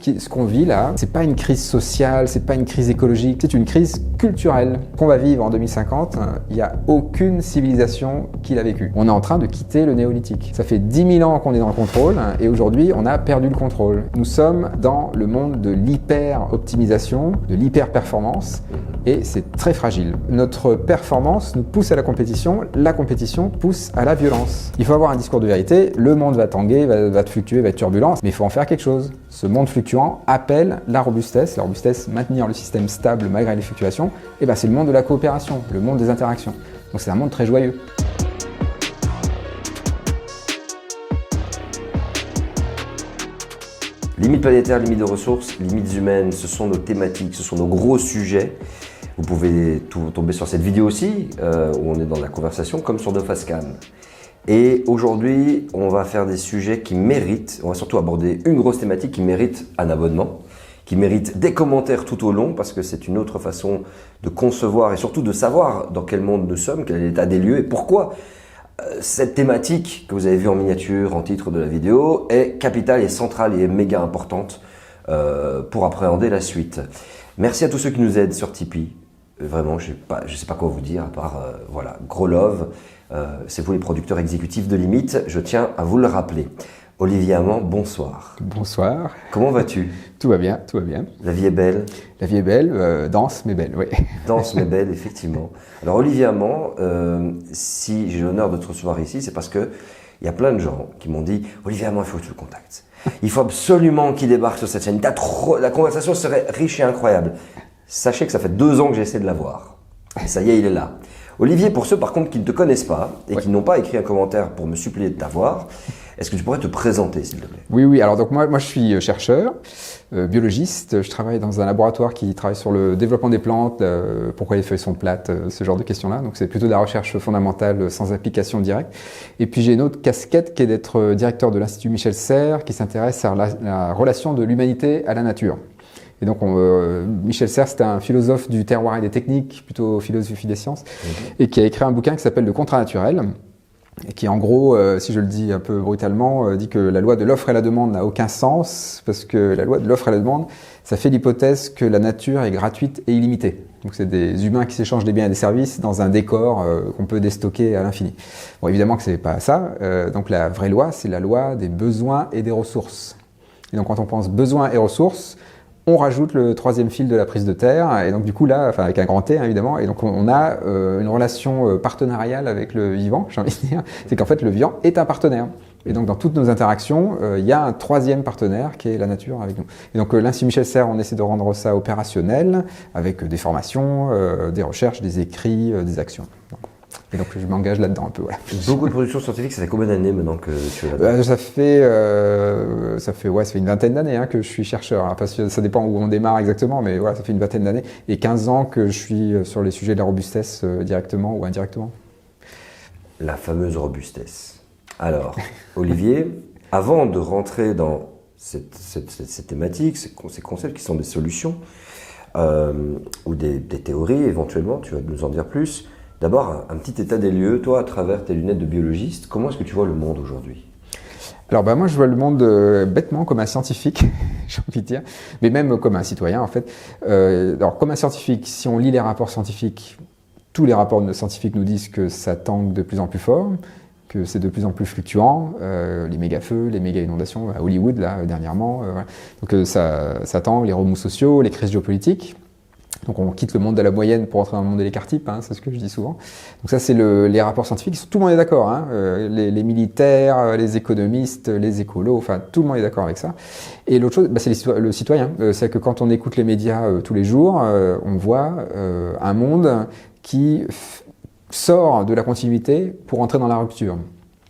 Ce qu'on vit là, c'est pas une crise sociale, c'est pas une crise écologique, c'est une crise culturelle qu'on va vivre en 2050. Il n'y a aucune civilisation qui l'a vécu. On est en train de quitter le néolithique. Ça fait 10 000 ans qu'on est dans le contrôle et aujourd'hui on a perdu le contrôle. Nous sommes dans le monde de l'hyper-optimisation, de l'hyper-performance et c'est très fragile. Notre performance nous pousse à la compétition pousse à la violence. Il faut avoir un discours de vérité, le monde va tanguer, va fluctuer, va être turbulent, mais il faut en faire quelque chose. Ce monde fluctuant appelle la robustesse, maintenir le système stable malgré les fluctuations, et c'est le monde de la coopération, le monde des interactions. Donc c'est un monde très joyeux. Limites planétaires, limites de ressources, limites humaines, ce sont nos thématiques, ce sont nos gros sujets. Vous pouvez tomber sur cette vidéo aussi, où on est dans la conversation, comme sur Nofascan. Et aujourd'hui, on va faire des sujets qui méritent, on va surtout aborder une grosse thématique qui mérite un abonnement, qui mérite des commentaires tout au long, parce que c'est une autre façon de concevoir et surtout de savoir dans quel monde nous sommes, quel est l'état des lieux et pourquoi cette thématique que vous avez vue en miniature, en titre de la vidéo, est capitale et centrale et méga importante pour appréhender la suite. Merci à tous ceux qui nous aident sur Tipeee. Vraiment, je sais pas quoi vous dire, à part, voilà, gros love. C'est vous les producteurs exécutifs de Limites, je tiens à vous le rappeler. Olivier Amand, bonsoir. Bonsoir. Comment vas-tu? Tout va bien, tout va bien. La vie est belle? La vie est belle, dense mais belle, oui. Dense mais belle, effectivement. Alors Olivier Amand, si j'ai l'honneur de te recevoir ici, c'est parce que il y a plein de gens qui m'ont dit « Olivier Amand, il faut que tu le contactes. Il faut absolument qu'il débarque sur cette chaîne. La conversation serait riche et incroyable. » Sachez que ça fait 2 ans que j'essaie de l'avoir. Et ça y est, il est là. Olivier, pour ceux par contre qui ne te connaissent pas et qui n'ont pas écrit un commentaire pour me supplier de t'avoir, est-ce que tu pourrais te présenter s'il te plaît? Oui, alors donc moi je suis chercheur, biologiste, je travaille dans un laboratoire qui travaille sur le développement des plantes, pourquoi les feuilles sont plates, ce genre de questions-là. Donc c'est plutôt de la recherche fondamentale sans application directe. Et puis j'ai une autre casquette qui est d'être directeur de l'Institut Michel Serres qui s'intéresse à la relation de l'humanité à la nature. Et donc, Michel Serres, c'était un philosophe du terroir et des techniques, plutôt philosophie des sciences, et qui a écrit un bouquin qui s'appelle Le Contrat naturel, et qui, en gros, si je le dis un peu brutalement, dit que la loi de l'offre et la demande n'a aucun sens, parce que la loi de l'offre et la demande, ça fait l'hypothèse que la nature est gratuite et illimitée. Donc, c'est des humains qui s'échangent des biens et des services dans un décor qu'on peut déstocker à l'infini. Bon, évidemment que c'est pas ça. Donc, la vraie loi, c'est la loi des besoins et des ressources. Et donc, quand on pense besoins et ressources, on rajoute le 3e fil de la prise de terre, et donc du coup là, avec un grand T évidemment, et donc on a une relation partenariale avec le vivant, j'ai envie de dire, c'est qu'en fait le vivant est un partenaire. Et donc dans toutes nos interactions, il y a un 3e partenaire qui est la nature avec nous. Et donc l'Institut Michel Serres, on essaie de rendre ça opérationnel, avec des formations, des recherches, des écrits, des actions. Et donc je m'engage là-dedans un peu. Voilà. Beaucoup de productions scientifiques, ça fait combien d'années maintenant que tu es là-dedans? Ça fait une vingtaine d'années que je suis chercheur. Parce que ça dépend où on démarre exactement, mais voilà, ça fait une vingtaine d'années. Et 15 ans que je suis sur les sujets de la robustesse directement ou indirectement. La fameuse robustesse. Alors, Olivier, avant de rentrer dans cette thématique, ces concepts qui sont des solutions, ou des théories éventuellement, tu vas nous en dire plus. D'abord, un petit état des lieux, toi, à travers tes lunettes de biologiste, comment est-ce que tu vois le monde aujourd'hui? Alors moi je vois le monde bêtement comme un scientifique, j'ai envie de dire, mais même comme un citoyen en fait. Alors comme un scientifique, si on lit les rapports scientifiques, tous les rapports scientifiques nous disent que ça tangue de plus en plus fort, que c'est de plus en plus fluctuant, les méga-feux, les méga-inondations à Hollywood là dernièrement, voilà. Donc ça tangue, les remous sociaux, les crises géopolitiques. Donc on quitte le monde de la moyenne pour entrer dans le monde de l'écart-type, c'est ce que je dis souvent. Donc ça c'est les rapports scientifiques, tout le monde est d'accord, les militaires, les économistes, les écolos, enfin tout le monde est d'accord avec ça. Et l'autre chose, c'est le citoyen, c'est que quand on écoute les médias tous les jours, on voit un monde qui sort de la continuité pour entrer dans la rupture.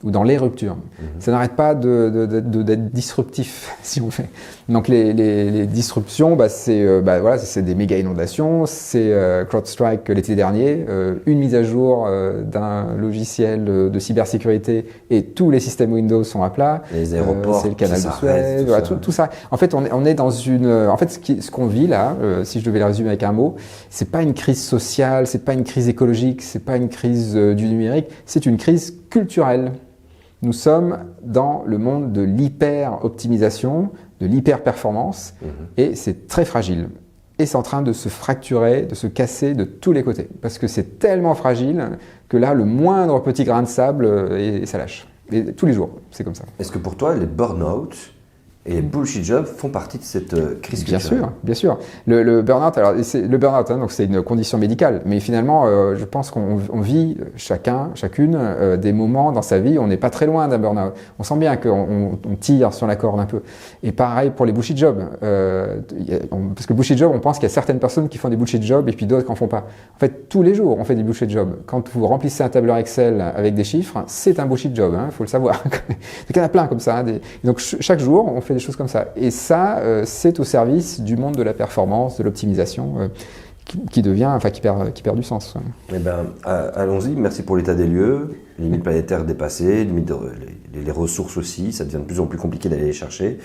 Ou dans les ruptures. Ça n'arrête pas d'être disruptif, si on fait. Donc les disruptions, c'est des méga inondations, c'est CrowdStrike l'été dernier, une mise à jour d'un logiciel de cybersécurité et tous les systèmes Windows sont à plat. Les aéroports, c'est le canal de Suez, voilà, tout ça. En fait, on est dans une. En fait, ce qu'on vit là, si je devais le résumer avec un mot, c'est pas une crise sociale, c'est pas une crise écologique, c'est pas une crise du numérique, c'est une crise culturelle. Nous sommes dans le monde de l'hyper-optimisation, de l'hyper-performance, et c'est très fragile. Et c'est en train de se fracturer, de se casser de tous les côtés. Parce que c'est tellement fragile que là, le moindre petit grain de sable, et ça lâche. Et tous les jours, c'est comme ça. Est-ce que pour toi, les burn-out et les bullshit jobs font partie de cette crise culturelle? Bien sûr. Le burn-out, alors le burn-out, donc c'est une condition médicale, mais finalement, je pense qu'on vit chacune des moments dans sa vie, on n'est pas très loin d'un burn-out. On sent bien qu'on tire sur la corde un peu. Et pareil pour les bullshit jobs, parce que bullshit job, on pense qu'il y a certaines personnes qui font des bullshit jobs et puis d'autres qui en font pas. En fait, tous les jours, on fait des bullshit jobs. Quand vous remplissez un tableur Excel avec des chiffres, c'est un bullshit job, faut le savoir. Il y en a plein comme ça. Donc chaque jour, on fait des choses comme ça. Et ça, c'est au service du monde de la performance, de l'optimisation, qui perd du sens. Eh ben, allons-y. Merci pour l'état des lieux. Les limites planétaires dépassées, les ressources aussi, ça devient de plus en plus compliqué d'aller les chercher.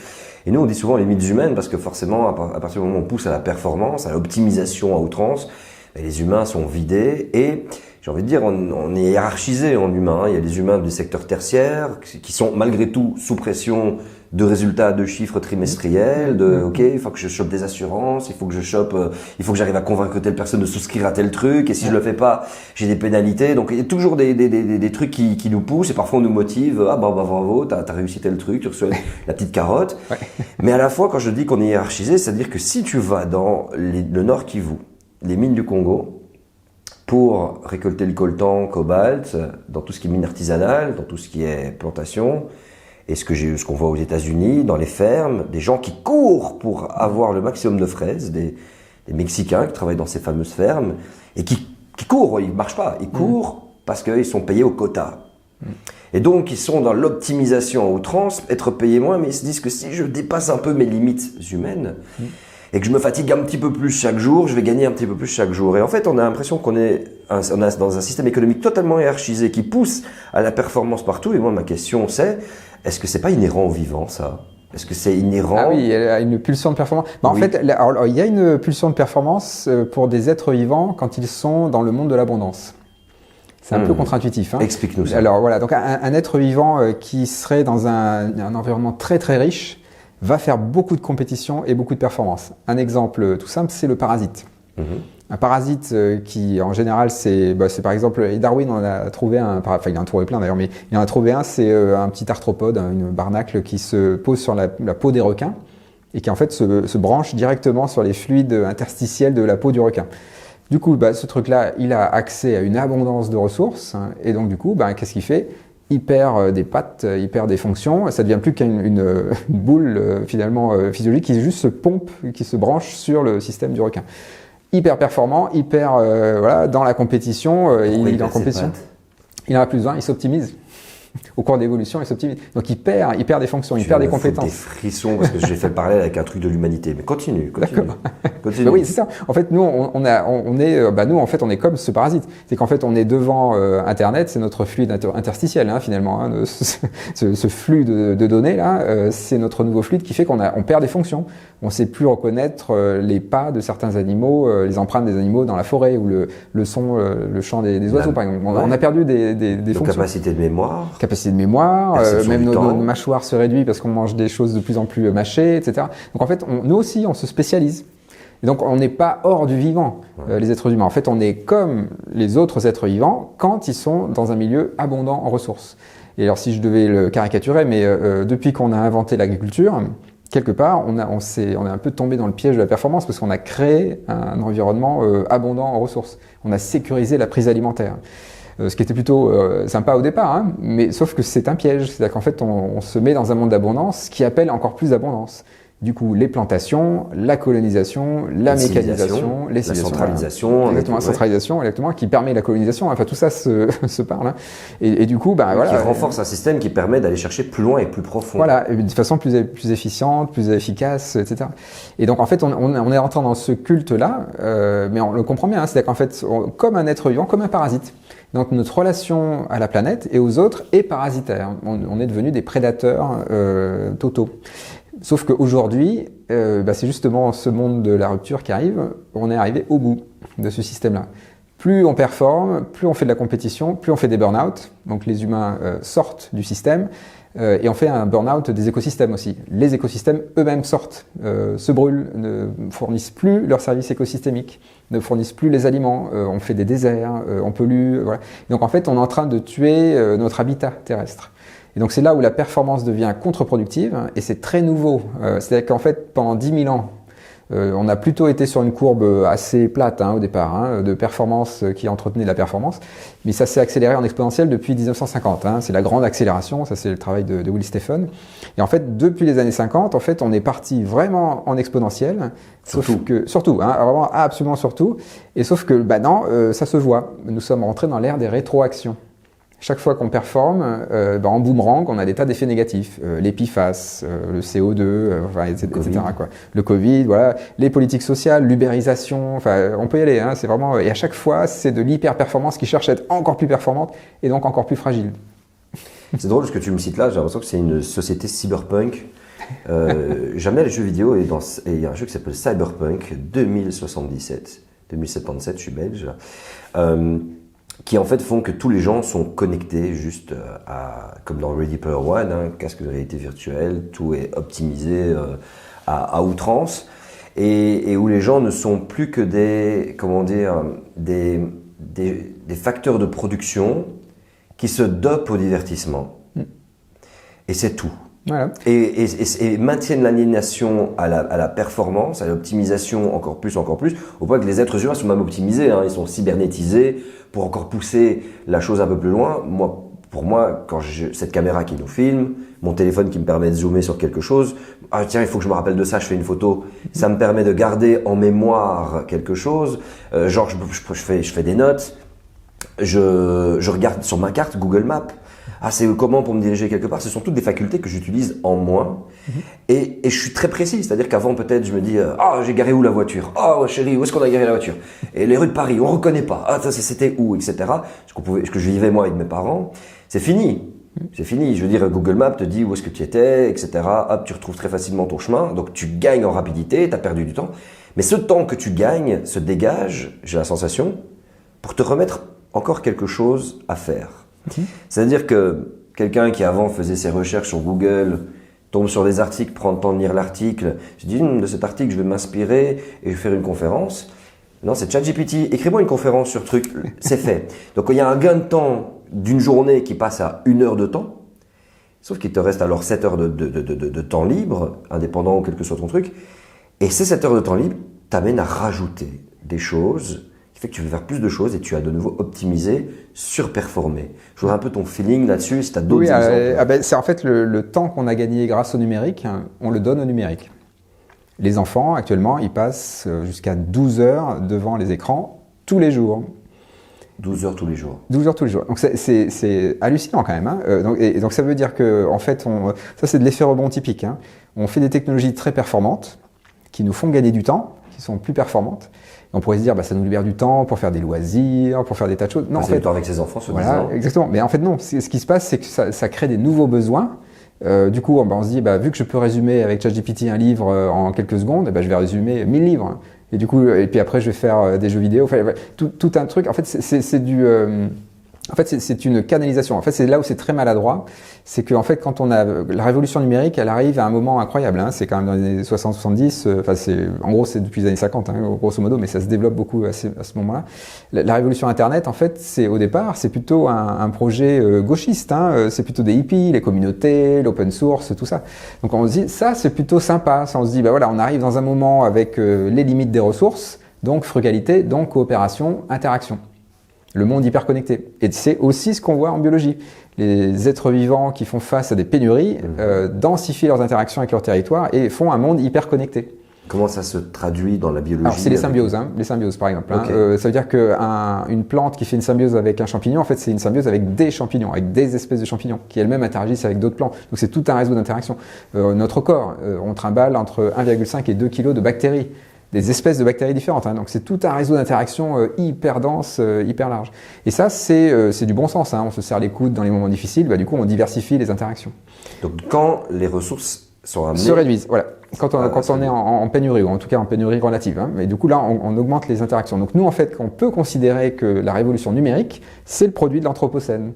Et nous, on dit souvent les limites humaines parce que forcément, à partir du moment où on pousse à la performance, à l'optimisation à outrance, les humains sont vidés et j'ai envie de dire, on est hiérarchisé en humain. Il y a les humains du secteur tertiaire qui sont malgré tout sous pression de résultats, de chiffres trimestriels, OK, il faut que je chope des assurances, il faut que j'arrive à convaincre telle personne de souscrire à tel truc, et si je le fais pas, j'ai des pénalités. Donc il y a toujours des trucs qui nous poussent, et parfois on nous motive, bravo, t'as réussi tel truc, tu reçois la petite carotte. Ouais. Mais à la fois, quand je dis qu'on est hiérarchisé, c'est-à-dire que si tu vas dans le Nord Kivu, les mines du Congo, pour récolter le coltan, cobalt, dans tout ce qui est mine artisanale, dans tout ce qui est plantation, et ce qu'on voit aux États-Unis, dans les fermes, des gens qui courent pour avoir le maximum de fraises, des Mexicains qui travaillent dans ces fameuses fermes, et qui courent, ils ne marchent pas, ils courent parce qu'ils sont payés au quota. Et donc, ils sont dans l'optimisation à outrance, être payés moins, mais ils se disent que si je dépasse un peu mes limites humaines, et que je me fatigue un petit peu plus chaque jour, je vais gagner un petit peu plus chaque jour. Et en fait, on a l'impression qu'on est dans un système économique totalement hiérarchisé qui pousse à la performance partout. Et moi, ma question c'est, est-ce que c'est pas inhérent au vivant, ça? Est-ce que c'est inhérent? Ah oui, il y a une pulsion de performance. En fait, alors, il y a une pulsion de performance pour des êtres vivants quand ils sont dans le monde de l'abondance. C'est un peu contre-intuitif. Explique-nous ça. Alors voilà, donc un être vivant qui serait dans un environnement très très riche va faire beaucoup de compétition et beaucoup de performance. Un exemple tout simple, c'est le parasite. Un parasite qui, en général, c'est par exemple, Darwin en a trouvé il en a trouvé plein d'ailleurs, mais il en a trouvé un, c'est un petit arthropode, une barnacle qui se pose sur la peau des requins et qui en fait se branche directement sur les fluides interstitiels de la peau du requin. Du coup, ce truc-là, il a accès à une abondance de ressources et donc du coup, qu'est-ce qu'il fait ? Il perd des pattes, il perd des fonctions, ça devient plus qu'une boule finalement physiologique qui juste se pompe, qui se branche sur le système du requin. Hyper performant, dans la compétition, il est en compétition. Il en a plus 20, il s'optimise. Au cours d'évolution, il s'optimise. Donc il perd des fonctions, il perd des compétences. Des frissons parce que j'ai fait le parallèle avec un truc de l'humanité. Mais continue. D'accord. Oui, c'est ça. En fait, nous, on est comme ce parasite. C'est qu'en fait, on est devant Internet, c'est notre fluide interstitiel, finalement. Ce flux de données là, c'est notre nouveau fluide qui fait qu'on perd des fonctions. On ne sait plus reconnaître les pas de certains animaux, les empreintes des animaux dans la forêt ou le chant des oiseaux, par exemple. On a perdu des fonctions. Capacité de mémoire, même nos mâchoires se réduisent parce qu'on mange des choses de plus en plus mâchées, etc. Donc en fait, nous aussi, on se spécialise. Et donc on n'est pas hors du vivant, les êtres humains. En fait, on est comme les autres êtres vivants quand ils sont dans un milieu abondant en ressources. Et alors si je devais le caricaturer, mais depuis qu'on a inventé l'agriculture, quelque part, on est un peu tombé dans le piège de la performance parce qu'on a créé un environnement abondant en ressources. On a sécurisé la prise alimentaire. Ce qui était plutôt sympa au départ, mais sauf que c'est un piège. C'est-à-dire qu'en fait, on se met dans un monde d'abondance qui appelle encore plus d'abondance. Du coup, les plantations, la colonisation, la mécanisation, la centralisation. Exactement, la centralisation, qui permet la colonisation. Enfin, tout ça se parle. Et du coup, qui renforce un système qui permet d'aller chercher plus loin et plus profond. Voilà, de façon plus efficiente, plus efficace, etc. Et donc, en fait, on est rentré dans ce culte-là, mais on le comprend bien. C'est-à-dire qu'en fait, comme un être vivant, comme un parasite. Donc notre relation à la planète et aux autres est parasitaire. On est devenu des prédateurs totaux. Sauf qu'aujourd'hui, c'est justement ce monde de la rupture qui arrive. On est arrivé au bout de ce système-là. plus on performe, plus on fait de la compétition, plus on fait des burn-out. Donc les humains sortent du système et on fait un burn-out des écosystèmes aussi. Les écosystèmes eux-mêmes sortent, se brûlent, ne fournissent plus leurs services écosystémiques, ne fournissent plus les aliments, on fait des déserts, on pollue. Voilà. Donc en fait, on est en train de tuer notre habitat terrestre. Et donc c'est là où la performance devient contre-productive et c'est très nouveau. C'est-à-dire qu'en fait, pendant 10 000 ans, on a plutôt été sur une courbe assez plate au départ, de performance qui entretenait la performance, mais ça s'est accéléré en exponentiel depuis 1950. C'est la grande accélération, ça c'est le travail de Will Stephen. Et en fait, depuis les années 50, en fait, on est parti vraiment en exponentiel, surtout, vraiment absolument surtout. Et sauf que, non, ça se voit. Nous sommes rentrés dans l'ère des rétroactions. Chaque fois qu'on performe, en boomerang, on a des tas d'effets négatifs. L'EPIFAS, le CO2, etc. Quoi. Le Covid, voilà. Les politiques sociales, l'ubérisation, on peut y aller. C'est vraiment, et à chaque fois, c'est de l'hyper-performance qui cherche à être encore plus performante et donc encore plus fragile. C'est drôle ce que tu me cites là, j'ai l'impression que c'est une société cyberpunk. Jamais les jeux vidéo, et il y a un jeu qui s'appelle Cyberpunk 2077, je suis belge. Qui en fait font que tous les gens sont connectés juste comme dans Ready Player One, casque de réalité virtuelle, tout est optimisé à outrance, et où les gens ne sont plus que des facteurs de production qui se dopent au divertissement. Et c'est tout. Voilà. Et maintiennent l'aliénation à la performance, à l'optimisation encore plus, au point que les êtres humains sont même optimisés, ils sont cybernétisés pour encore pousser la chose un peu plus loin. Pour moi, quand j'ai cette caméra qui nous filme, mon téléphone qui me permet de zoomer sur quelque chose, tiens, il faut que je me rappelle de ça, je fais une photo, ça me permet de garder en mémoire quelque chose, je fais des notes, je regarde sur ma carte Google Maps. C'est comment pour me diriger quelque part. Ce sont toutes des facultés que j'utilise en moins. Et je suis très précis. C'est-à-dire qu'avant, peut-être, je me dis j'ai garé où la voiture? Chérie, où est-ce qu'on a garé la voiture? Et les rues de Paris, on reconnaît pas. C'était où, etc. Ce que je vivais moi avec mes parents. C'est fini. C'est fini. Je veux dire, Google Maps te dit où est-ce que tu étais, etc. Hop, tu retrouves très facilement ton chemin. Donc, tu gagnes en rapidité, tu as perdu du temps. Mais ce temps que tu gagnes se dégage, j'ai la sensation, pour te remettre encore quelque chose à faire. C'est-à-dire que quelqu'un qui avant faisait ses recherches sur Google, tombe sur des articles, prend le temps de lire l'article, se dit de cet article je vais m'inspirer et je vais faire une conférence. Non, c'est ChatGPT, écris-moi une conférence sur truc, c'est fait. Donc il y a un gain de temps d'une journée qui passe à 1 heure de temps, sauf qu'il te reste alors 7 heures de temps libre, indépendant ou quel que soit ton truc, et ces 7 heures de temps libre t'amènent à rajouter des choses qui fait que tu veux faire plus de choses et tu as de nouveau optimisé, surperformé. Je voudrais un peu ton feeling là-dessus, si tu as d'autres exemples. C'est en fait le temps qu'on a gagné grâce au numérique, on le donne au numérique. Les enfants, actuellement, ils passent jusqu'à 12 heures devant les écrans tous les jours. 12 heures tous les jours. 12 heures tous les jours. Donc c'est hallucinant quand même. Donc ça veut dire que, en fait, ça c'est de l'effet rebond typique. On fait des technologies très performantes qui nous font gagner du temps, qui sont plus performantes. On pourrait se dire, ça nous libère du temps pour faire des loisirs, pour faire des tas de choses. Non, passer du temps avec ses enfants, voilà, exactement. Mais en fait, non. Ce qui se passe, c'est que ça crée des nouveaux besoins. Du coup, on se dit, vu que je peux résumer avec ChatGPT un livre en quelques secondes, je vais résumer 1000 livres. Et du coup, et puis après, je vais faire des jeux vidéo. Enfin, tout un truc. En fait, c'est une canalisation. En fait, c'est là où c'est très maladroit. C'est que, en fait, quand on a la révolution numérique, elle arrive à un moment incroyable. C'est quand même dans les années 60-70. En gros, c'est depuis les années 50, grosso modo, mais ça se développe beaucoup à ce moment-là. La révolution Internet, en fait, au départ, c'est plutôt un projet gauchiste. C'est plutôt des hippies, les communautés, l'open source, tout ça. Donc, on se dit, ça, c'est plutôt sympa. Ça, on se dit, on arrive dans un moment avec les limites des ressources, donc frugalité, donc coopération, interaction. Le monde hyper connecté. Et c'est aussi ce qu'on voit en biologie. Les êtres vivants qui font face à des pénuries densifient leurs interactions avec leur territoire et font un monde hyper connecté. Comment ça se traduit dans la biologie? Alors c'est les symbioses, les symbioses par exemple. Okay. Ça veut dire qu'une plante qui fait une symbiose avec un champignon, en fait c'est une symbiose avec des champignons, avec des espèces de champignons qui elles-mêmes interagissent avec d'autres plantes. Donc c'est tout un réseau d'interactions. Notre corps, on trimballe entre 1,5 et 2 kg de bactéries. Des espèces de bactéries différentes. Donc c'est tout un réseau d'interactions hyper dense, hyper large. Et ça, c'est du bon sens. On se serre les coudes dans les moments difficiles. Du coup, on diversifie les interactions. Donc quand les ressources sont amenées... se réduisent, voilà. Quand on est en pénurie, ou en tout cas en pénurie relative. Hein. Mais du coup, là, on augmente les interactions. Donc nous, en fait, on peut considérer que la révolution numérique, c'est le produit de l'Anthropocène.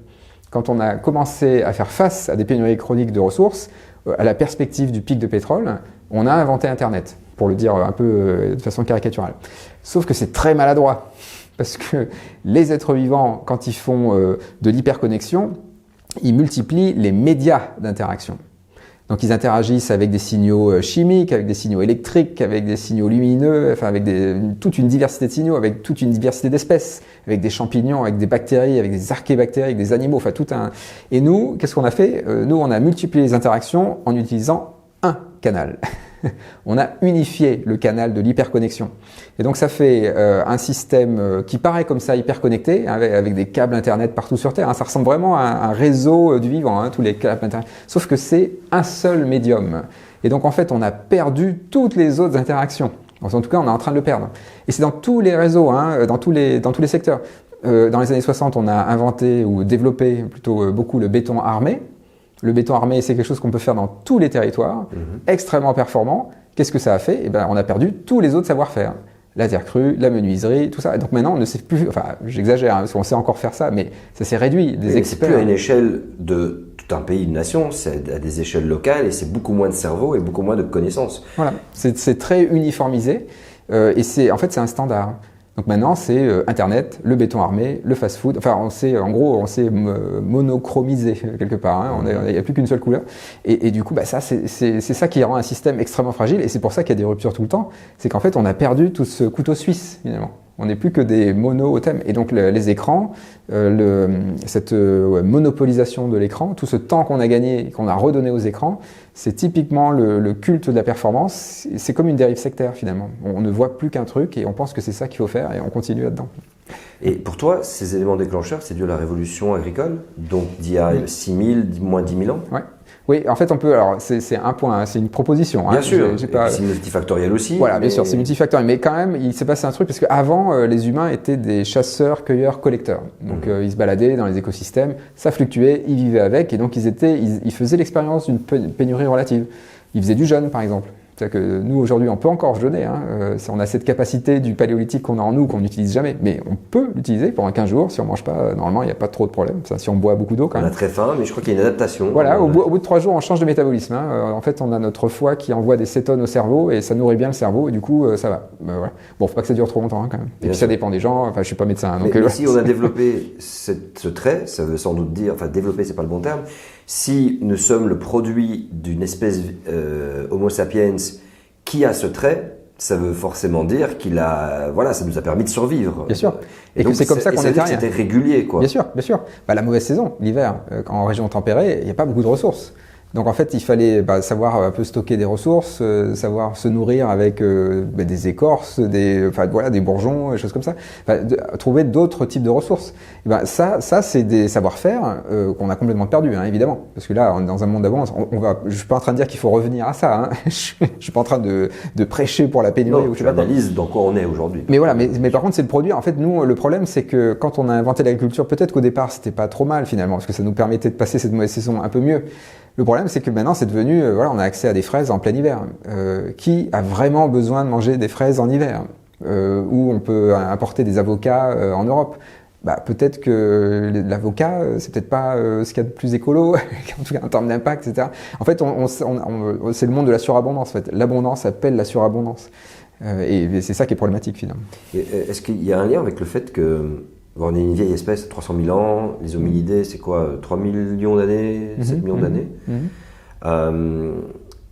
Quand on a commencé à faire face à des pénuries chroniques de ressources, à la perspective du pic de pétrole, on a inventé Internet, pour le dire un peu de façon caricaturale. Sauf que c'est très maladroit, parce que les êtres vivants, quand ils font de l'hyperconnexion, ils multiplient les médias d'interaction. Donc ils interagissent avec des signaux chimiques, avec des signaux électriques, avec des signaux lumineux, enfin avec toute une diversité de signaux, avec toute une diversité d'espèces, avec des champignons, avec des bactéries, avec des archébactéries, avec des animaux, enfin tout un... Et nous, qu'est-ce qu'on a fait? Nous, on a multiplié les interactions en utilisant un canal. On a unifié le canal de l'hyperconnexion. Et donc ça fait un système qui paraît comme ça hyperconnecté, avec des câbles Internet partout sur Terre. Hein. Ça ressemble vraiment à un réseau du vivant, hein, tous les câbles Internet. Sauf que c'est un seul médium. Et donc en fait, on a perdu toutes les autres interactions. En tout cas, on est en train de le perdre. Et c'est dans tous les réseaux, hein, dans tous les secteurs. Dans les années 60, on a inventé ou développé plutôt beaucoup le béton armé. Le béton armé, c'est quelque chose qu'on peut faire dans tous les territoires, extrêmement performant. Qu'est-ce que ça a fait? Eh ben, on a perdu tous les autres savoir-faire. La terre crue, la menuiserie, tout ça. Et donc maintenant, on ne sait plus, enfin, j'exagère, hein, parce qu'on sait encore faire ça, mais ça s'est réduit. Des experts. C'est plus à une échelle de tout un pays, une nation, c'est à des échelles locales et c'est beaucoup moins de cerveau et beaucoup moins de connaissances. Voilà, c'est très uniformisé et en fait, c'est un standard. Donc maintenant, c'est Internet, le béton armé, le fast-food. Enfin, on s'est monochromisé quelque part. Hein. Il n'y a plus qu'une seule couleur. Et du coup, bah, ça, c'est ça qui rend un système extrêmement fragile. Et c'est pour ça qu'il y a des ruptures tout le temps. C'est qu'en fait, on a perdu tout ce couteau suisse, finalement. On n'est plus que des mono-thèmes. Et donc, les écrans, cette monopolisation de l'écran, tout ce temps qu'on a gagné, qu'on a redonné aux écrans, c'est typiquement le culte de la performance. C'est comme une dérive sectaire, finalement. On ne voit plus qu'un truc et on pense que c'est ça qu'il faut faire et on continue là-dedans. Et pour toi, ces éléments déclencheurs, c'est dû à la révolution agricole, donc d'il y a 6000, moins 10 000 ans? Ouais. Oui, en fait, on peut. Alors, c'est un point, hein, c'est une proposition. Bien hein, sûr. Pas... C'est multifactoriel aussi. Voilà, bien sûr, c'est multifactoriel. Mais quand même, il s'est passé un truc parce qu'avant, les humains étaient des chasseurs, cueilleurs, collecteurs. Donc, ils se baladaient dans les écosystèmes, ça fluctuait, ils vivaient avec, et donc ils faisaient l'expérience d'une pénurie relative. Ils faisaient du jeûne, par exemple. C'est-à-dire que nous, aujourd'hui, on peut encore jeûner. Hein. On a cette capacité du paléolithique qu'on a en nous, qu'on n'utilise jamais. Mais on peut l'utiliser pendant 15 jours. Si on ne mange pas, normalement, il n'y a pas trop de problème. Ça, si on boit beaucoup d'eau, quand même. On a très faim, mais je crois qu'il y a une adaptation. Voilà, au bout de 3 jours, on change de métabolisme. Hein. En fait, on a notre foie qui envoie des cétones au cerveau et ça nourrit bien le cerveau. Et du coup, ça va. Voilà. Bon, faut pas que ça dure trop longtemps, hein, quand même. Et puis, ça dépend des gens. Enfin, je suis pas médecin. Hein, donc, mais si on a développé ce trait, ça veut sans doute dire, enfin, développer, c'est pas le bon terme. Si nous sommes le produit d'une espèce Homo sapiens qui a ce trait, ça veut forcément dire qu'il a, voilà, ça nous a permis de survivre. Bien sûr. Et donc, c'est comme ça qu'on est terrien. C'était régulier, quoi. Bien sûr, bien sûr. Bah, la mauvaise saison, l'hiver, en région tempérée, il n'y a pas beaucoup de ressources. Donc en fait, il fallait savoir un peu stocker des ressources, savoir se nourrir avec des écorces, des bourgeons, des choses comme ça. Trouver d'autres types de ressources. Et ça c'est des savoir-faire qu'on a complètement perdu, hein, évidemment. Parce que là, on est dans un monde d'avant. Je suis pas en train de dire qu'il faut revenir à ça. Hein. Je suis pas en train de prêcher pour la pénurie. Non, tu analyses dans quoi on est aujourd'hui. Mais voilà, mais par contre, c'est le produit. En fait, nous, le problème, c'est que quand on a inventé l'agriculture, peut-être qu'au départ, c'était pas trop mal finalement, parce que ça nous permettait de passer cette mauvaise saison un peu mieux. Le problème, c'est que maintenant, c'est devenu, on a accès à des fraises en plein hiver. Qui a vraiment besoin de manger des fraises en hiver? Où on peut importer des avocats en Europe. Peut-être que l'avocat, c'est peut-être pas ce qu'il y a de plus écolo, en tout cas en termes d'impact, etc. En fait, c'est le monde de la surabondance. En fait. L'abondance appelle la surabondance. Et c'est ça qui est problématique, finalement. Est-ce qu'il y a un lien avec le fait que on est une vieille espèce, 300 000 ans, les hominidés, c'est quoi, 3 millions d'années, 7 millions d'années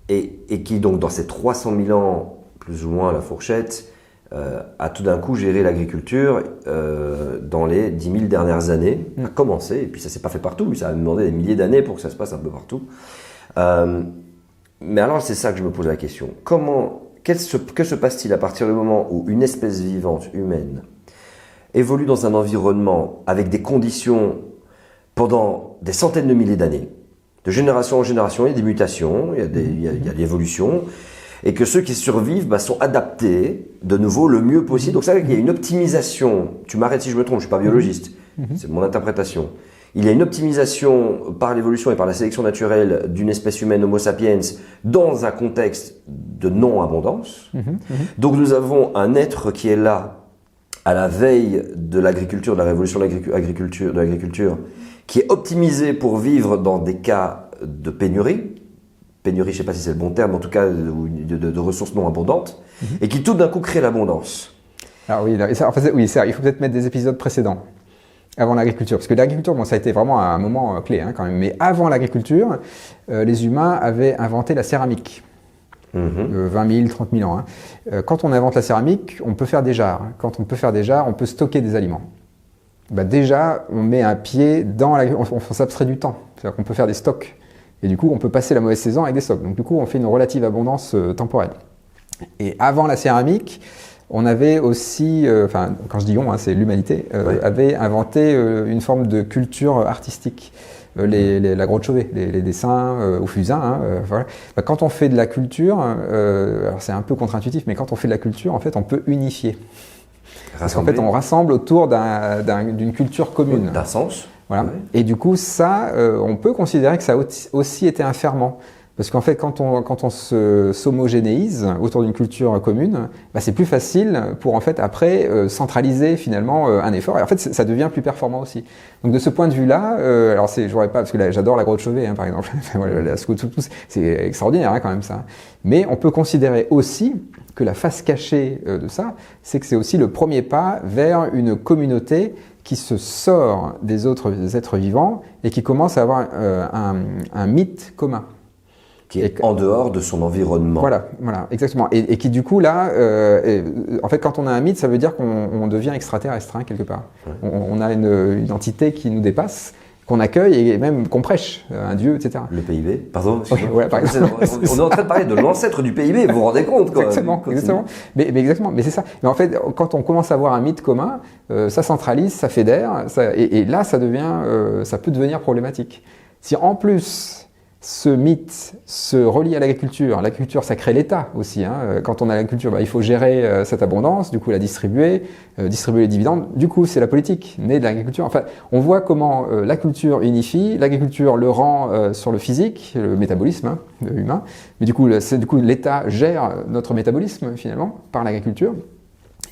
et qui, donc, dans ces 300 000 ans, plus ou moins la fourchette, a tout d'un coup géré l'agriculture dans les 10 000 dernières années, a commencé, et puis ça ne s'est pas fait partout, ça a demandé des milliers d'années pour que ça se passe un peu partout. Mais alors, c'est ça que je me pose la question. Que se passe-t-il à partir du moment où une espèce vivante humaine évolue dans un environnement avec des conditions pendant des centaines de milliers d'années, de génération en génération, il y a des mutations, il y a de l'évolution, et que ceux qui survivent sont adaptés de nouveau le mieux possible. Donc ça veut dire qu'il y a une optimisation, tu m'arrêtes si je me trompe, je ne suis pas biologiste, c'est mon interprétation. il y a une optimisation par l'évolution et par la sélection naturelle d'une espèce humaine Homo sapiens dans un contexte de non-abondance. Donc nous avons un être qui est là à la veille de l'agriculture, de la révolution de l'agriculture, qui est optimisé pour vivre dans des cas de pénurie. Pénurie, je ne sais pas si c'est le bon terme, en tout cas de ressources non abondantes, et qui tout d'un coup crée l'abondance. Alors oui, en fait, oui, il faut peut-être mettre des épisodes précédents, avant l'agriculture. Parce que l'agriculture, bon, ça a été vraiment un moment clé quand même. Mais avant l'agriculture, les humains avaient inventé la céramique. 20 000, 30 000 ans. Quand on invente la céramique, on peut faire des jarres. Quand on peut faire des jarres, on peut stocker des aliments. Déjà, on met un pied dans l'agriculture, on s'abstrait du temps. C'est-à-dire qu'on peut faire des stocks. Et du coup, on peut passer la mauvaise saison avec des stocks. Donc du coup, on fait une relative abondance temporelle. Et avant la céramique, on avait aussi, quand je dis on, c'est l'humanité, avait inventé une forme de culture artistique. La grotte Chauvet, les dessins au fusain. Voilà. Quand on fait de la culture, alors c'est un peu contre-intuitif, mais quand on fait de la culture, en fait, on peut unifier. Parce qu'en fait, on rassemble autour d'une culture commune. D'un sens. Voilà. Ouais. Et du coup, ça, on peut considérer que ça a aussi été un ferment. Parce qu'en fait, quand on s'homogénéise autour d'une culture commune, c'est plus facile pour en fait après centraliser finalement un effort. Et en fait, ça devient plus performant aussi. Donc de ce point de vue-là, alors j'aurais pas parce que là, j'adore la grotte Chauvet par exemple. C'est extraordinaire quand même ça. Mais on peut considérer aussi que la face cachée de ça, c'est que c'est aussi le premier pas vers une communauté qui se sort des autres êtres vivants et qui commence à avoir un mythe commun. Qui est en dehors de son environnement. Voilà, exactement. Et qui du coup là, en fait, quand on a un mythe, ça veut dire qu'on devient extraterrestre quelque part. Ouais. On a une entité qui nous dépasse, qu'on accueille et même qu'on prêche, un dieu, etc. Le PIB, pardon. Ouais, par exemple. On est en train de parler de l'ancêtre du PIB, vous vous rendez compte quoi. Exactement. Mais exactement, mais c'est ça. Mais en fait, quand on commence à avoir un mythe commun, ça centralise, ça fédère, et là, ça peut devenir problématique. Si en plus ce mythe se relie à l'agriculture ça crée l'État aussi. Quand on a l'agriculture, il faut gérer cette abondance, du coup la distribuer les dividendes. Du coup, c'est la politique née de l'agriculture. Enfin, on voit comment la culture unifie, l'agriculture le rend sur le physique, le métabolisme humain. Mais du coup, l'État gère notre métabolisme finalement par l'agriculture.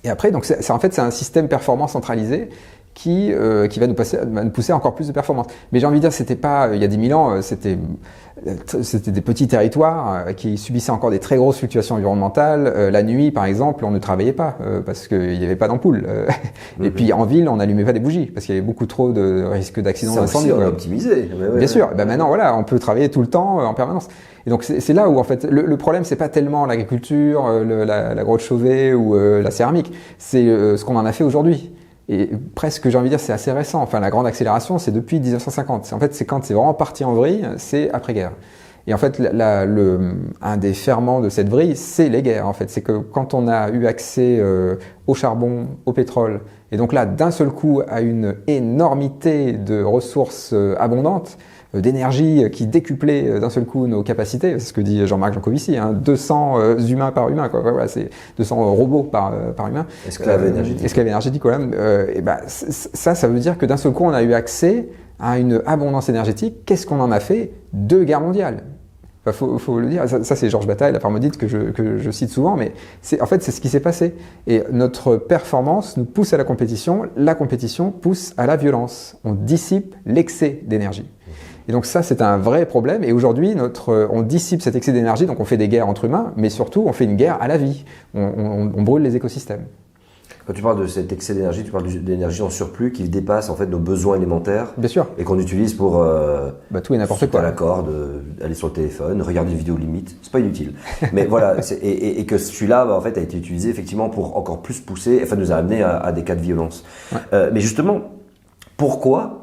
Et après, donc c'est un système performant centralisé qui va nous pousser à encore plus de performance. Mais j'ai envie de dire, c'était pas, il y a 10 000 ans, c'était des petits territoires qui subissaient encore des très grosses fluctuations environnementales. La nuit, par exemple, on ne travaillait pas parce qu'il n'y avait pas d'ampoule. Et puis en ville, on n'allumait pas des bougies parce qu'il y avait beaucoup trop de risques d'accidents d'incendie. Ça aussi, on a optimisé. Bien sûr. Maintenant, voilà, on peut travailler tout le temps, en permanence. Et donc c'est là où en fait le problème, c'est pas tellement l'agriculture, la grotte Chauvet ou la céramique, c'est ce qu'on en a fait aujourd'hui. Et presque, j'ai envie de dire, c'est assez récent. Enfin, la grande accélération, c'est depuis 1950. En fait, c'est quand c'est vraiment parti en vrille, c'est après-guerre. Et en fait, un des ferments de cette vrille, c'est les guerres. En fait, c'est que quand on a eu accès au charbon, au pétrole, et donc là, d'un seul coup, à une énormité de ressources abondantes, d'énergie qui décuplait d'un seul coup nos capacités, c'est ce que dit Jean-Marc Jancovici, 200 humains par humain, quoi. Voilà, c'est 200 robots par humain. Esclaves énergétiques. Esclaves énergétiques, voilà. Ça veut dire que d'un seul coup, on a eu accès à une abondance énergétique. Qu'est-ce qu'on en a fait? 2 guerres mondiales. Faut le dire. Ça c'est Georges Bataille, la Parmodite que je cite souvent, mais c'est ce qui s'est passé. Et notre performance nous pousse à la compétition pousse à la violence. On dissipe l'excès d'énergie. Et donc ça, c'est un vrai problème. Et aujourd'hui, on dissipe cet excès d'énergie, donc on fait des guerres entre humains, mais surtout, on fait une guerre à la vie. On brûle les écosystèmes. Quand tu parles de cet excès d'énergie, tu parles d'énergie en surplus qui dépasse en fait nos besoins élémentaires. Bien sûr. Et qu'on utilise pour tout et n'importe quoi. À la corde, aller sur le téléphone, regarder une vidéo limite. C'est pas inutile. Mais voilà, et que celui-là, en fait, a été utilisé effectivement pour encore plus pousser, enfin, nous a amené à des cas de violence. Ouais. Mais justement, pourquoi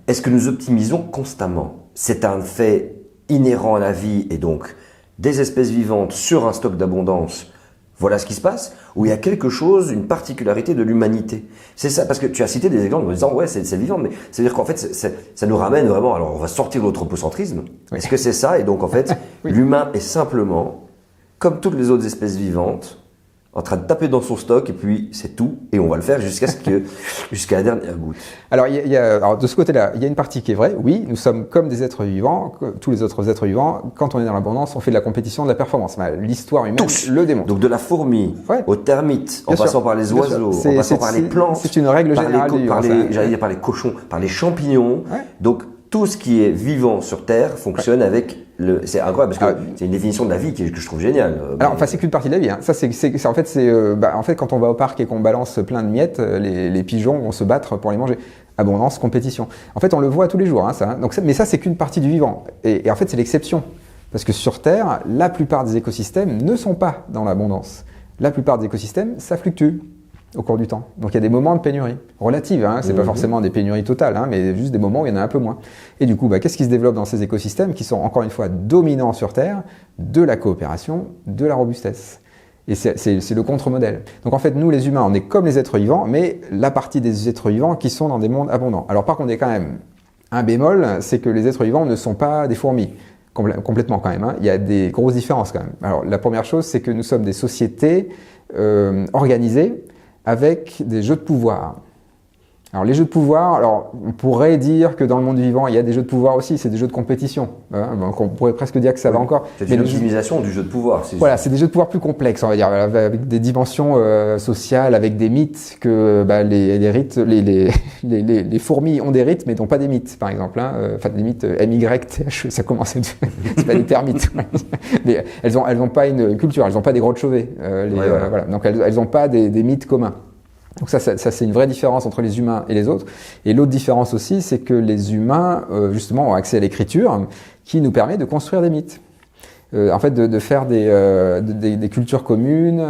est-ce que nous optimisons constamment? C'est un fait inhérent à la vie et donc des espèces vivantes sur un stock d'abondance. Voilà ce qui se passe? Ou il y a quelque chose, une particularité de l'humanité? C'est ça, parce que tu as cité des exemples en disant ouais, c'est vivant, mais c'est-à-dire qu'en fait, ça nous ramène vraiment. Alors, on va sortir de l'anthropocentrisme. Oui. Est-ce que c'est ça? Et donc, en fait, l'humain est simplement, comme toutes les autres espèces vivantes, en train de taper dans son stock, et puis c'est tout, et on va le faire jusqu'à la dernière goutte. Alors, alors de ce côté-là, il y a une partie qui est vraie. Oui, nous sommes comme des êtres vivants, tous les autres êtres vivants. Quand on est dans l'abondance, on fait de la compétition, de la performance. L'histoire humaine le démontre. Donc de la fourmi aux termites, en passant par les oiseaux, en passant par les plantes, c'est une règle générale du vivant. J'allais dire par les cochons, par les champignons. Ouais. Donc tout ce qui est vivant sur Terre fonctionne avec c'est incroyable parce que c'est une définition de la vie que je trouve géniale. Alors, enfin, c'est qu'une partie de la vie. Hein. Ça, en fait, quand on va au parc et qu'on balance plein de miettes, les pigeons vont se battre pour les manger. Abondance, compétition. En fait, on le voit tous les jours, hein, ça. Donc, mais ça, c'est qu'une partie du vivant. Et en fait, c'est l'exception. Parce que sur Terre, la plupart des écosystèmes ne sont pas dans l'abondance. La plupart des écosystèmes, ça fluctue au cours du temps. Donc il y a des moments de pénurie relative, hein, c'est pas forcément des pénuries totales, hein, mais juste des moments où il y en a un peu moins. Et du coup, qu'est-ce qui se développe dans ces écosystèmes qui sont encore une fois dominants sur Terre? De la coopération, de la robustesse. Et c'est le contre-modèle. Donc en fait, nous les humains, on est comme les êtres vivants, mais la partie des êtres vivants qui sont dans des mondes abondants. Alors par contre, il y a quand même un bémol, c'est que les êtres vivants ne sont pas des fourmis. Complètement quand même, hein. Il y a des grosses différences quand même. Alors la première chose, c'est que nous sommes des sociétés organisées avec des jeux de pouvoir. Alors les jeux de pouvoir, alors on pourrait dire que dans le monde vivant, il y a des jeux de pouvoir aussi, c'est des jeux de compétition. Hein, donc on pourrait presque dire que ça va encore. C'est une optimisation du jeu de pouvoir. Voilà, c'est des jeux de pouvoir plus complexes, on va dire, avec des dimensions sociales, avec des mythes que les rites, les fourmis ont des rites, mais n'ont pas des mythes, par exemple. Hein, enfin des mythes MYTH, ça commence à être c'est pas des termites. Mais elles ont pas une culture, elles n'ont pas des grottes chevées. Voilà. Donc elles n'ont pas des mythes communs. Donc ça c'est une vraie différence entre les humains et les autres. Et l'autre différence aussi, c'est que les humains, justement, ont accès à l'écriture qui nous permet de construire des mythes. En fait, de faire des cultures communes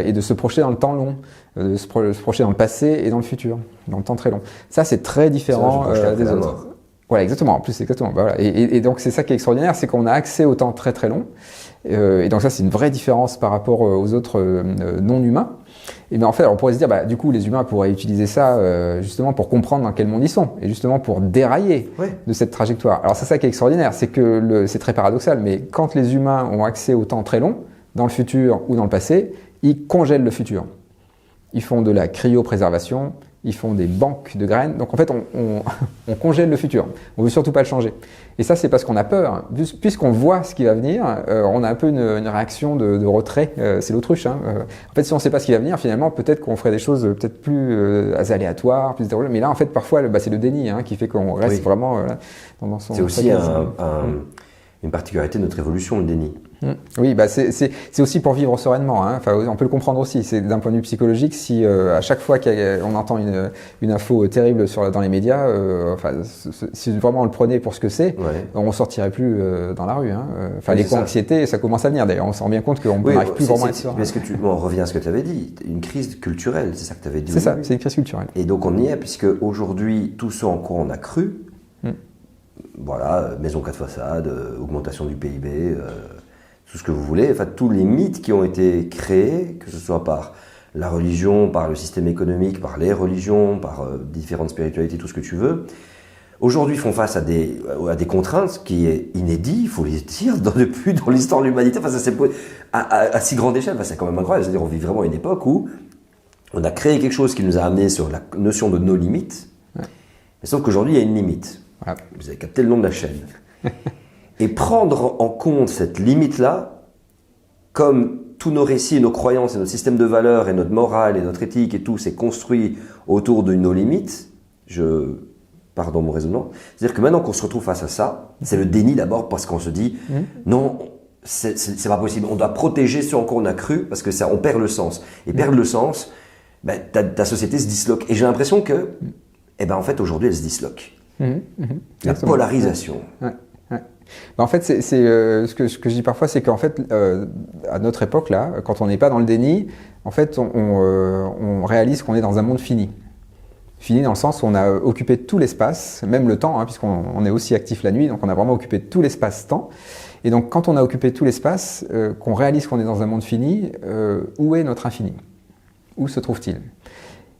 et de se projeter dans le temps long, de se projeter dans le passé et dans le futur, dans le temps très long. Ça, c'est très différent des autres. Voilà, exactement. En plus, c'est exactement. Voilà. Et donc, c'est ça qui est extraordinaire, c'est qu'on a accès au temps très très long. Et donc ça, c'est une vraie différence par rapport aux autres non-humains. Et bien en fait, on pourrait se dire, du coup, les humains pourraient utiliser ça justement pour comprendre dans quel monde ils sont, et justement pour dérailler de cette trajectoire. Alors c'est ça qui est extraordinaire, c'est que c'est très paradoxal, mais quand les humains ont accès au temps très long, dans le futur ou dans le passé, ils congèlent le futur. Ils font de la cryopréservation, ils font des banques de graines. Donc en fait, on congèle le futur. On veut surtout pas le changer. Et ça, c'est parce qu'on a peur. Puisqu'on voit ce qui va venir, on a un peu une réaction de retrait. C'est l'autruche. Hein. En fait, si on ne sait pas ce qui va venir, finalement, peut-être qu'on ferait des choses peut-être plus aléatoires, plus drôles. Mais là, en fait, parfois, c'est le déni qui fait qu'on reste vraiment dans son... C'est aussi une particularité de notre évolution, le déni. Oui, c'est aussi pour vivre sereinement. Hein. Enfin, on peut le comprendre aussi. C'est d'un point de vue psychologique, si à chaque fois qu'on entend une info terrible dans les médias, si vraiment on le prenait pour ce que c'est, on sortirait plus dans la rue. Hein. L'éco-anxiété, ça commence à venir. D'ailleurs, on se rend bien compte qu'on n'arrive plus vraiment à être serein. On revient à ce que tu avais dit, une crise culturelle, c'est ça que tu avais dit. C'est ça, c'est une crise culturelle. Et donc on y est, puisque aujourd'hui, tout ce en quoi on a cru, voilà, maison 4 façades, augmentation du PIB, tout ce que vous voulez, enfin tous les mythes qui ont été créés, que ce soit par la religion, par le système économique, par les religions, par différentes spiritualités, tout ce que tu veux, aujourd'hui font face à des contraintes qui est inédit, il faut les dire, depuis dans l'histoire de l'humanité, enfin ça c'est à si grande échelle, c'est quand même incroyable, c'est-à-dire on vit vraiment une époque où on a créé quelque chose qui nous a amené sur la notion de nos limites, mais sauf qu'aujourd'hui il y a une limite. Voilà. Vous avez capté le nom de la chaîne. Et prendre en compte cette limite-là, comme tous nos récits, nos croyances et notre système de valeurs et notre morale et notre éthique et tout, c'est construit autour de nos limites, je pars dans mon raisonnement, c'est-à-dire que maintenant qu'on se retrouve face à ça, c'est le déni d'abord parce qu'on se dit non, c'est pas possible, on doit protéger ce en quoi on a cru parce que ça, on perd le sens. Et perdre le sens, ta société se disloque. Et j'ai l'impression que, en fait, aujourd'hui, elle se disloque. La polarisation. En fait, ce que je dis parfois, c'est qu'en fait, à notre époque là, quand on n'est pas dans le déni, en fait, on réalise qu'on est dans un monde fini. Fini dans le sens où on a occupé tout l'espace, même le temps, puisqu'on est aussi actif la nuit, donc on a vraiment occupé tout l'espace-temps. Et donc, quand on a occupé tout l'espace, qu'on réalise qu'on est dans un monde fini, où est notre infini? Où se trouve-t-il?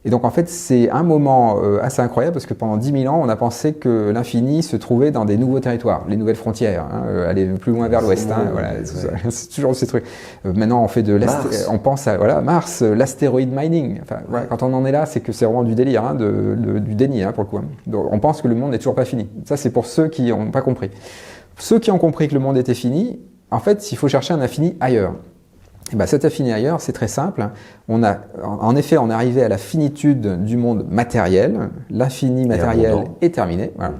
Et donc en fait, c'est un moment assez incroyable parce que pendant 10 000 ans, on a pensé que l'infini se trouvait dans des nouveaux territoires, les nouvelles frontières, aller plus loin vers l'ouest. Voilà, c'est toujours ces trucs. Maintenant, on fait on pense à Mars, l'astéroïde mining. Enfin, voilà, quand on en est là, c'est que c'est vraiment du délire, du déni pour le coup. Donc, on pense que le monde n'est toujours pas fini. Ça, c'est pour ceux qui n'ont pas compris. Ceux qui ont compris que le monde était fini, en fait, il faut chercher un infini ailleurs. Et ben, cet infini ailleurs, c'est très simple. On est arrivé à la finitude du monde matériel. L'infini matériel est terminé. Voilà.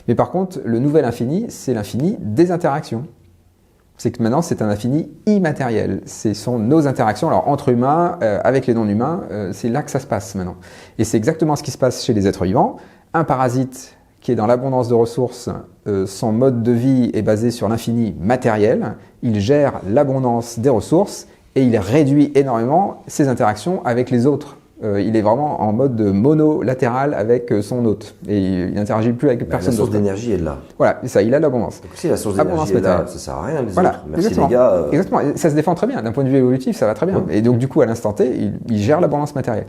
Mais par contre, le nouvel infini, c'est l'infini des interactions. C'est que maintenant, c'est un infini immatériel. Ce sont nos interactions, alors entre humains, avec les non-humains, c'est là que ça se passe maintenant. Et c'est exactement ce qui se passe chez les êtres vivants. Un parasite qui est dans l'abondance de ressources, son mode de vie est basé sur l'infini matériel, il gère l'abondance des ressources et il réduit énormément ses interactions avec les autres. Il est vraiment en mode monolatéral avec son hôte et il n'interagit plus avec personne d'autre. La source d'énergie est là. Voilà, c'est ça, il a l'abondance. Donc si la source d'énergie est là, ça sert à rien les autres. Merci exactement. Les gars. Exactement, ça se défend très bien, d'un point de vue évolutif, ça va très bien. Et donc du coup, à l'instant T, il gère l'abondance matérielle.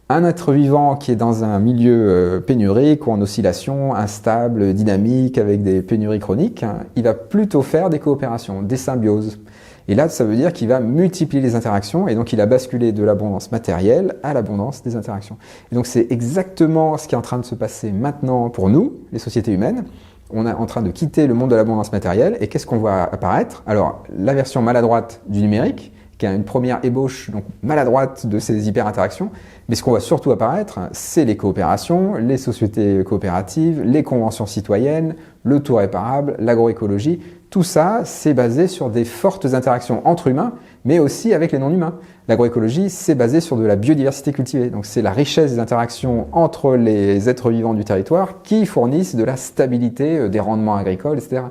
Un être vivant qui est dans un milieu pénurique ou en oscillation, instable, dynamique, avec des pénuries chroniques, il va plutôt faire des coopérations, des symbioses. Et là, ça veut dire qu'il va multiplier les interactions et donc il a basculé de l'abondance matérielle à l'abondance des interactions. Et donc c'est exactement ce qui est en train de se passer maintenant pour nous, les sociétés humaines. On est en train de quitter le monde de l'abondance matérielle et qu'est-ce qu'on voit apparaître? Alors, la version maladroite du numérique, qui a une première ébauche donc maladroite de ces hyper-interactions. Mais ce qu'on voit surtout apparaître, c'est les coopérations, les sociétés coopératives, les conventions citoyennes, le tout réparable, l'agroécologie. Tout ça, c'est basé sur des fortes interactions entre humains, mais aussi avec les non-humains. L'agroécologie, c'est basé sur de la biodiversité cultivée. Donc c'est la richesse des interactions entre les êtres vivants du territoire qui fournissent de la stabilité des rendements agricoles, etc.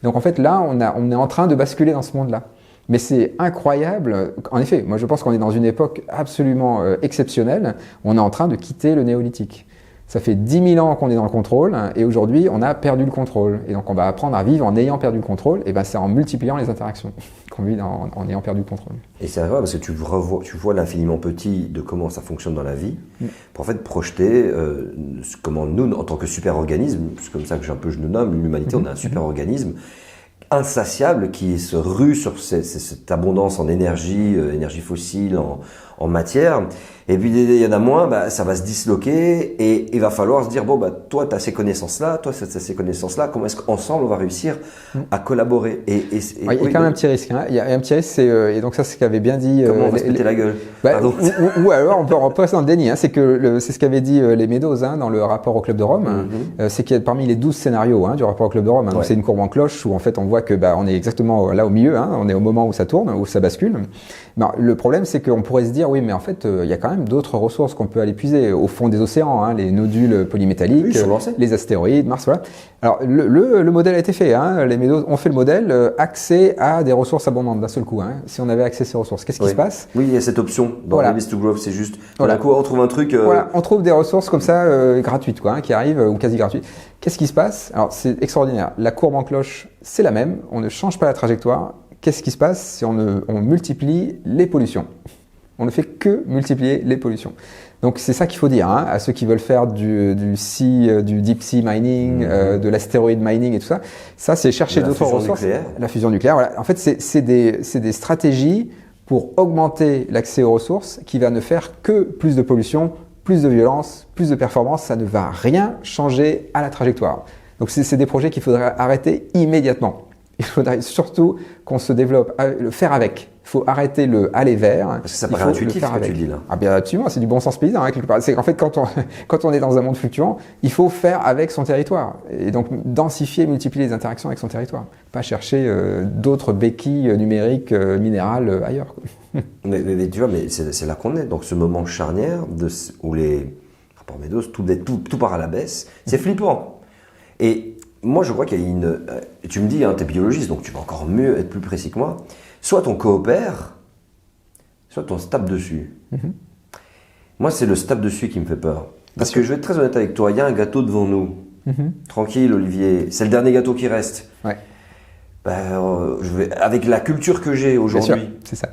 Donc en fait, là, on est en train de basculer dans ce monde-là. Mais c'est incroyable. En effet, moi je pense qu'on est dans une époque absolument exceptionnelle. On est en train de quitter le néolithique. Ça fait 10 000 ans qu'on est dans le contrôle et aujourd'hui on a perdu le contrôle. Et donc on va apprendre à vivre en ayant perdu le contrôle. Et ben c'est en multipliant les interactions qu'on vit en ayant perdu le contrôle. Et c'est vrai parce que tu vois l'infiniment petit de comment ça fonctionne dans la vie pour en fait projeter comment nous, en tant que super-organisme, c'est comme ça que je nous nomme, l'humanité, on est un super-organisme insatiable qui se rue sur cette abondance en énergie, énergie fossile, en matière. Et puis il y en a moins, ça va se disloquer et il va falloir se dire toi tu as ces connaissances-là, toi tu as ces connaissances-là, comment est-ce qu'ensemble on va réussir à collaborer il y a quand même un petit risque. Il y a un petit risque, et donc ça c'est ce qu'avait bien dit. Comment on va se péter la gueule ou alors on peut rester dans le déni. C'est ce qu'avaient dit les Meadows dans le rapport au Club de Rome. C'est qu'il y a parmi les 12 scénarios du rapport au Club de Rome. Donc c'est une courbe en cloche où en fait on voit que on est exactement là au milieu. On est au moment où ça tourne, où ça bascule. Le problème c'est qu'on pourrait se dire oui mais en fait il y a quand même d'autres ressources qu'on peut aller puiser au fond des océans, les nodules polymétalliques, les astéroïdes, Mars, voilà. Alors le modèle a été fait, les Meadows ont fait le modèle, accès à des ressources abondantes d'un seul coup. Si on avait accès à ces ressources, qu'est-ce qui se passe? Oui, il y a cette option dans Release to Growth, c'est juste d'un coup on trouve un truc. Voilà, on trouve des ressources comme ça gratuites, qui arrivent ou quasi gratuites. Qu'est-ce qui se passe? Alors c'est extraordinaire. La courbe en cloche, c'est la même, on ne change pas la trajectoire. Qu'est-ce qui se passe si on multiplie les pollutions? On ne fait que multiplier les pollutions. Donc c'est ça qu'il faut dire à ceux qui veulent faire du deep sea mining, de l'astéroïde mining et tout ça. Ça c'est chercher d'autres ressources. La fusion nucléaire. Voilà. En fait c'est des stratégies pour augmenter l'accès aux ressources qui va ne faire que plus de pollution, plus de violence, plus de performance. Ça ne va rien changer à la trajectoire. Donc c'est des projets qu'il faudrait arrêter immédiatement. Il faudrait surtout qu'on se développe, le faire avec. Il faut arrêter le aller vers. Parce que ça paraît intuitif ce que tu dis là. Ah bien absolument, c'est du bon sens paysan quelque part. C'est qu'en fait quand on est dans un monde fluctuant, il faut faire avec son territoire et donc densifier, multiplier les interactions avec son territoire, pas chercher d'autres béquilles numériques minérales ailleurs. Mais tu vois, mais c'est là qu'on est. Donc ce moment charnière où les rapports Meadows, tout part à la baisse, c'est flippant. Et moi, je crois qu'il y a tu me dis, tu es biologiste, donc tu vas encore mieux être plus précis que moi. Soit on coopère, soit on se tape dessus. Moi, c'est le se tape dessus qui me fait peur. Parce que je vais être très honnête avec toi, il y a un gâteau devant nous. Tranquille, Olivier, c'est le dernier gâteau qui reste. Avec la culture que j'ai aujourd'hui, c'est ça.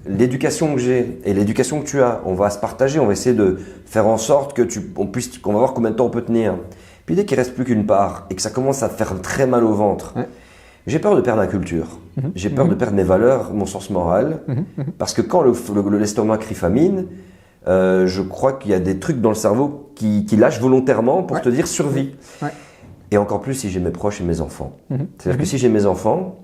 l'éducation que j'ai et l'éducation que tu as, on va se partager, on va essayer de faire en sorte qu'on va voir combien de temps on peut tenir. Puis dès qu'il reste plus qu'une part et que ça commence à faire très mal au ventre, j'ai peur de perdre ma culture. J'ai peur de perdre mes valeurs, mon sens moral, parce que quand l'estomac crie famine, je crois qu'il y a des trucs dans le cerveau qui lâchent volontairement pour te dire survie. Et encore plus si j'ai mes proches et mes enfants. C'est-à-dire que si j'ai mes enfants,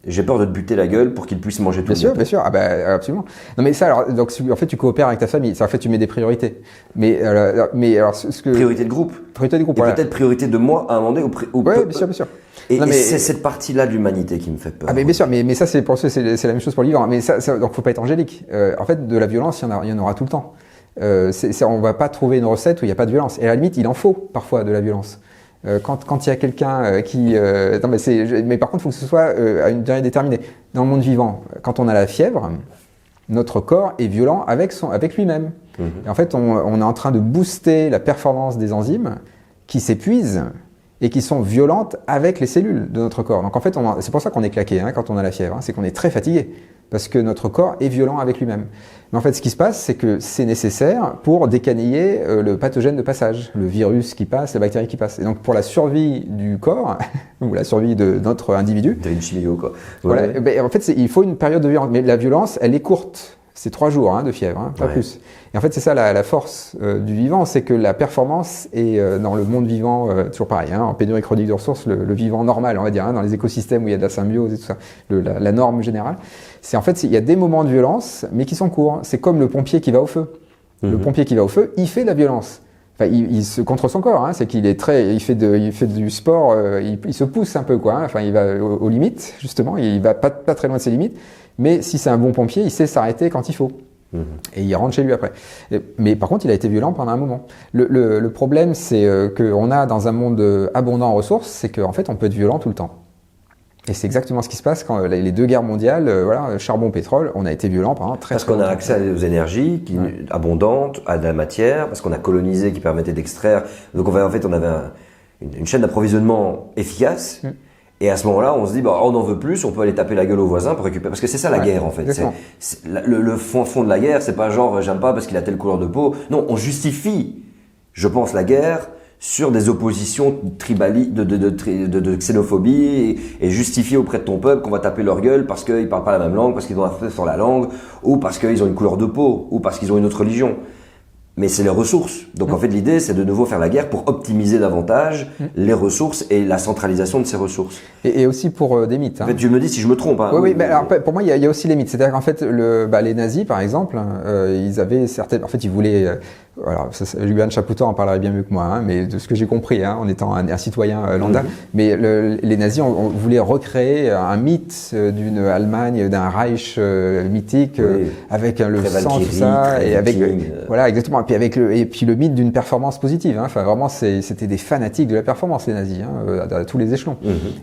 j'ai peur de te buter la gueule pour qu'ils puissent manger tout. Bien sûr, absolument. Non mais ça, alors, donc en fait, tu coopères avec ta famille. En fait, tu mets des priorités. Mais alors, priorité de groupe. Priorité de groupe. Et peut-être priorité de moi à un moment donné. Oui, bien sûr. Et c'est cette partie-là de l'humanité qui me fait peur. Bien sûr, mais ça c'est pour ça, c'est la même chose pour le vivant. Mais donc faut pas être angélique. En fait, de la violence, il y en aura tout le temps. On va pas trouver une recette où il n'y a pas de violence. Et à la limite, il en faut parfois de la violence. Quand il y a quelqu'un mais par contre, il faut que ce soit à une durée déterminée. Dans le monde vivant, quand on a la fièvre, notre corps est violent avec lui-même. Et en fait, on est en train de booster la performance des enzymes qui s'épuisent et qui sont violentes avec les cellules de notre corps. Donc en fait, c'est pour ça qu'on est claqué quand on a la fièvre, c'est qu'on est très fatigué, parce que notre corps est violent avec lui-même. Mais en fait, ce qui se passe, c'est que c'est nécessaire pour décaniller le pathogène de passage, le virus qui passe, la bactérie qui passe. Et donc pour la survie du corps, ou la survie de notre individu... T'as une chimio, quoi. Voilà, en fait, il faut une période de violence. Mais la violence, elle est courte. C'est 3 jours de fièvre, pas plus. Et en fait, c'est ça la force du vivant, c'est que la performance est dans le monde vivant, toujours pareil, en pénurie chronique de ressources, le vivant normal, on va dire, dans les écosystèmes où il y a de la symbiose et tout ça, la norme générale. C'est en fait, il y a des moments de violence, mais qui sont courts. C'est comme le pompier qui va au feu. Le pompier qui va au feu, il fait de la violence. Enfin, il se contre son corps, c'est qu'il est il fait du sport, il se pousse un peu, quoi. Enfin, il va aux limites, justement, il va pas très loin de ses limites. Mais si c'est un bon pompier, il sait s'arrêter quand il faut. Et il rentre chez lui après. Mais par contre, il a été violent pendant un moment. Le problème, c'est qu'on a dans un monde abondant en ressources, c'est qu'en fait, on peut être violent tout le temps. Et c'est exactement ce qui se passe quand les 2 guerres mondiales, charbon, pétrole, on a été violent pendant très longtemps. Parce qu'on a accès aux énergies abondantes, à de la matière, parce qu'on a colonisé qui permettait d'extraire. Donc on avait une chaîne d'approvisionnement efficace. Et à ce moment-là, on se dit, on en veut plus, on peut aller taper la gueule au voisin pour récupérer. Parce que c'est ça la guerre, en fait. Le fond de la guerre, c'est pas genre, j'aime pas parce qu'il a telle couleur de peau. Non, on justifie, je pense, la guerre sur des oppositions de xénophobie et justifier auprès de ton peuple qu'on va taper leur gueule parce qu'ils parlent pas la même langue, parce qu'ils ont un fait sur la langue, ou parce qu'ils ont une couleur de peau, ou parce qu'ils ont une autre religion. Mais c'est les ressources. Donc en fait, l'idée, c'est de nouveau faire la guerre pour optimiser davantage les ressources et la centralisation de ces ressources. Et aussi pour des mythes. En fait, tu me dis si je me trompe. Oui, alors pour moi, il y a aussi les mythes. C'est-à-dire qu'en fait, les nazis, par exemple, ils avaient certaines... En fait, ils voulaient... Julian Chapoutot en parlerait bien mieux que moi, mais de ce que j'ai compris, en étant un citoyen lambda, mais les nazis voulaient recréer un mythe d'une Allemagne, d'un Reich mythique, avec le sang, tout ça, et avec voilà, exactement. Et puis le mythe d'une performance positive. Enfin, vraiment, c'était des fanatiques de la performance, les nazis, à tous les échelons.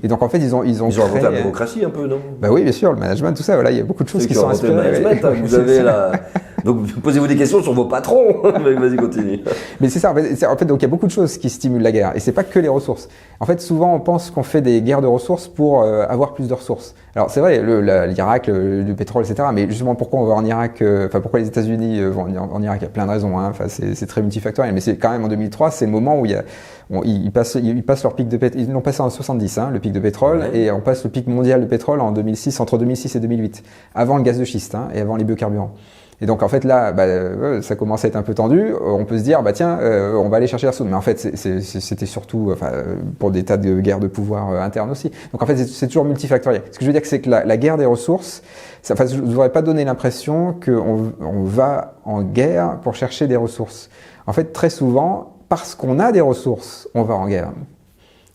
Et donc en fait, ils ont créé... inventé la démocratie un peu, non? Oui, bien sûr, le management, tout ça. Voilà, il y a beaucoup de choses qui sont inspirées. Vous avez donc posez-vous des questions sur vos patrons. Vas-y, continue. Mais c'est ça. En fait, donc il y a beaucoup de choses qui stimulent la guerre, et c'est pas que les ressources. En fait, souvent, on pense qu'on fait des guerres de ressources pour avoir plus de ressources. Alors c'est vrai, l'Irak, le pétrole, etc. Mais justement, pourquoi on va en Irak pourquoi les États-Unis vont en Irak? Il y a plein de raisons. Enfin, c'est très multifactoriel. Mais c'est quand même en 2003, c'est le moment où ils passent leur pic de pétrole. Ils l'ont passé en 70, le pic de pétrole, et on passe le pic mondial de pétrole en 2006, entre 2006 et 2008, avant le gaz de schiste et avant les biocarburants. Et donc en fait là, ça commence à être un peu tendu. On peut se dire, on va aller chercher la ressource. Mais en fait, c'était surtout pour des tas de guerres de pouvoir internes aussi. Donc en fait, c'est toujours multifactoriel. Ce que je veux dire, c'est que la guerre des ressources, je ne voudrais pas donner l'impression qu'on va en guerre pour chercher des ressources. En fait, très souvent, parce qu'on a des ressources, on va en guerre.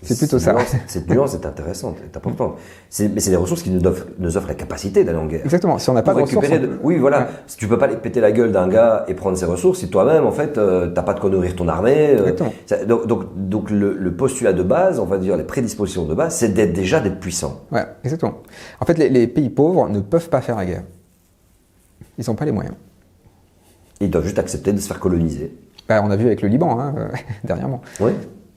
C'est plutôt ça. Cette nuance est intéressante, est importante. Mais c'est des ressources qui nous offrent la capacité d'aller en guerre. Exactement. Si on n'a pas de ressources... Oui, voilà. Si tu peux pas aller péter la gueule d'un gars et prendre ses ressources, si toi-même, en fait, t'as pas de quoi nourrir ton armée. Exactement. Donc le postulat de base, on va dire les prédispositions de base, c'est d'être puissant. Ouais, exactement. En fait, les pays pauvres ne peuvent pas faire la guerre. Ils n'ont pas les moyens. Ils doivent juste accepter de se faire coloniser. On a vu avec le Liban, dernièrement. Oui.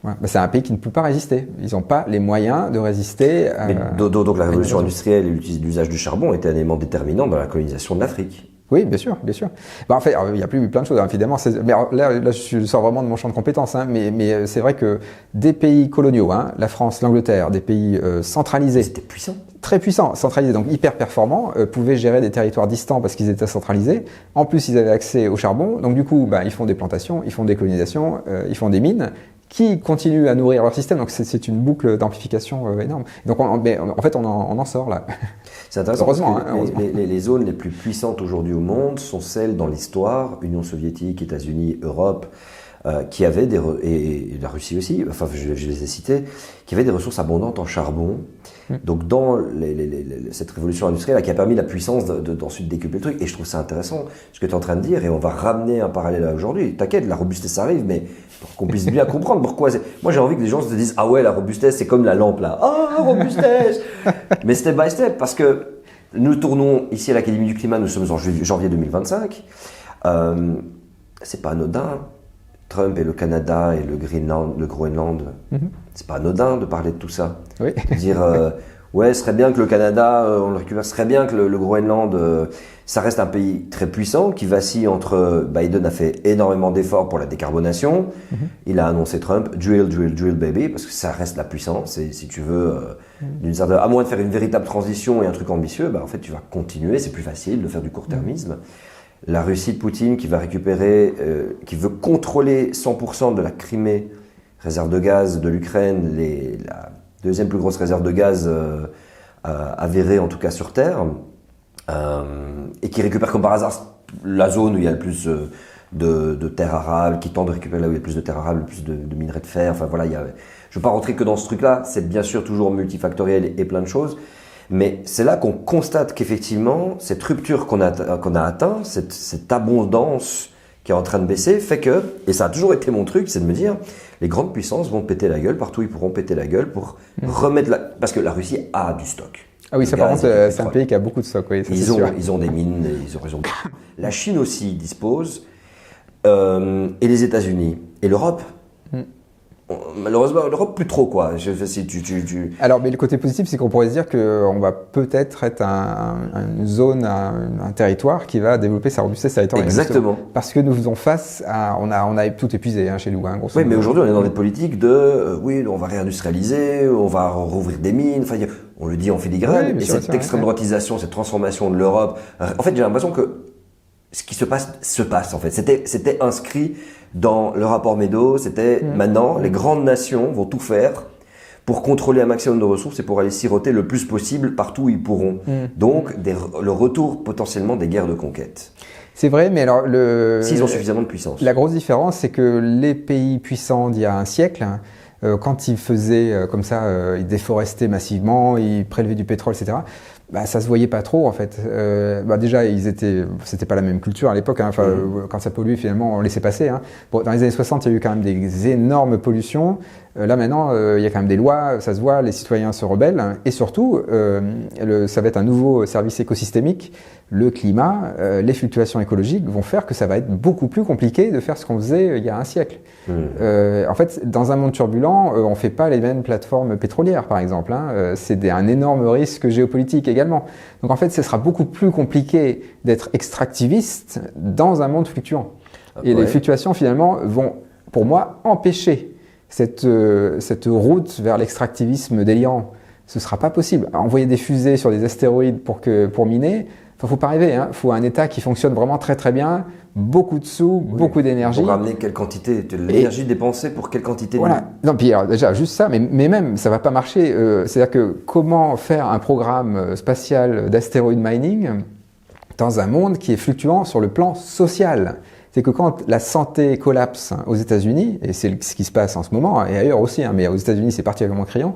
Ouais. C'est un pays qui ne peut pas résister. Ils n'ont pas les moyens de résister. Donc la révolution industrielle et l'usage du charbon était un élément déterminant dans la colonisation de l'Afrique. Oui, bien sûr, bien sûr. En fait, il y a plein de choses, évidemment. Mais là, je sors vraiment de mon champ de compétences. Mais c'est vrai que des pays coloniaux, la France, l'Angleterre, des pays centralisés, c'était puissant, très puissants, centralisés, donc hyper performants, pouvaient gérer des territoires distants parce qu'ils étaient centralisés. En plus, ils avaient accès au charbon. Donc du coup, ils font des plantations, ils font des colonisations, ils font des mines, qui continuent à nourrir leur système. Donc c'est une boucle d'amplification énorme. Donc en fait, on en sort là. C'est intéressant heureusement, parce que les zones les plus puissantes aujourd'hui au monde sont celles dans l'histoire, Union soviétique, États-Unis, Europe, qui avaient et la Russie aussi, enfin je les ai cités, qui avaient des ressources abondantes en charbon. Donc dans cette révolution industrielle qui a permis la puissance d'ensuite décupler le truc. Et je trouve ça intéressant ce que tu es en train de dire, et on va ramener un parallèle à aujourd'hui. T'inquiète, la robustesse arrive, mais pour qu'on puisse bien comprendre pourquoi. Moi j'ai envie que les gens se disent ah ouais, la robustesse c'est comme la lampe là. Ah, robustesse. Mais step by step, parce que nous tournons ici à l'Académie du Climat, nous sommes en janvier 2025. C'est pas anodin. Trump et le Canada et le Groenland, c'est pas anodin de parler de tout ça. Oui. Dire ouais, ce serait bien que le Canada, on le récupère, ce serait bien que le Groenland, ça reste un pays très puissant qui vacille entre. Biden a fait énormément d'efforts pour la décarbonation. Il a annoncé Trump, drill baby, parce que ça reste la puissance. Et si tu veux, d'une certaine, à moins de faire une véritable transition et un truc ambitieux, en fait tu vas continuer, c'est plus facile de faire du court-termisme. La Russie de Poutine qui va récupérer, qui veut contrôler 100% de la Crimée, réserve de gaz de l'Ukraine, la deuxième plus grosse réserve de gaz avérée en tout cas sur Terre, et qui récupère comme par hasard la zone où il y a le plus de terres arables, qui tente de récupérer là où il y a le plus de terres arables, le plus de minerais de fer. Enfin voilà, je ne veux pas rentrer que dans ce truc-là. C'est bien sûr toujours multifactoriel et plein de choses. Mais c'est là qu'on constate qu'effectivement, cette rupture qu'on a atteint, cette abondance qui est en train de baisser, fait que, et ça a toujours été mon truc, c'est de me dire, les grandes puissances vont péter la gueule, partout ils pourront péter la gueule pour remettre parce que la Russie a du stock. Ah oui, ça par contre, c'est un pays qui a beaucoup de stock, oui, ça, ils ont des mines, ils ont... La Chine aussi dispose, et les États-Unis, et l'Europe. Malheureusement, l'Europe plus trop quoi. Alors, mais le côté positif, c'est qu'on pourrait se dire qu'on va peut-être être une zone, un territoire qui va développer sa robustesse territoriale. Exactement. Parce que nous faisons face à, on a tout épuisé chez nous, grosso modo. Oui, mais aujourd'hui, on est dans des politiques de, oui, on va réindustrialiser, on va rouvrir des mines. Enfin, on le dit en filigrane. Oui, et cette extrême droitisation, cette transformation de l'Europe. En fait, j'ai l'impression que ce qui se passe en fait. C'était inscrit dans le rapport Meadows, c'était maintenant les grandes nations vont tout faire pour contrôler un maximum de ressources et pour aller siroter le plus possible partout où ils pourront. Donc le retour potentiellement des guerres de conquête. C'est vrai, mais alors s'ils ont suffisamment de puissance. La grosse différence, c'est que les pays puissants d'il y a un siècle, quand ils faisaient comme ça, ils déforestaient massivement, ils prélevaient du pétrole, etc. Ça se voyait pas trop en fait. Déjà, c'était pas la même culture à l'époque. Quand ça polluait, finalement, on laissait passer. Bon, dans les années 60, il y a eu quand même des énormes pollutions. Là maintenant, il y a quand même des lois, ça se voit, les citoyens se rebellent. Et surtout, ça va être un nouveau service écosystémique. Le climat, les fluctuations écologiques vont faire que ça va être beaucoup plus compliqué de faire ce qu'on faisait il y a un siècle. En fait, dans un monde turbulent, on fait pas les mêmes plateformes pétrolières, par exemple. C'est un énorme risque géopolitique également. Donc en fait, ce sera beaucoup plus compliqué d'être extractiviste dans un monde fluctuant. Et les fluctuations, finalement, vont, pour moi, empêcher cette route vers l'extractivisme délirant. Ce sera pas possible. Envoyer des fusées sur des astéroïdes pour miner, faut pas rêver. Faut un État qui fonctionne vraiment très très bien, beaucoup de sous, beaucoup d'énergie. Pour ramener quelle quantité de l'énergie dépensée pour quelle quantité. Voilà. Non, puis alors, déjà juste ça, mais même ça va pas marcher. C'est-à-dire que comment faire un programme spatial d'astéroïde mining dans un monde qui est fluctuant sur le plan social? C'est que quand la santé collapse aux États-Unis, et c'est ce qui se passe en ce moment, et ailleurs aussi, mais aux États-Unis c'est particulièrement criant,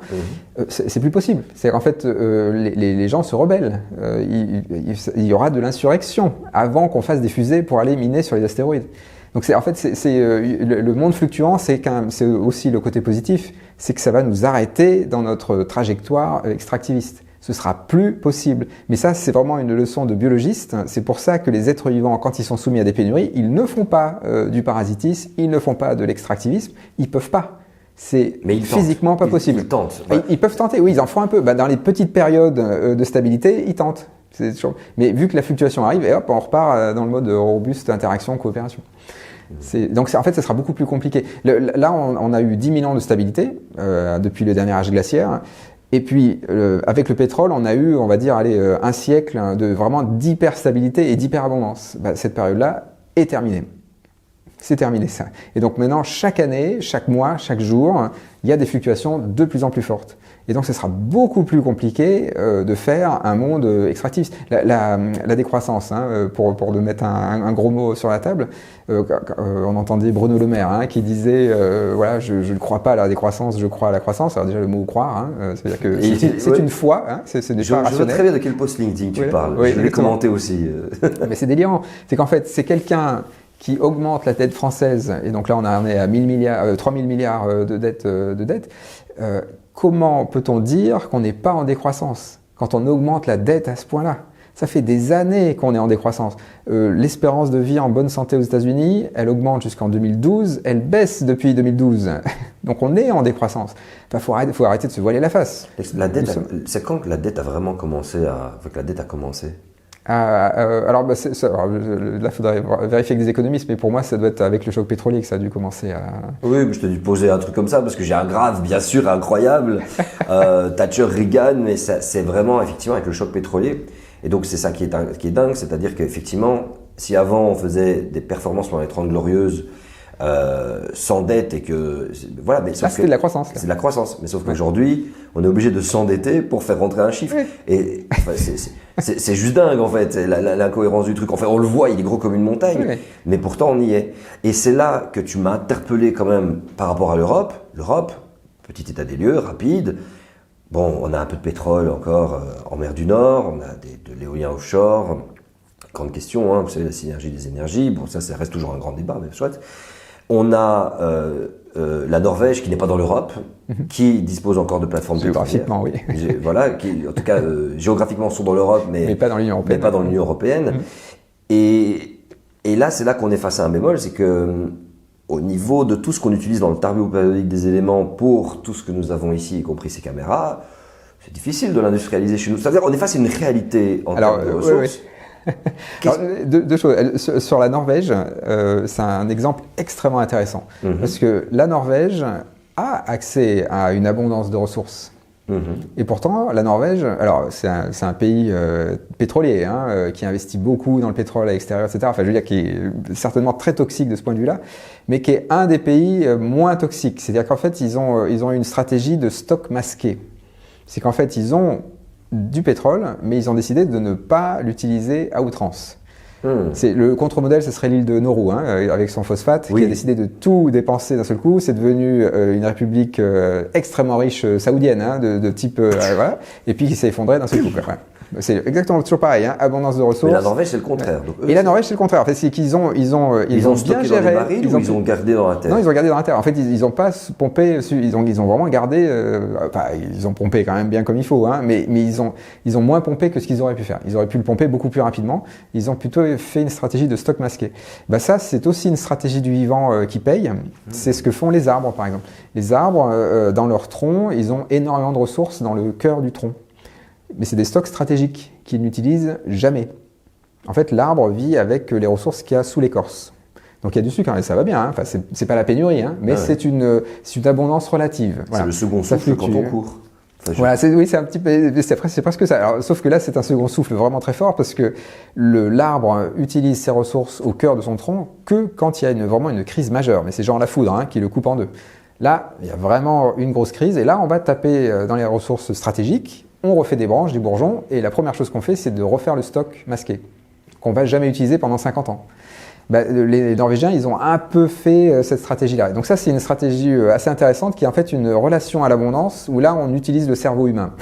c'est plus possible. C'est qu'en fait, les gens se rebellent. Il y aura de l'insurrection avant qu'on fasse des fusées pour aller miner sur les astéroïdes. Donc le monde fluctuant, c'est aussi le côté positif, c'est que ça va nous arrêter dans notre trajectoire extractiviste. Ce sera plus possible. Mais ça, c'est vraiment une leçon de biologiste. C'est pour ça que les êtres vivants, quand ils sont soumis à des pénuries, ils ne font pas du parasitisme, ils ne font pas de l'extractivisme, ils peuvent pas. c'est physiquement pas possible. Ils tentent. Ouais. Ils peuvent tenter, oui, ils en font un peu. Dans les petites périodes de stabilité, ils tentent. Mais vu que la fluctuation arrive, et hop, on repart dans le mode robuste interaction, coopération. Donc en fait, ça sera beaucoup plus compliqué. Là, on a eu 10 000 ans de stabilité depuis le dernier âge glaciaire. Et puis, avec le pétrole, on a eu, on va dire, un siècle de vraiment d'hyperstabilité et d'hyperabondance. Cette période-là est terminée. C'est terminé ça. Et donc maintenant, chaque année, chaque mois, chaque jour, il y a des fluctuations de plus en plus fortes. Et donc ce sera beaucoup plus compliqué de faire un monde extractiviste. La décroissance, pour de mettre un gros mot sur la table, on entendait Bruno Le Maire qui disait voilà, je ne crois pas à la décroissance, je crois à la croissance. Alors déjà le mot croire, c'est-à-dire que c'est une foi, c'est pas rationnel. Je vois très bien de quel post LinkedIn tu parles. Je l'ai commenté aussi. Mais c'est délirant. C'est qu'en fait, c'est quelqu'un qui augmente la dette française, et donc là on en est à 3 000 milliards de dette, comment peut-on dire qu'on n'est pas en décroissance quand on augmente la dette à ce point-là? Ça fait des années qu'on est en décroissance. L'espérance de vie en bonne santé aux États-Unis, elle augmente jusqu'en 2012, elle baisse depuis 2012. Donc on est en décroissance. Faut arrêter de se voiler la face. La dette, c'est quand que la dette a vraiment commencé la dette a commencé? Alors là, il faudrait vérifier avec des économistes, mais pour moi, ça doit être avec le choc pétrolier que ça a dû commencer à... Oui, mais je te dis poser un truc comme ça, parce que j'ai un graphe, bien sûr, incroyable. Thatcher, Reagan, mais c'est vraiment, effectivement, avec le choc pétrolier. Et donc, c'est ça qui est dingue, c'est-à-dire qu'effectivement, si avant, on faisait des performances pendant les 30 glorieuses, sans dette et que voilà, mais là c'était de la croissance. C'est de la croissance, mais sauf qu'aujourd'hui on est obligé de s'endetter pour faire rentrer un chiffre. Et enfin, c'est juste dingue en fait, l'incohérence du truc. Enfin, on le voit, il est gros comme une montagne, mais pourtant on y est. Et c'est là que tu m'as interpellé quand même par rapport à l'Europe. L'Europe, petit état des lieux, rapide. Bon, on a un peu de pétrole encore en mer du Nord, on a de l'éolien offshore. Grande question, vous savez, la synergie des énergies. Bon, ça reste toujours un grand débat, mais chouette. On a la Norvège qui n'est pas dans l'Europe, qui dispose encore de plateformes géographiquement, oui. Voilà, qui en tout cas géographiquement sont dans l'Europe, mais pas dans l'Union européenne. Mais pas dans l'Union européenne. Et là, c'est là qu'on est face à un bémol, c'est que au niveau de tout ce qu'on utilise dans le tarbio périodique des éléments pour tout ce que nous avons ici, y compris ces caméras, c'est difficile de l'industrialiser chez nous. C'est-à-dire, on est face à une réalité en termes de ressources. Alors, deux choses. Sur la Norvège, c'est un exemple extrêmement intéressant. Parce que la Norvège a accès à une abondance de ressources. Et pourtant, la Norvège, alors c'est un pays pétrolier qui investit beaucoup dans le pétrole à l'extérieur, etc. Enfin, je veux dire, qui est certainement très toxique de ce point de vue-là, mais qui est un des pays moins toxiques. C'est-à-dire qu'en fait, ils ont une stratégie de stock masqué. C'est qu'en fait, ils ont du pétrole, mais ils ont décidé de ne pas l'utiliser à outrance. Le contre-modèle, ce serait l'île de Nauru, avec son phosphate, qui a décidé de tout dépenser d'un seul coup. C'est devenu une république extrêmement riche saoudienne, de type... voilà, et puis qui s'est effondrée d'un seul coup. Quoi. C'est exactement toujours pareil, abondance de ressources. Mais la Norvège, c'est le contraire. Donc, et la Norvège, c'est le contraire. En fait, c'est qu'ils ont bien géré. Dans les barils, ils ont gardé dans la terre. Non, ils ont gardé dans la terre. En fait, ils n'ont pas pompé. Ils ont vraiment gardé. Ils ont pompé quand même bien comme il faut, mais ils ont moins pompé que ce qu'ils auraient pu faire. Ils auraient pu le pomper beaucoup plus rapidement. Ils ont plutôt fait une stratégie de stock masqué. Ça, c'est aussi une stratégie du vivant qui paye. C'est ce que font les arbres, par exemple. Les arbres, dans leur tronc, ils ont énormément de ressources dans le cœur du tronc. Mais c'est des stocks stratégiques qu'ils n'utilisent jamais. En fait, l'arbre vit avec les ressources qu'il y a sous l'écorce. Donc il y a du sucre, et ça va bien. Enfin, c'est pas la pénurie, mais c'est une abondance relative. Voilà. C'est le second souffle quand on court. Voilà, c'est un petit peu, c'est presque ça. Alors, sauf que là, c'est un second souffle vraiment très fort parce que l'arbre utilise ses ressources au cœur de son tronc que quand il y a vraiment une crise majeure. Mais c'est genre la foudre qui le coupe en deux. Là, il y a vraiment une grosse crise, et là, on va taper dans les ressources stratégiques. On refait des branches, des bourgeons, et la première chose qu'on fait, c'est de refaire le stock masqué, qu'on va jamais utiliser pendant 50 ans. Les Norvégiens, ils ont un peu fait cette stratégie-là. Donc ça, c'est une stratégie assez intéressante qui est en fait une relation à l'abondance où là, on utilise le cerveau humain.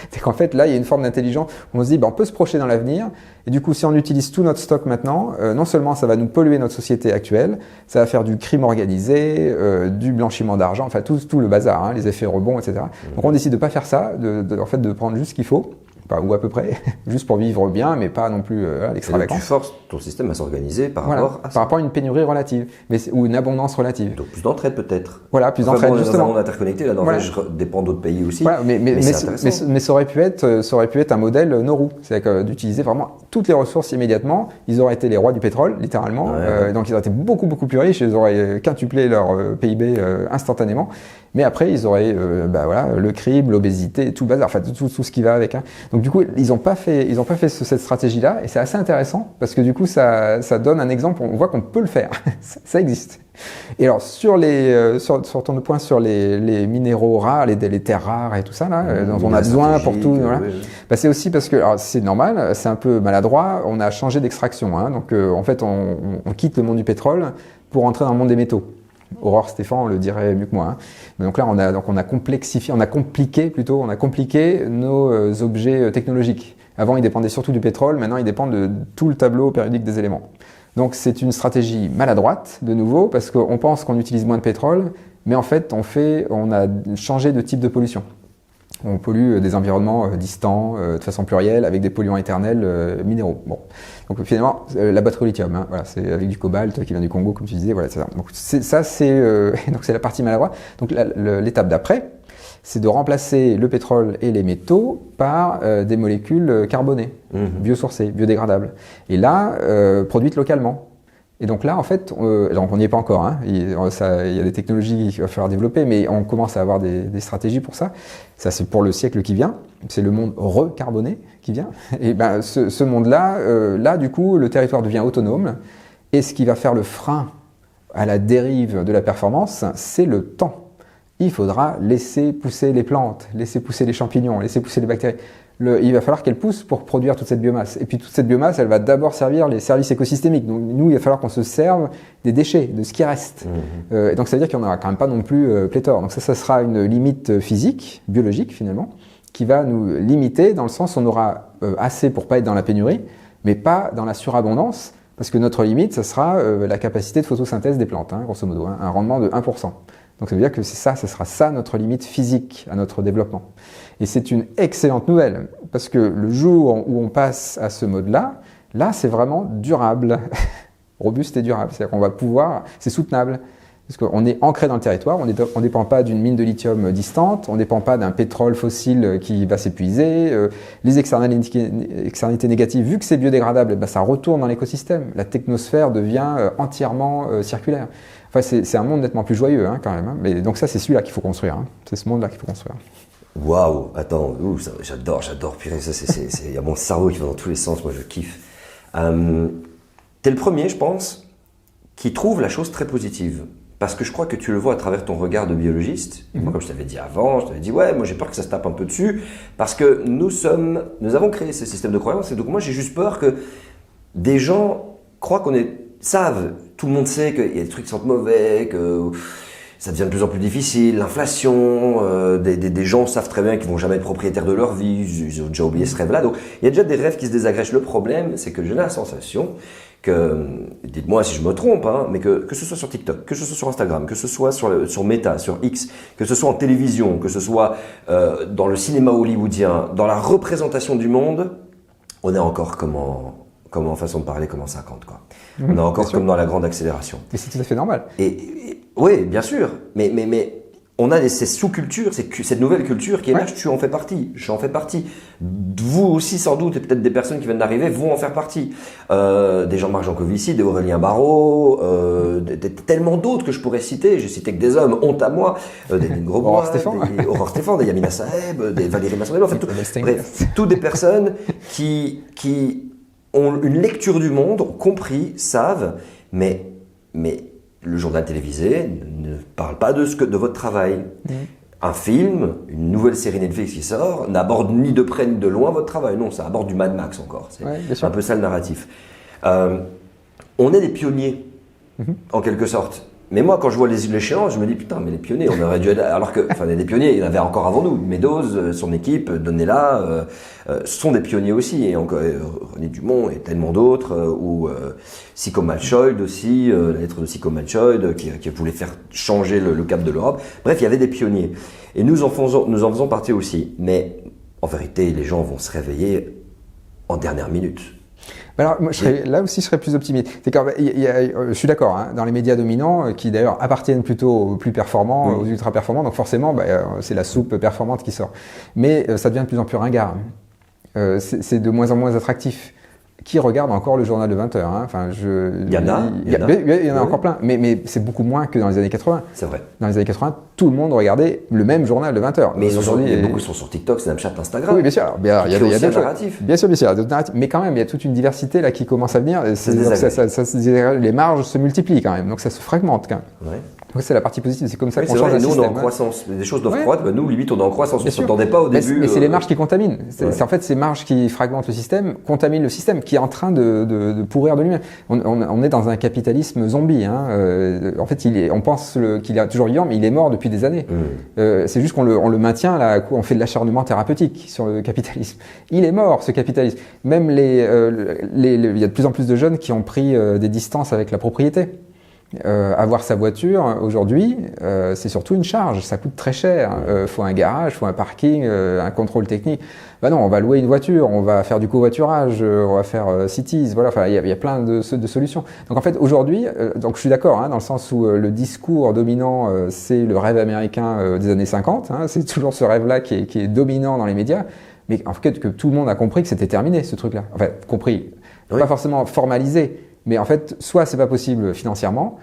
C'est qu'en fait, là, il y a une forme d'intelligence où on se dit, on peut se projeter dans l'avenir. Et du coup, si on utilise tout notre stock maintenant, non seulement ça va nous polluer notre société actuelle, ça va faire du crime organisé, du blanchiment d'argent, enfin tout le bazar, les effets rebonds, etc. Donc on décide de pas faire ça, en fait, de prendre juste ce qu'il faut. ou à peu près, juste pour vivre bien, mais pas non plus à l'extravagance. Tu forces ton système à s'organiser par rapport à une pénurie relative, ou une abondance relative. Donc plus d'entraide peut-être. Voilà, plus d'entraide, justement. Dans un monde interconnecté, la Norvège dépend d'autres pays aussi. Voilà, mais ça aurait pu être un modèle Nauru, c'est-à-dire d'utiliser vraiment toutes les ressources immédiatement. Ils auraient été les rois du pétrole, littéralement, donc ils auraient été beaucoup plus riches, ils auraient quintuplé leur PIB instantanément. Mais après, ils auraient le crime, l'obésité, tout le bazar, enfin tout ce qui va avec. Hein. Donc du coup, ils n'ont pas fait cette stratégie-là, et c'est assez intéressant parce que du coup, ça donne un exemple. On voit qu'on peut le faire, ça existe. Et alors sur ton point sur les minéraux rares, les terres rares et tout ça là, dont on a besoin pour tout, voilà. C'est aussi parce que c'est normal, c'est un peu maladroit. On a changé d'extraction, hein, donc en fait, on quitte le monde du pétrole pour entrer dans le monde des métaux. Aurore Stéphane le dirait mieux que moi. Hein. Donc là, on a compliqué nos objets technologiques. Avant, ils dépendaient surtout du pétrole. Maintenant, ils dépendent de tout le tableau périodique des éléments. Donc, c'est une stratégie maladroite, de nouveau, parce qu'on pense qu'on utilise moins de pétrole, mais en fait, on a changé de type de pollution. On pollue des environnements distants, de façon plurielle, avec des polluants éternels minéraux. Bon. Donc finalement, la batterie au lithium, hein, voilà, c'est avec du cobalt qui vient du Congo, comme tu disais. Voilà, c'est ça. Donc c'est la partie maladroite. Donc l'étape d'après, c'est de remplacer le pétrole et les métaux par des molécules carbonées, biosourcées, biodégradables. Et là, produites localement. Et donc là, en fait, donc on n'y est pas encore. Hein. Il y a des technologies qu'il va falloir développer, mais on commence à avoir des stratégies pour ça. Ça, c'est pour le siècle qui vient. C'est le monde recarboné qui vient. Et ce monde-là, là, du coup, le territoire devient autonome. Et ce qui va faire le frein à la dérive de la performance, c'est le temps. Il faudra laisser pousser les plantes, laisser pousser les champignons, laisser pousser les bactéries. Il va falloir qu'elle pousse pour produire toute cette biomasse. Et puis toute cette biomasse, elle va d'abord servir les services écosystémiques. Donc nous, il va falloir qu'on se serve des déchets, de ce qui reste. Et donc ça veut dire qu'il n'y en aura quand même pas non plus pléthore. Donc ça sera une limite physique, biologique finalement, qui va nous limiter dans le sens où on aura assez pour pas être dans la pénurie, mais pas dans la surabondance, parce que notre limite, ça sera la capacité de photosynthèse des plantes, hein, grosso modo, hein, un rendement de 1%. Donc ça veut dire que ça sera ça notre limite physique à notre développement. Et c'est une excellente nouvelle, parce que le jour où on passe à ce mode-là, là c'est vraiment durable, robuste et durable. C'est-à-dire qu'on va pouvoir, c'est soutenable, parce qu'on est ancré dans le territoire, on ne dépend pas d'une mine de lithium distante, on ne dépend pas d'un pétrole fossile qui va s'épuiser, les externalités négatives, vu que c'est biodégradable, ça retourne dans l'écosystème. La technosphère devient entièrement circulaire. Enfin, c'est un monde nettement plus joyeux, hein, quand même. Hein. Mais donc ça, c'est celui-là qu'il faut construire. Hein. C'est ce monde-là qu'il faut construire. Waouh, attends, j'adore. Purée, il y a mon cerveau qui va dans tous les sens. Moi, je kiffe. T'es le premier, je pense, qui trouve la chose très positive. Parce que je crois que tu le vois à travers ton regard de biologiste. Et moi, comme je t'avais dit avant, je t'avais dit, ouais, moi j'ai peur que ça se tape un peu dessus. Parce que nous avons créé ce système de croyance. Et donc moi, j'ai juste peur que des gens croient savent, tout le monde sait qu'il y a des trucs qui sentent mauvais, que ça devient de plus en plus difficile, l'inflation, des gens savent très bien qu'ils vont jamais être propriétaires de leur vie, ils ont déjà oublié ce rêve-là. Donc il y a déjà des rêves qui se désagrègent. Le problème, c'est que j'ai la sensation que, dites-moi si je me trompe, hein, mais que ce soit sur TikTok, que ce soit sur Instagram, que ce soit sur Meta, sur X, que ce soit en télévision, que ce soit dans le cinéma hollywoodien, dans la représentation du monde, on est encore comme en façon de parler, comme en 50, quoi. On est encore comme dans la grande accélération. Et c'est tout à fait normal. Et oui, bien sûr. Mais on a ces sous-cultures, cette nouvelle culture qui est là, tu en fais partie, j'en fais partie. Vous aussi, sans doute, et peut-être des personnes qui viennent d'arriver vont en faire partie. Des Jean-Marc Jancovici, des Aurélien Barraud, tellement d'autres que je pourrais citer. J'ai cité que des hommes, honte à moi, des Grosbois, Aurore Stéphane, des Yamina Saeb, des Valérie Masson, en fait, bref, toutes des personnes qui ont une lecture du monde, ont compris, savent, mais le journal télévisé ne parle pas de votre travail. Un film, une nouvelle série Netflix qui sort, n'aborde ni de près ni de loin votre travail. Non, ça aborde du Mad Max encore. C'est un peu ça le narratif. On est des pionniers, en quelque sorte. Mais moi, quand je vois l'échéance, je me dis, putain, mais les pionniers, on aurait dû être... Alors que, enfin, des pionniers, il y en avait encore avant nous. Meadows, son équipe, Donnella, sont des pionniers aussi. Et encore, René Dumont et tellement d'autres, ou Sicko Malchoid aussi, la lettre de Sicko Malchoid, qui voulait faire changer le cap de l'Europe. Bref, il y avait des pionniers. Et nous en faisons partie aussi. Mais en vérité, les gens vont se réveiller en dernière minute. Alors, moi, là aussi, je serais plus optimiste. Je suis d'accord, hein, dans les médias dominants, qui d'ailleurs appartiennent plutôt aux plus performants, aux ultra performants, donc forcément, c'est la soupe performante qui sort. Mais ça devient de plus en plus ringard. C'est de moins en moins attractif. Qui regarde encore le journal de 20h, hein? Enfin, il y en a encore plein, mais c'est beaucoup moins que dans les années 80. C'est vrai. Dans les années 80, tout le monde regardait le même journal de 20h. Mais aujourd'hui, beaucoup sont sur TikTok, Snapchat, Instagram. Oui, bien sûr. Il y a d'autres narratifs. Bien sûr, il y a d'autres narratifs. Mais quand même, il y a toute une diversité là qui commence à venir. Les marges se multiplient quand même, donc ça se fragmente quand même. Ouais. Donc c'est la partie positive, c'est comme ça qu'on change un système. Nous, on est en croissance. Des choses doivent croître, nous, limite, on est en croissance. On ne s'attendait pas au début. Mais c'est les marges qui contaminent. C'est en fait ces marges qui fragmentent le système, contaminent le système, qui est en train de pourrir de lui-même. On est dans un capitalisme zombie. Hein. En fait, on pense qu'il est toujours vivant, mais il est mort depuis des années. C'est juste qu'on le maintient, là, on fait de l'acharnement thérapeutique sur le capitalisme. Il est mort, ce capitalisme. Même il y a de plus en plus de jeunes qui ont pris des distances avec la propriété. Avoir sa voiture aujourd'hui, c'est surtout une charge, ça coûte très cher. Faut un garage, faut un parking, un contrôle technique. Non, on va louer une voiture, on va faire du covoiturage, on va faire cities, voilà. Enfin, il y a plein de solutions. Donc en fait, aujourd'hui, donc je suis d'accord, hein, dans le sens où le discours dominant, c'est le rêve américain des années 50. Hein, c'est toujours ce rêve-là qui est dominant dans les médias. Mais en fait, que tout le monde a compris que c'était terminé, ce truc-là. Enfin, compris, pas forcément formalisé. Mais en fait, soit c'est pas possible financièrement,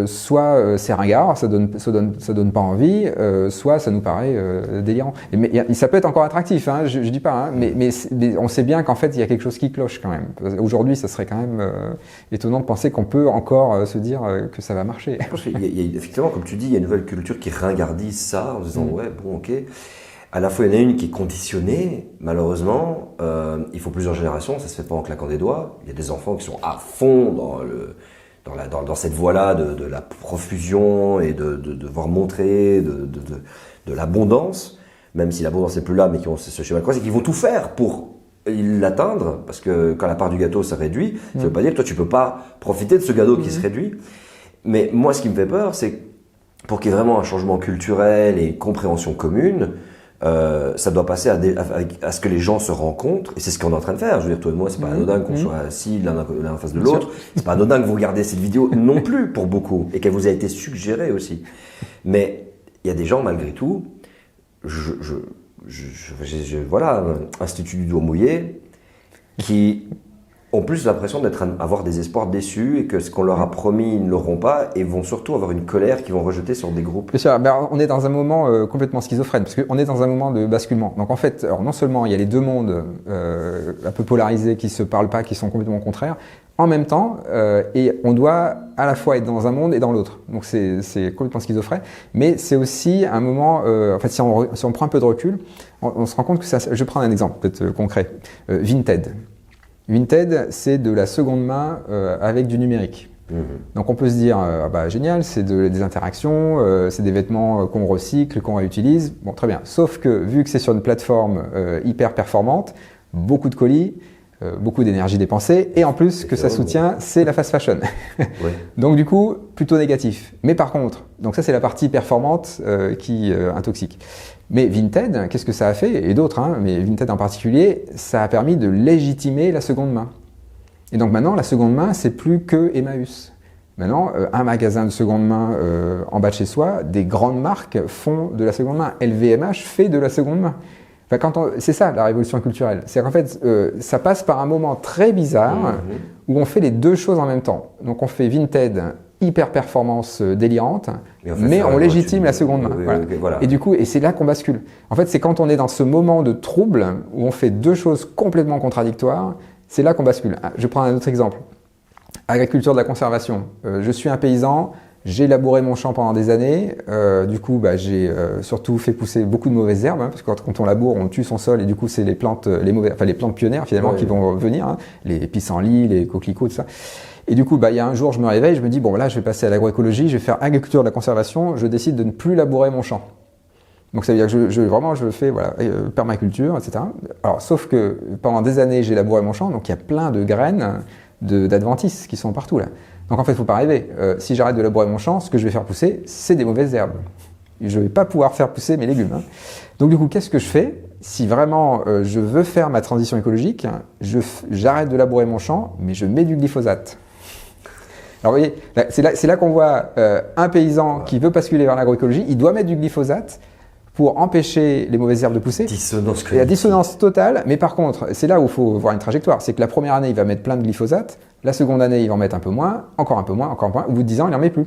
soit c'est ringard, ça donne pas envie, soit ça nous paraît délirant. Mais ça peut être encore attractif, hein, je dis pas, hein, mais on sait bien qu'en fait il y a quelque chose qui cloche quand même. Aujourd'hui, ça serait quand même étonnant de penser qu'on peut encore se dire que ça va marcher. Je pense qu'il y a effectivement, comme tu dis, il y a une nouvelle culture qui ringardise ça en disant ouais, bon, ok. À la fois, il y en a une qui est conditionnée, malheureusement. Il faut plusieurs générations, ça se fait pas en claquant des doigts. Il y a des enfants qui sont à fond dans cette voie-là de la profusion et de devoir montrer de l'abondance, même si l'abondance n'est plus là, mais qui ont ce schéma de croissance et qui vont tout faire pour l'atteindre, parce que quand la part du gâteau se réduit, ça veut pas dire que toi tu peux pas profiter de ce gâteau qui se réduit. Mais moi, ce qui me fait peur, c'est pour qu'il y ait vraiment un changement culturel et une compréhension commune, ça doit passer à ce que les gens se rencontrent, et c'est ce qu'on est en train de faire. Je veux dire, toi et moi, c'est pas anodin qu'on soit assis l'un en face de l'autre. C'est pas anodin que vous regardez cette vidéo non plus pour beaucoup, et qu'elle vous a été suggérée aussi. Mais il y a des gens, malgré tout, voilà, Institut du doigt mouillé, qui ont plus l'impression d'avoir des espoirs déçus et que ce qu'on leur a promis, ils ne l'auront pas, et vont surtout avoir une colère qu'ils vont rejeter sur des groupes. Bien sûr, on est dans un moment complètement schizophrène, parce qu'on est dans un moment de basculement. Donc en fait, alors non seulement il y a les deux mondes un peu polarisés qui se parlent pas, qui sont complètement contraires, en même temps, et on doit à la fois être dans un monde et dans l'autre. Donc c'est complètement schizophrène, mais c'est aussi un moment, en fait si on prend un peu de recul, on se rend compte que ça, je vais prendre un exemple peut-être concret, Vinted. Vinted, c'est de la seconde main avec du numérique. Donc on peut se dire, génial, c'est des interactions, c'est des vêtements qu'on recycle, qu'on réutilise. Bon, très bien. Sauf que vu que c'est sur une plateforme hyper performante, beaucoup de colis, beaucoup d'énergie dépensée, et en plus que ça soutient, c'est la fast fashion. Donc du coup, plutôt négatif. Mais par contre, donc ça c'est la partie performante qui intoxique. Mais Vinted, qu'est-ce que ça a fait? Et d'autres, hein, mais Vinted en particulier, ça a permis de légitimer la seconde main. Et donc maintenant, la seconde main, c'est plus que Emmaüs. Maintenant, un magasin de seconde main en bas de chez soi, des grandes marques font de la seconde main. LVMH fait de la seconde main. Enfin, c'est ça la révolution culturelle. C'est qu'en fait, ça passe par un moment très bizarre où on fait les deux choses en même temps. Donc on fait Vinted, hyper performance délirante, mais on légitime la seconde main. Voilà. Et du coup, et c'est là qu'on bascule. En fait, c'est quand on est dans ce moment de trouble où on fait deux choses complètement contradictoires, c'est là qu'on bascule. Je prends un autre exemple. Agriculture de la conservation. Je suis un paysan. J'ai labouré mon champ pendant des années, du coup j'ai surtout fait pousser beaucoup de mauvaises herbes, hein, parce que quand on laboure, on tue son sol et du coup c'est les plantes, les plantes pionnières finalement qui vont venir, hein, les pissenlits, les coquelicots, tout ça. Et du coup, il y a un jour, je me réveille, je me dis bon là, je vais passer à l'agroécologie, je vais faire agriculture de la conservation, je décide de ne plus labourer mon champ. Donc ça veut dire que je fais permaculture, etc. Alors sauf que pendant des années, j'ai labouré mon champ, donc il y a plein de graines d'adventices qui sont partout là. Donc en fait, il ne faut pas rêver. Si j'arrête de labourer mon champ, ce que je vais faire pousser, c'est des mauvaises herbes. Je ne vais pas pouvoir faire pousser mes légumes. Hein. Donc du coup, qu'est-ce que je fais? si vraiment je veux faire ma transition écologique, j'arrête de labourer mon champ, mais je mets du glyphosate. Alors vous voyez, c'est là qu'on voit un paysan qui veut basculer vers l'agroécologie, il doit mettre du glyphosate pour empêcher les mauvaises herbes de pousser. Dissonance. Il y a dissonance totale, mais par contre, c'est là où il faut voir une trajectoire. C'est que la première année, il va mettre plein de glyphosate, la seconde année, il va en mettre un peu moins, encore un peu moins, encore un peu moins. Au bout de 10 ans, il n'en met plus.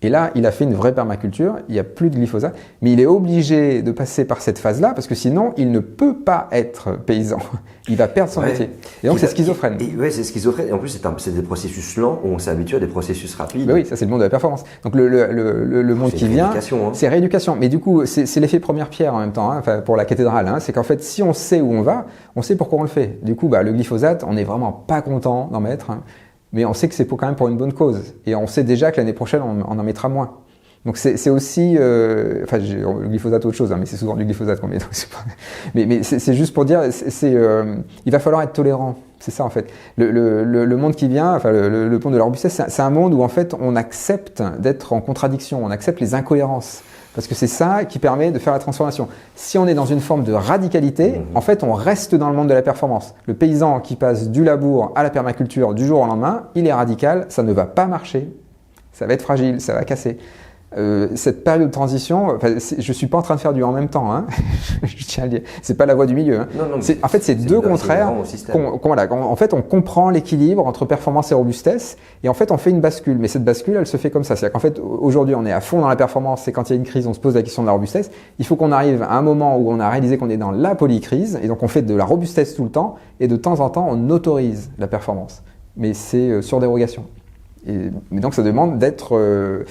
Et là, il a fait une vraie permaculture, il n'y a plus de glyphosate, mais il est obligé de passer par cette phase-là, parce que sinon, il ne peut pas être paysan. Il va perdre son métier. Et donc, c'est schizophrène. Oui, c'est schizophrène. Et en plus, c'est des processus lents où on s'habitue à des processus rapides. Mais oui, ça, c'est le monde de la performance. Donc, le monde qui vient, c'est rééducation. Mais du coup, c'est l'effet première pierre en même temps, enfin, pour la cathédrale. C'est qu'en fait, si on sait où on va, on sait pourquoi on le fait. Du coup, le glyphosate, on n'est vraiment pas content d'en mettre. Mais on sait que c'est quand même pour une bonne cause. Et on sait déjà que l'année prochaine, on en mettra moins. Donc c'est aussi... le glyphosate, autre chose, mais c'est souvent du glyphosate qu'on met. Mais c'est juste pour dire, il va falloir être tolérant. C'est ça, en fait. Le monde qui vient, le monde de la robustesse, c'est un monde où, en fait, on accepte d'être en contradiction, on accepte les incohérences. Parce que c'est ça qui permet de faire la transformation. Si on est dans une forme de radicalité, en fait, on reste dans le monde de la performance. Le paysan qui passe du labour à la permaculture du jour au lendemain, il est radical, ça ne va pas marcher. Ça va être fragile, ça va casser. Cette période de transition, je suis pas en train de faire du en même temps, je tiens à le dire. C'est pas la voie du milieu. Non, en fait, c'est deux contraires. En fait, on comprend l'équilibre entre performance et robustesse, et en fait, on fait une bascule. Mais cette bascule, elle se fait comme ça. C'est-à-dire qu'en fait, aujourd'hui, on est à fond dans la performance. Et quand il y a une crise, on se pose la question de la robustesse. Il faut qu'on arrive à un moment où on a réalisé qu'on est dans la polycrise, et donc on fait de la robustesse tout le temps, et de temps en temps, on autorise la performance. Mais c'est sur dérogation. Mais donc, ça demande d'être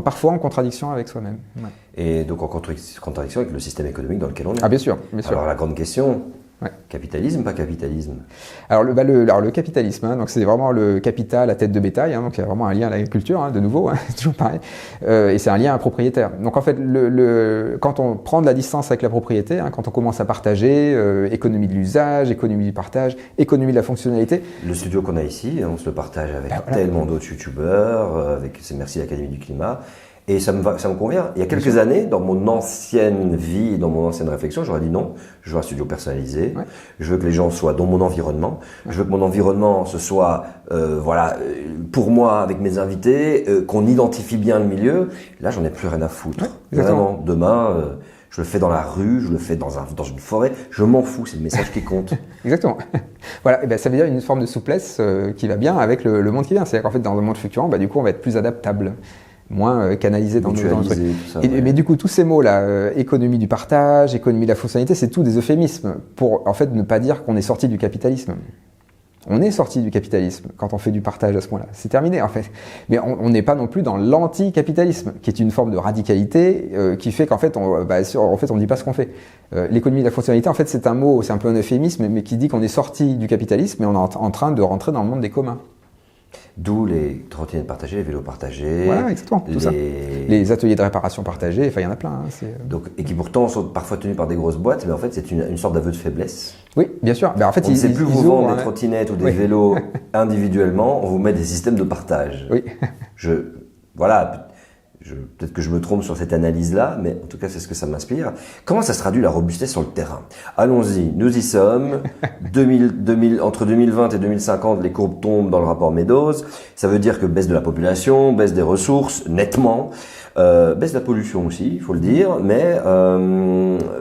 parfois en contradiction avec soi-même. Ouais. Et donc en contradiction avec le système économique dans lequel on est. Ah bien sûr, bien sûr. Alors la grande question, capitalisme, pas capitalisme? Alors le capitalisme, donc c'est vraiment le capital à tête de bétail, donc il y a vraiment un lien à l'agriculture, de nouveau, toujours pareil, et c'est un lien à propriétaire. Donc en fait, quand on prend de la distance avec la propriété, quand on commence à partager, économie de l'usage, économie du partage, économie de la fonctionnalité. Le studio qu'on a ici, on se le partage avec tellement d'autres youtubeurs, c'est merci l'Académie du Climat. Et ça me convient. Il y a quelques années, dans mon ancienne vie, dans mon ancienne réflexion, j'aurais dit non, je veux un studio personnalisé, je veux que les gens soient dans mon environnement, je veux que mon environnement ce soit pour moi avec mes invités, qu'on identifie bien le milieu. Là, j'en ai plus rien à foutre. Vraiment, demain, je le fais dans la rue, je le fais dans une forêt, je m'en fous, c'est le message qui compte. Exactement. Voilà, et ça veut dire une forme de souplesse qui va bien avec le monde qui vient. C'est-à-dire qu'en fait, dans le monde fluctuant, du coup, on va être plus adaptable, moins canalisé dans le truc. Mais du coup, tous ces mots-là, économie du partage, économie de la fonctionnalité, c'est tout des euphémismes pour en fait ne pas dire qu'on est sorti du capitalisme. On est sorti du capitalisme quand on fait du partage à ce point-là. C'est terminé en fait. Mais on n'est pas non plus dans l'anticapitalisme, qui est une forme de radicalité qui fait qu'en fait, on ne dit pas ce qu'on fait. L'économie de la fonctionnalité, en fait, c'est un mot, c'est un peu un euphémisme, mais qui dit qu'on est sorti du capitalisme et on est en train de rentrer dans le monde des communs. D'où les trottinettes partagées, les vélos partagés. Voilà, exactement. Tout ça. Les ateliers de réparation partagés, il y en a plein. Donc, et qui pourtant sont parfois tenus par des grosses boîtes, mais en fait, c'est une sorte d'aveu de faiblesse. Oui, bien sûr. En fait, on ne sait plus vous vendre des trottinettes ou des vélos individuellement, on vous met des systèmes de partage. Oui. Peut-être que je me trompe sur cette analyse-là, mais en tout cas, c'est ce que ça m'inspire. Comment ça se traduit la robustesse sur le terrain? Allons-y, nous y sommes. Entre 2020 et 2050, les courbes tombent dans le rapport Meadows. Ça veut dire que baisse de la population, baisse des ressources, nettement. Baisse de la pollution aussi, il faut le dire. Mais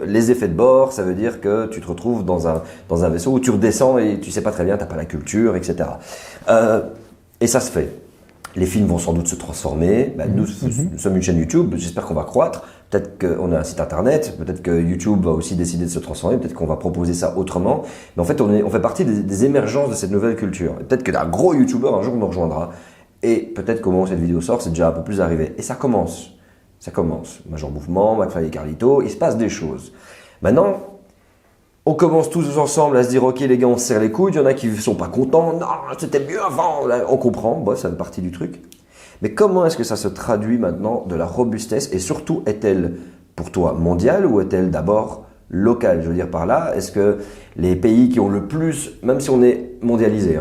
les effets de bord, ça veut dire que tu te retrouves dans un vaisseau où tu redescends et tu sais pas très bien, t'as pas la culture, etc. Et ça se fait. Les films vont sans doute se transformer. Nous sommes une chaîne YouTube, j'espère qu'on va croître. Peut-être qu'on a un site internet, peut-être que YouTube va aussi décider de se transformer, peut-être qu'on va proposer ça autrement. Mais en fait, on fait partie des émergences de cette nouvelle culture. Et peut-être qu'un gros YouTuber un jour nous rejoindra. Et peut-être qu'au moment où cette vidéo sort, c'est déjà un peu plus arrivé. Et ça commence. Ça commence. Major Mouvement, McFly et Carlito, il se passe des choses. Maintenant, on commence tous ensemble à se dire, ok les gars, on se serre les coudes, il y en a qui sont pas contents, non, c'était mieux avant, là, on comprend, ça fait partie du truc. Mais comment est-ce que ça se traduit maintenant de la robustesse et surtout, est-elle pour toi mondiale ou est-elle d'abord locale? Je veux dire par là, est-ce que les pays qui ont le plus, même si on est mondialisé,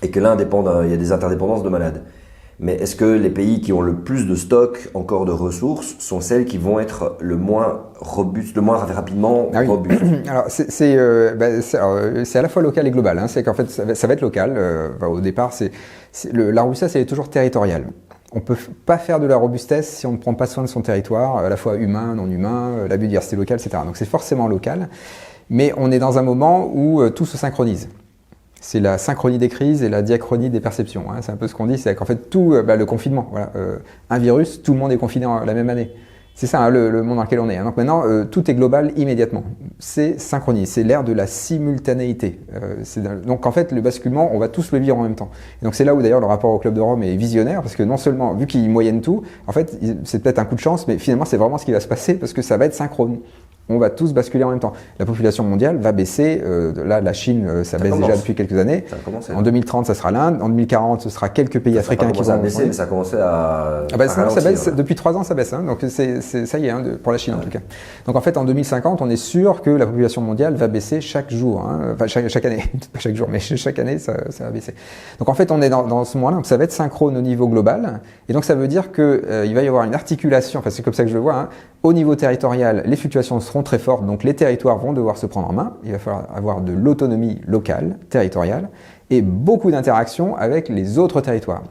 et que l'un dépend il y a des interdépendances de malades, Mais est-ce que les pays qui ont le plus de stock encore de ressources sont celles qui vont être le moins robustes, le moins rapidement robustes? Alors c'est à la fois local et global. Hein. C'est qu'en fait ça va être local. Au départ, la robustesse elle est toujours territoriale. On peut pas faire de la robustesse si on ne prend pas soin de son territoire, à la fois humain, non humain, la biodiversité locale, etc. Donc c'est forcément local. Mais on est dans un moment où tout se synchronise. C'est la synchronie des crises et la diachronie des perceptions. Hein. C'est un peu ce qu'on dit, c'est qu'en fait tout, le confinement, voilà, un virus, tout le monde est confiné la même année. C'est ça, hein, le monde dans lequel on est. Hein. Donc maintenant, tout est global immédiatement. C'est synchronie, c'est l'ère de la simultanéité. Donc en fait, le basculement, on va tous le vivre en même temps. Et donc c'est là où d'ailleurs le rapport au Club de Rome est visionnaire, parce que non seulement, vu qu'il moyenne tout, en fait, c'est peut-être un coup de chance, mais finalement c'est vraiment ce qui va se passer, parce que ça va être synchrone. On va tous basculer en même temps. La population mondiale va baisser. Là, la Chine, ça baisse déjà depuis quelques années. Ça a commencé. En 2030, ça sera l'Inde. En 2040, ce sera quelques pays africains qui vont baisser, mais ça a commencé à. Ça baisse. Depuis 3 ans, ça baisse. Hein. Donc ça y est, hein, pour la Chine en tout cas. Donc en fait, en 2050, on est sûr que la population mondiale va baisser chaque jour. Hein. Enfin, chaque année, pas chaque jour, mais chaque année, ça va baisser. Donc en fait, on est dans ce moment-là. Donc ça va être synchrone au niveau global. Et donc ça veut dire que il va y avoir une articulation. Enfin, c'est comme ça que je le vois. Hein. Au niveau territorial, les fluctuations seront très fortes, donc les territoires vont devoir se prendre en main. Il va falloir avoir de l'autonomie locale, territoriale, et beaucoup d'interactions avec les autres territoires.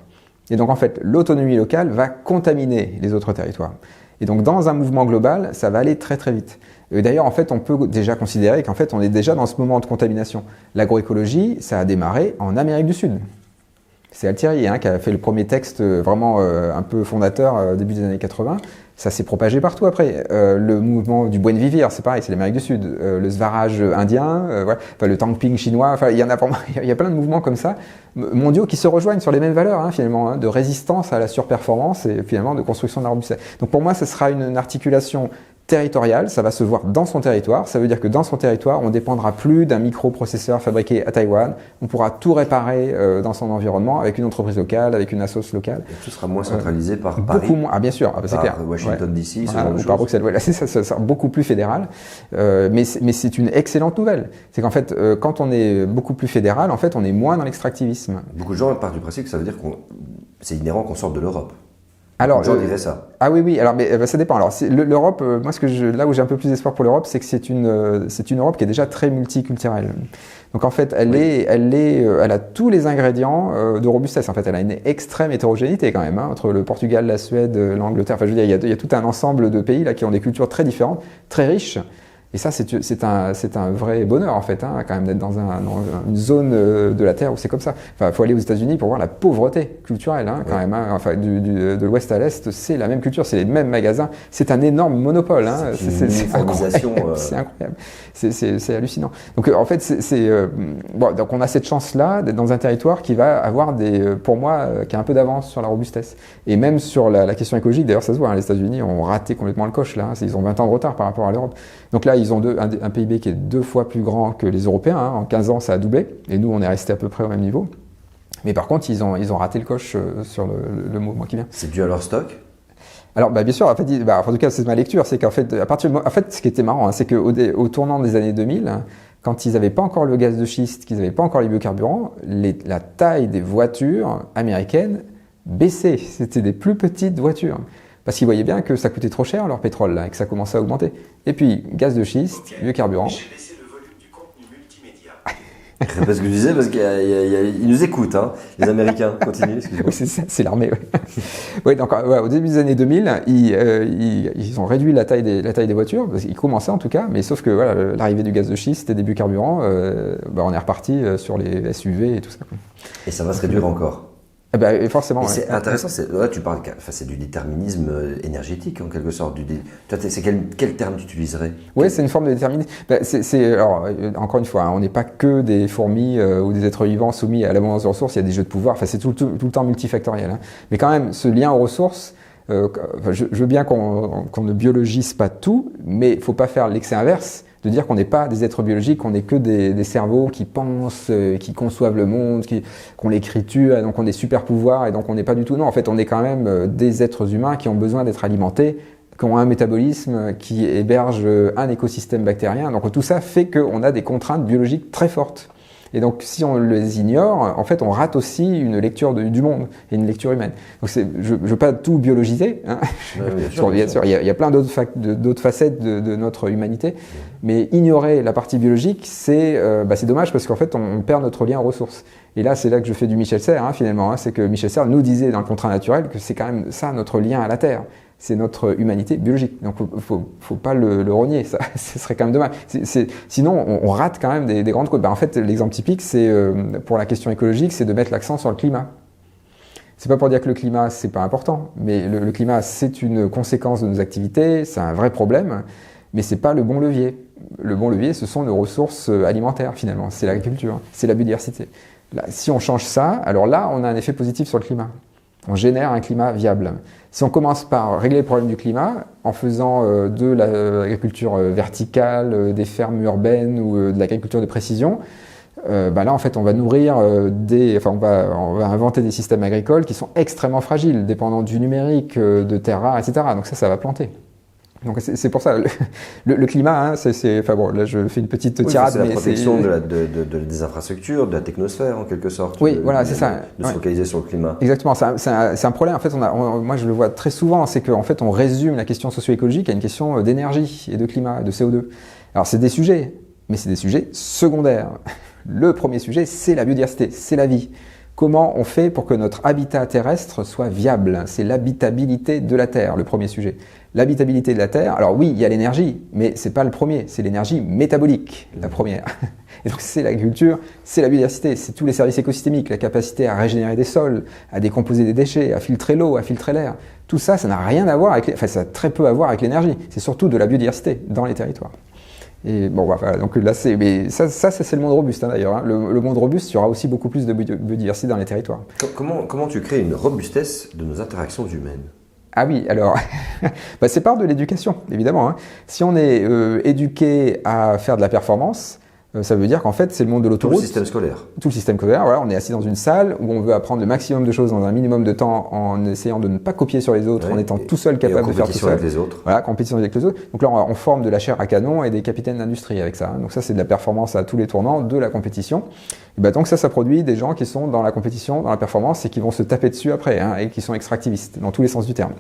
Et donc en fait, l'autonomie locale va contaminer les autres territoires. Et donc dans un mouvement global, ça va aller très très vite. Et d'ailleurs, en fait, on peut déjà considérer qu'en fait, on est déjà dans ce moment de contamination. L'agroécologie, ça a démarré en Amérique du Sud. C'est Altieri qui a fait le premier texte vraiment un peu fondateur début des années 80. Ça s'est propagé partout après. Le mouvement du Buen Vivir, c'est pareil, c'est l'Amérique du Sud. Le Swaraj indien, voilà. Enfin, le Tangping chinois, enfin, il y a plein de mouvements comme ça, mondiaux, qui se rejoignent sur les mêmes valeurs, hein, finalement, hein, de résistance à la surperformance et finalement de construction de la robustesse. Donc pour moi, ce sera une articulation territoriale, ça va se voir dans son territoire. Ça veut dire que dans son territoire, on ne dépendra plus d'un microprocesseur fabriqué à Taïwan. On pourra tout réparer dans son environnement avec une entreprise locale, avec une assoce locale. Et tout sera moins centralisé par Paris. Beaucoup moins. Ah bien sûr, c'est clair. Washington DC, ou par Bruxelles. Voilà, ça sera beaucoup plus fédéral. Mais c'est une excellente nouvelle. C'est qu'en fait, quand on est beaucoup plus fédéral, en fait, on est moins dans l'extractivisme. Beaucoup de gens partent du principe que ça veut dire c'est inhérent qu'on sorte de l'Europe. Alors, je dirais ça. Ah oui, alors mais ça dépend. Alors l'Europe, moi là où j'ai un peu plus d'espoir pour l'Europe, c'est que c'est une Europe qui est déjà très multiculturelle. Donc en fait, elle a tous les ingrédients de robustesse. En fait, elle a une extrême hétérogénéité quand même, hein, entre le Portugal, la Suède, l'Angleterre. Enfin, je veux dire, il y a tout un ensemble de pays là qui ont des cultures très différentes, très riches. Et ça, c'est un vrai bonheur, en fait, hein, quand même, d'être dans une zone de la Terre où c'est comme ça. Enfin, il faut aller aux États-Unis pour voir la pauvreté culturelle, hein, quand même. Hein. Enfin, de l'ouest à l'est, c'est la même culture, c'est les mêmes magasins. C'est un énorme monopole. Hein. C'est incroyable. C'est incroyable. C'est hallucinant. Donc, en fait, donc on a cette chance-là d'être dans un territoire qui va avoir pour moi, qui a un peu d'avance sur la robustesse. Et même sur la question écologique, d'ailleurs, ça se voit, hein, les États-Unis ont raté complètement le coche, là. Hein. Ils ont 20 ans de retard par rapport à l'Europe. Donc là, ils ont un PIB qui est 2 fois plus grand que les Européens. Hein. En 15 ans, ça a doublé. Et nous, on est resté à peu près au même niveau. Mais par contre, ils ont raté le coche sur le mouvement qui vient. C'est dû à leur stock ? Alors, bien sûr, en tout cas, c'est ma lecture. C'est qu'en fait, ce qui était marrant, hein, c'est qu'au tournant des années 2000, hein, quand ils n'avaient pas encore le gaz de schiste, qu'ils n'avaient pas encore les biocarburants, la taille des voitures américaines baissait. C'était des plus petites voitures. Parce qu'ils voyaient bien que ça coûtait trop cher leur pétrole là, et que ça commençait à augmenter. Et puis, gaz de schiste, biocarburant. J'ai baissé le volume du contenu multimédia. Parce que je disais, parce qu'ils nous écoutent, hein, les Américains. Continue, excusez-moi. Oui, c'est l'armée, oui. Oui, donc au début des années 2000, ils ont réduit la taille des voitures, parce qu'ils commençaient en tout cas, mais sauf que voilà, l'arrivée du gaz de schiste et des biocarburants, on est reparti sur les SUV et tout ça. Et ça va se réduire encore. Forcément. C'est intéressant, là tu parles, c'est du déterminisme énergétique en quelque sorte. C'est quel terme tu utiliserais ? Oui, c'est une forme de déterminisme. Alors, encore une fois, hein, on n'est pas que des fourmis ou des êtres vivants soumis à l'abondance de ressources, il y a des jeux de pouvoir, c'est tout le temps multifactoriel. Hein. Mais quand même, ce lien aux ressources, je veux bien qu'on ne biologise pas tout, mais il ne faut pas faire l'excès inverse. De dire qu'on n'est pas des êtres biologiques, qu'on n'est que des cerveaux qui pensent, qui conçoivent le monde, qui ont l'écriture, donc on a des super pouvoirs, et donc on n'est pas du tout. Non, en fait, on est quand même des êtres humains qui ont besoin d'être alimentés, qui ont un métabolisme, qui héberge un écosystème bactérien. Donc tout ça fait qu'on a des contraintes biologiques très fortes. Et donc, si on les ignore, en fait, on rate aussi une lecture du monde et une lecture humaine. Donc, je ne veux pas tout biologiser, hein. Bien sûr, il y a plein d'autres facettes de notre humanité, mais ignorer la partie biologique, c'est dommage parce qu'en fait, on perd notre lien aux ressources. Et là, c'est là que je fais du Michel Serres, hein, finalement. Hein, c'est que Michel Serres nous disait dans le contrat naturel que c'est quand même ça notre lien à la Terre. C'est notre humanité biologique. Donc, faut pas le renier. Ça, ce serait quand même dommage. Sinon, on rate quand même des grandes causes. En fait, l'exemple typique, c'est pour la question écologique, c'est de mettre l'accent sur le climat. C'est pas pour dire que le climat, c'est pas important, mais le climat, c'est une conséquence de nos activités, c'est un vrai problème, mais c'est pas le bon levier. Le bon levier, ce sont nos ressources alimentaires, finalement. C'est l'agriculture, c'est la biodiversité. Là, si on change ça, alors là, on a un effet positif sur le climat. On génère un climat viable. Si on commence par régler le problème du climat en faisant de l'agriculture verticale, des fermes urbaines ou de l'agriculture de précision, là en fait on va nourrir on va inventer des systèmes agricoles qui sont extrêmement fragiles, dépendants du numérique, de terres rares, etc. Donc ça va planter. Donc c'est pour ça, le climat, hein, là je fais une petite tirade. C'est la protection des infrastructures, de la technosphère en quelque sorte. Oui, voilà, c'est ça. De se focaliser sur le climat. Exactement, c'est un problème. En fait, moi je le vois très souvent, c'est qu'en fait on résume la question socio-écologique à une question d'énergie et de climat, de CO2. Alors c'est des sujets, mais c'est des sujets secondaires. Le premier sujet, c'est la biodiversité, c'est la vie. Comment on fait pour que notre habitat terrestre soit viable? C'est l'habitabilité de la Terre, le premier sujet. L'habitabilité de la Terre, alors oui, il y a l'énergie, mais c'est pas le premier, c'est l'énergie métabolique, la première. Et donc c'est l'agriculture, c'est la biodiversité, c'est tous les services écosystémiques, la capacité à régénérer des sols, à décomposer des déchets, à filtrer l'eau, à filtrer l'air. Tout ça, ça n'a rien à voir ça a très peu à voir avec l'énergie. C'est surtout de la biodiversité dans les territoires. Et bon, voilà, donc là, c'est le monde robuste, hein, d'ailleurs. Hein. Le monde robuste, il y aura aussi beaucoup plus de biodiversité dans les territoires. Comment tu crées une robustesse de nos interactions humaines? Ah oui, alors, c'est part de l'éducation, évidemment. Hein. Si on est éduqué à faire de la performance, ça veut dire qu'en fait, c'est le monde de l'autoroute. Tout le système scolaire. Tout le système scolaire, voilà. On est assis dans une salle où on veut apprendre le maximum de choses dans un minimum de temps en essayant de ne pas copier sur les autres, en étant tout seul capable de faire tout seul. Avec les autres. Voilà, compétition avec les autres. Donc là, on forme de la chair à canon et des capitaines d'industrie avec ça. Hein. Donc ça, c'est de la performance à tous les tournants de la compétition. Et donc ça produit des gens qui sont dans la compétition, dans la performance et qui vont se taper dessus après, hein, et qui sont extractivistes dans tous les sens du terme.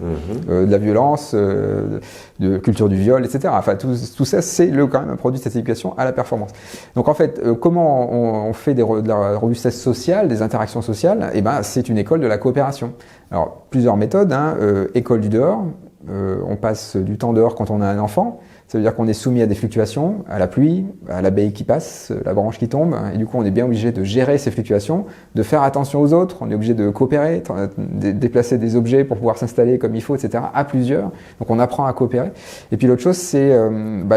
De la violence, de culture du viol, etc. Enfin, tout ça, c'est quand même un produit de cette éducation à la performance. Donc en fait, comment on fait de la robustesse sociale, des interactions sociales? C'est une école de la coopération. Alors, plusieurs méthodes, hein. École du dehors, on passe du temps dehors quand on a un enfant. Ça veut dire qu'on est soumis à des fluctuations, à la pluie, à l'abeille qui passe, la branche qui tombe, et du coup on est bien obligé de gérer ces fluctuations, de faire attention aux autres, on est obligé de coopérer, déplacer des objets pour pouvoir s'installer comme il faut, etc., à plusieurs. Donc on apprend à coopérer. Et puis l'autre chose, c'est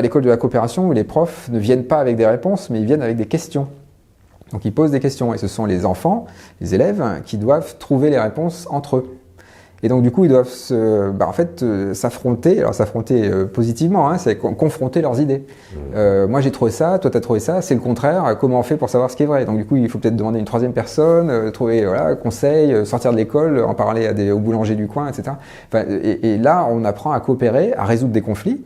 l'école de la coopération où les profs ne viennent pas avec des réponses, mais ils viennent avec des questions. Donc ils posent des questions, et ce sont les enfants, les élèves, qui doivent trouver les réponses entre eux. Et donc du coup, ils doivent s'affronter, positivement, hein, c'est confronter leurs idées. Moi j'ai trouvé ça, toi t'as trouvé ça, c'est le contraire, comment on fait pour savoir ce qui est vrai? Donc du coup, il faut peut-être demander une troisième personne, trouver conseil, sortir de l'école, en parler au boulanger du coin, etc. Et là, on apprend à coopérer, à résoudre des conflits.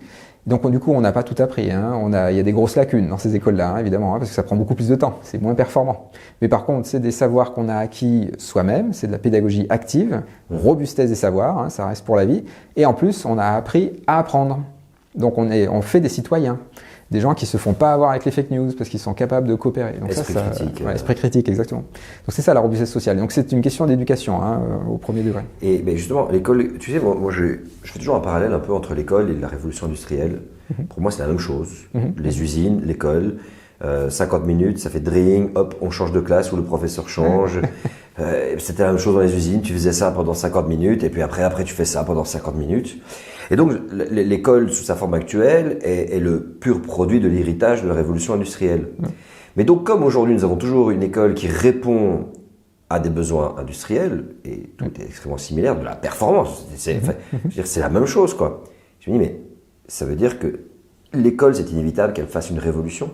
Donc du coup, on n'a pas tout appris. Hein. Il y a des grosses lacunes dans ces écoles-là, hein, évidemment, hein, parce que ça prend beaucoup plus de temps, c'est moins performant. Mais par contre, c'est des savoirs qu'on a acquis soi-même, c'est de la pédagogie active, robustesse des savoirs, hein, ça reste pour la vie. Et en plus, on a appris à apprendre. Donc on fait des citoyens, des gens qui se font pas avoir avec les fake news parce qu'ils sont capables de coopérer. Donc esprit critique. Esprit critique, exactement. Donc c'est ça la robustesse sociale. Donc c'est une question d'éducation, hein, au premier degré. Et justement, l'école, tu sais, moi je fais toujours un parallèle un peu entre l'école et la révolution industrielle. Pour moi, c'est la même chose. Les usines, l'école, 50 minutes, ça fait dring, hop, on change de classe ou le professeur change. C'était la même chose dans les usines, tu faisais ça pendant 50 minutes et puis après tu fais ça pendant 50 minutes. Et donc l'école sous sa forme actuelle est le pur produit de l'héritage de la révolution industrielle. Mais donc comme aujourd'hui nous avons toujours une école qui répond à des besoins industriels et tout est extrêmement similaire, de la performance, c'est la même chose quoi. Je me dis mais ça veut dire que l'école c'est inévitable qu'elle fasse une révolution.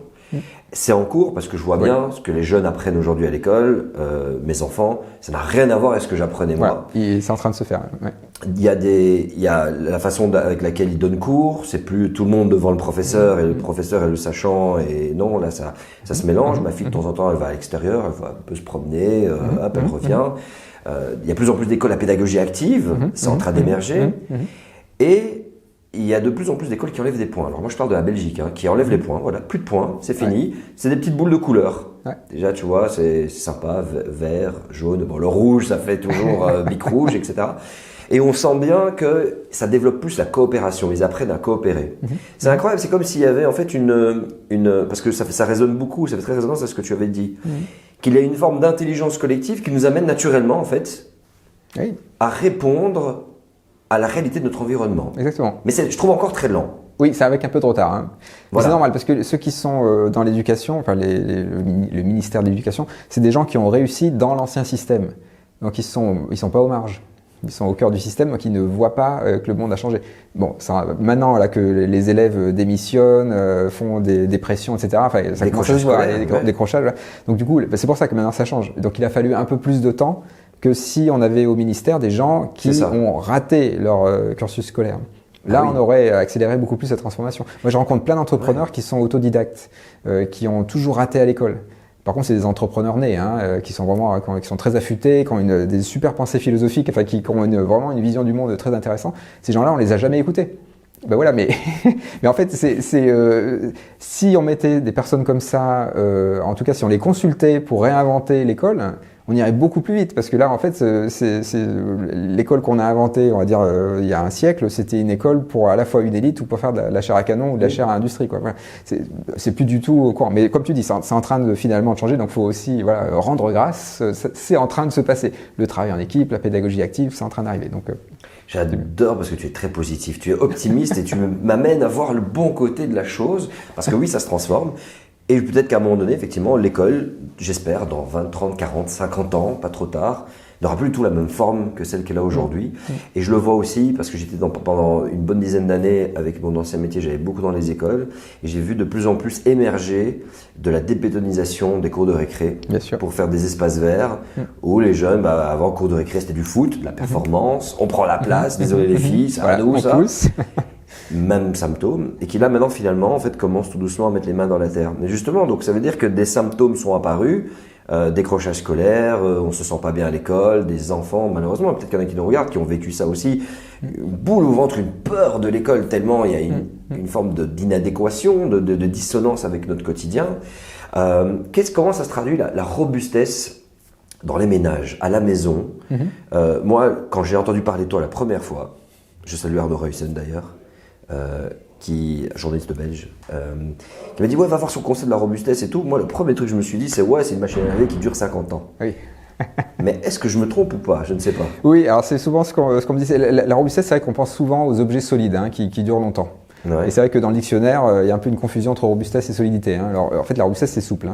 C'est en cours parce que je vois bien ce que les jeunes apprennent aujourd'hui à l'école, mes enfants, ça n'a rien à voir avec ce que j'apprenais moi. Voilà. Et c'est en train de se faire. Ouais. Il y a la façon avec laquelle ils donnent cours, c'est plus tout le monde devant le professeur et le professeur est le sachant et non, là ça se mélange. Ma fille de temps en temps elle va à l'extérieur, elle va un peu se promener, hop, elle revient. Il y a de plus en plus d'écoles à pédagogie active, c'est en train d'émerger. Et il y a de plus en plus d'écoles qui enlèvent des points. Alors moi je parle de la Belgique, qui enlève les points, voilà, plus de points, c'est fini. C'est des petites boules de couleur. Déjà tu vois, c'est sympa, vert, jaune, bon le rouge ça fait toujours bic rouge, etc. Et on sent bien que ça développe plus la coopération, ils apprennent à coopérer. C'est incroyable, c'est comme s'il y avait en fait parce que ça résonne beaucoup, ça fait très résonance à ce que tu avais dit, qu'il y a une forme d'intelligence collective qui nous amène naturellement en fait à répondre à la réalité de notre environnement. Exactement. Mais je trouve encore très lent. Oui, c'est avec un peu de retard. Hein. Voilà. C'est normal parce que ceux qui sont dans l'éducation, enfin le ministère de l'Éducation, c'est des gens qui ont réussi dans l'ancien système. Donc ils sont pas aux marges. Ils sont au cœur du système, donc ils ne voient pas que le monde a changé. Bon, maintenant là que les élèves démissionnent, font des pressions, etc. Enfin, ça commence à se voir, des décrochages. Donc du coup, c'est pour ça que maintenant ça change. Donc il a fallu un peu plus de temps que si on avait au ministère des gens qui ont raté leur cursus scolaire. Là, on aurait accéléré beaucoup plus la transformation. Moi, je rencontre plein d'entrepreneurs qui sont autodidactes, qui ont toujours raté à l'école. Par contre, c'est des entrepreneurs nés, qui sont vraiment, qui sont très affûtés, qui ont des super pensées philosophiques, enfin, qui ont vraiment une vision du monde très intéressante. Ces gens-là, on les a jamais écoutés. Ben voilà, mais en fait, si on mettait des personnes comme ça, en tout cas, si on les consultait pour réinventer l'école, on irait beaucoup plus vite parce que là, en fait, c'est l'école qu'on a inventée, on va dire, il y a un siècle, c'était une école pour à la fois une élite ou pour faire de la chair à canon ou de la chair à industrie, quoi. Voilà. C'est plus du tout au courant. Mais comme tu dis, c'est en train de finalement de changer, donc il faut aussi rendre grâce. C'est en train de se passer. Le travail en équipe, la pédagogie active, c'est en train d'arriver. Donc j'adore parce que tu es très positif, tu es optimiste et tu m'amènes à voir le bon côté de la chose parce que oui, ça se transforme. Et peut-être qu'à un moment donné, effectivement, l'école, j'espère, dans 20, 30, 40, 50 ans, pas trop tard, n'aura plus du tout la même forme que celle qu'elle a aujourd'hui. Et je le vois aussi parce que j'étais pendant une bonne dizaine d'années avec mon ancien métier, j'allais beaucoup dans les écoles et j'ai vu de plus en plus émerger de la débétonisation des cours de récré pour faire des espaces verts où les jeunes, avant cours de récré, c'était du foot, de la performance, on prend la place, désolé les filles, c'est à nous ça. Même symptômes, et qui là maintenant finalement en fait commence tout doucement à mettre les mains dans la terre. Mais justement, donc ça veut dire que des symptômes sont apparus, décrochage scolaire, on se sent pas bien à l'école, des enfants malheureusement, peut-être qu'il y en a qui nous regardent, qui ont vécu ça aussi, une boule au ventre, une peur de l'école tellement il y a une forme d'inadéquation, de dissonance avec notre quotidien. Comment ça se traduit la robustesse dans les ménages, à la maison? Moi, quand j'ai entendu parler de toi la première fois, je salue Arnaud Ruyssen d'ailleurs, journaliste belge, qui m'a dit va voir son concept de la robustesse et tout. Moi, le premier truc que je me suis dit, c'est une machine à laver qui dure 50 ans. Oui. Mais est-ce que je me trompe ou pas? Je ne sais pas. Oui, alors c'est souvent ce qu'on me dit. La robustesse, c'est vrai qu'on pense souvent aux objets solides qui durent longtemps. Ouais. Et c'est vrai que dans le dictionnaire, il y a un peu une confusion entre robustesse et solidité. Alors en fait, la robustesse, c'est souple.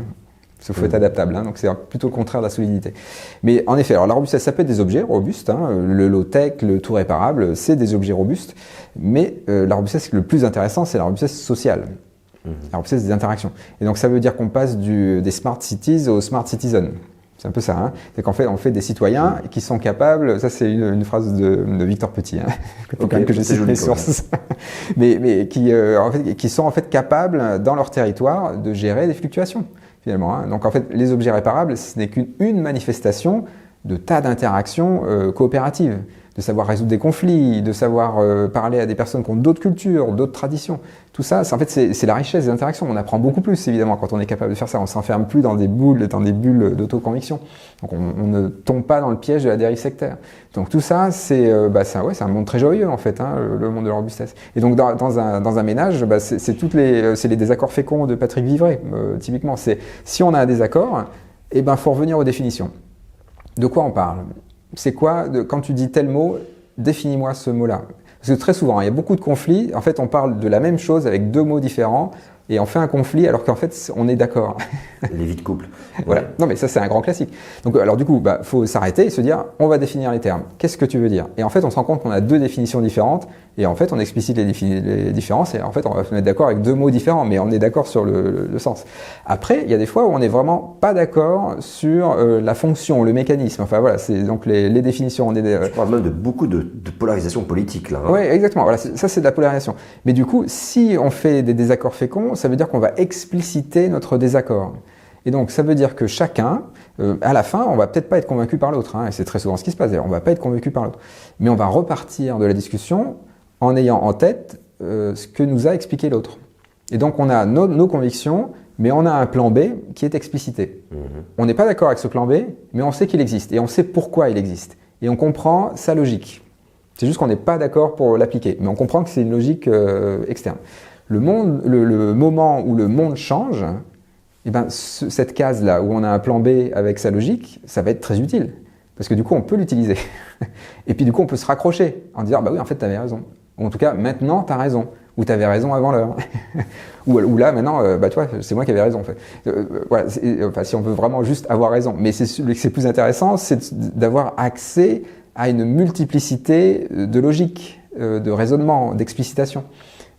Il faut être adaptable, donc c'est plutôt le contraire de la solidité. Mais en effet, alors la robustesse, ça peut être des objets robustes, le low-tech, le tout réparable, c'est des objets robustes, mais la robustesse, le plus intéressant, c'est la robustesse sociale, la robustesse des interactions. Et donc ça veut dire qu'on passe des smart cities aux smart citizens. C'est un peu ça, c'est qu'en fait, on fait des citoyens qui sont capables, ça c'est une phrase de Victor Petit, que je cite mes sources, mais qui sont en fait capables, dans leur territoire, de gérer des fluctuations. Finalement, Donc en fait, les objets réparables, ce n'est qu'une manifestation de tas d'interactions coopératives, de savoir résoudre des conflits, de savoir parler à des personnes qui ont d'autres cultures, d'autres traditions. Tout ça, c'est la richesse des interactions. On apprend beaucoup plus, évidemment, quand on est capable de faire ça. On ne s'enferme plus dans des bulles d'autoconviction. Donc on ne tombe pas dans le piège de la dérive sectaire. Donc tout ça, c'est un monde très joyeux, en fait, le monde de la robustesse. Et donc dans un ménage, c'est les désaccords féconds de Patrick Vivray, typiquement. Si on a un désaccord, faut revenir aux définitions. De quoi on parle? C'est quoi, quand tu dis tel mot, définis-moi ce mot-là. Parce que très souvent, il y a beaucoup de conflits. En fait, on parle de la même chose avec deux mots différents et on fait un conflit alors qu'en fait on est d'accord. Les vies de couple. Voilà. Ouais. Non mais ça c'est un grand classique. Donc alors du coup, faut s'arrêter et se dire, on va définir les termes. Qu'est-ce que tu veux dire? Et en fait, on se rend compte qu'on a deux définitions différentes et en fait, on explicite les différences et en fait, on va se mettre d'accord avec deux mots différents, mais on est d'accord sur le sens. Après, il y a des fois où on n'est vraiment pas d'accord sur la fonction, le mécanisme. Enfin voilà, c'est donc les définitions. On est Je parle même de beaucoup de polarisation politique là. Hein. Oui, exactement. Voilà, ça c'est de la polarisation. Mais du coup, si on fait des désaccords féconds, ça veut dire qu'on va expliciter notre désaccord. Et donc, ça veut dire que chacun, à la fin, on va peut-être pas être convaincu par l'autre, hein, et c'est très souvent ce qui se passe, d'ailleurs, on va pas être convaincu par l'autre. Mais on va repartir de la discussion en ayant en tête ce que nous a expliqué l'autre. Et donc, on a nos convictions, mais on a un plan B qui est explicité. On n'est pas d'accord avec ce plan B, mais on sait qu'il existe, et on sait pourquoi il existe. Et on comprend sa logique. C'est juste qu'on n'est pas d'accord pour l'appliquer, mais on comprend que c'est une logique externe. Le moment où le monde change, eh ben, cette case-là, où on a un plan B avec sa logique, ça va être très utile. Parce que du coup, on peut l'utiliser. Et puis du coup, on peut se raccrocher en disant, bah oui, en fait, tu avais raison. Ou en tout cas, maintenant, tu as raison. Ou tu avais raison avant l'heure. ou là, maintenant, toi, c'est moi qui avais raison. En fait. Voilà, enfin, si on veut vraiment juste avoir raison. Mais c'est plus intéressant, c'est d'avoir accès à une multiplicité de logique, de raisonnement, d'explicitation.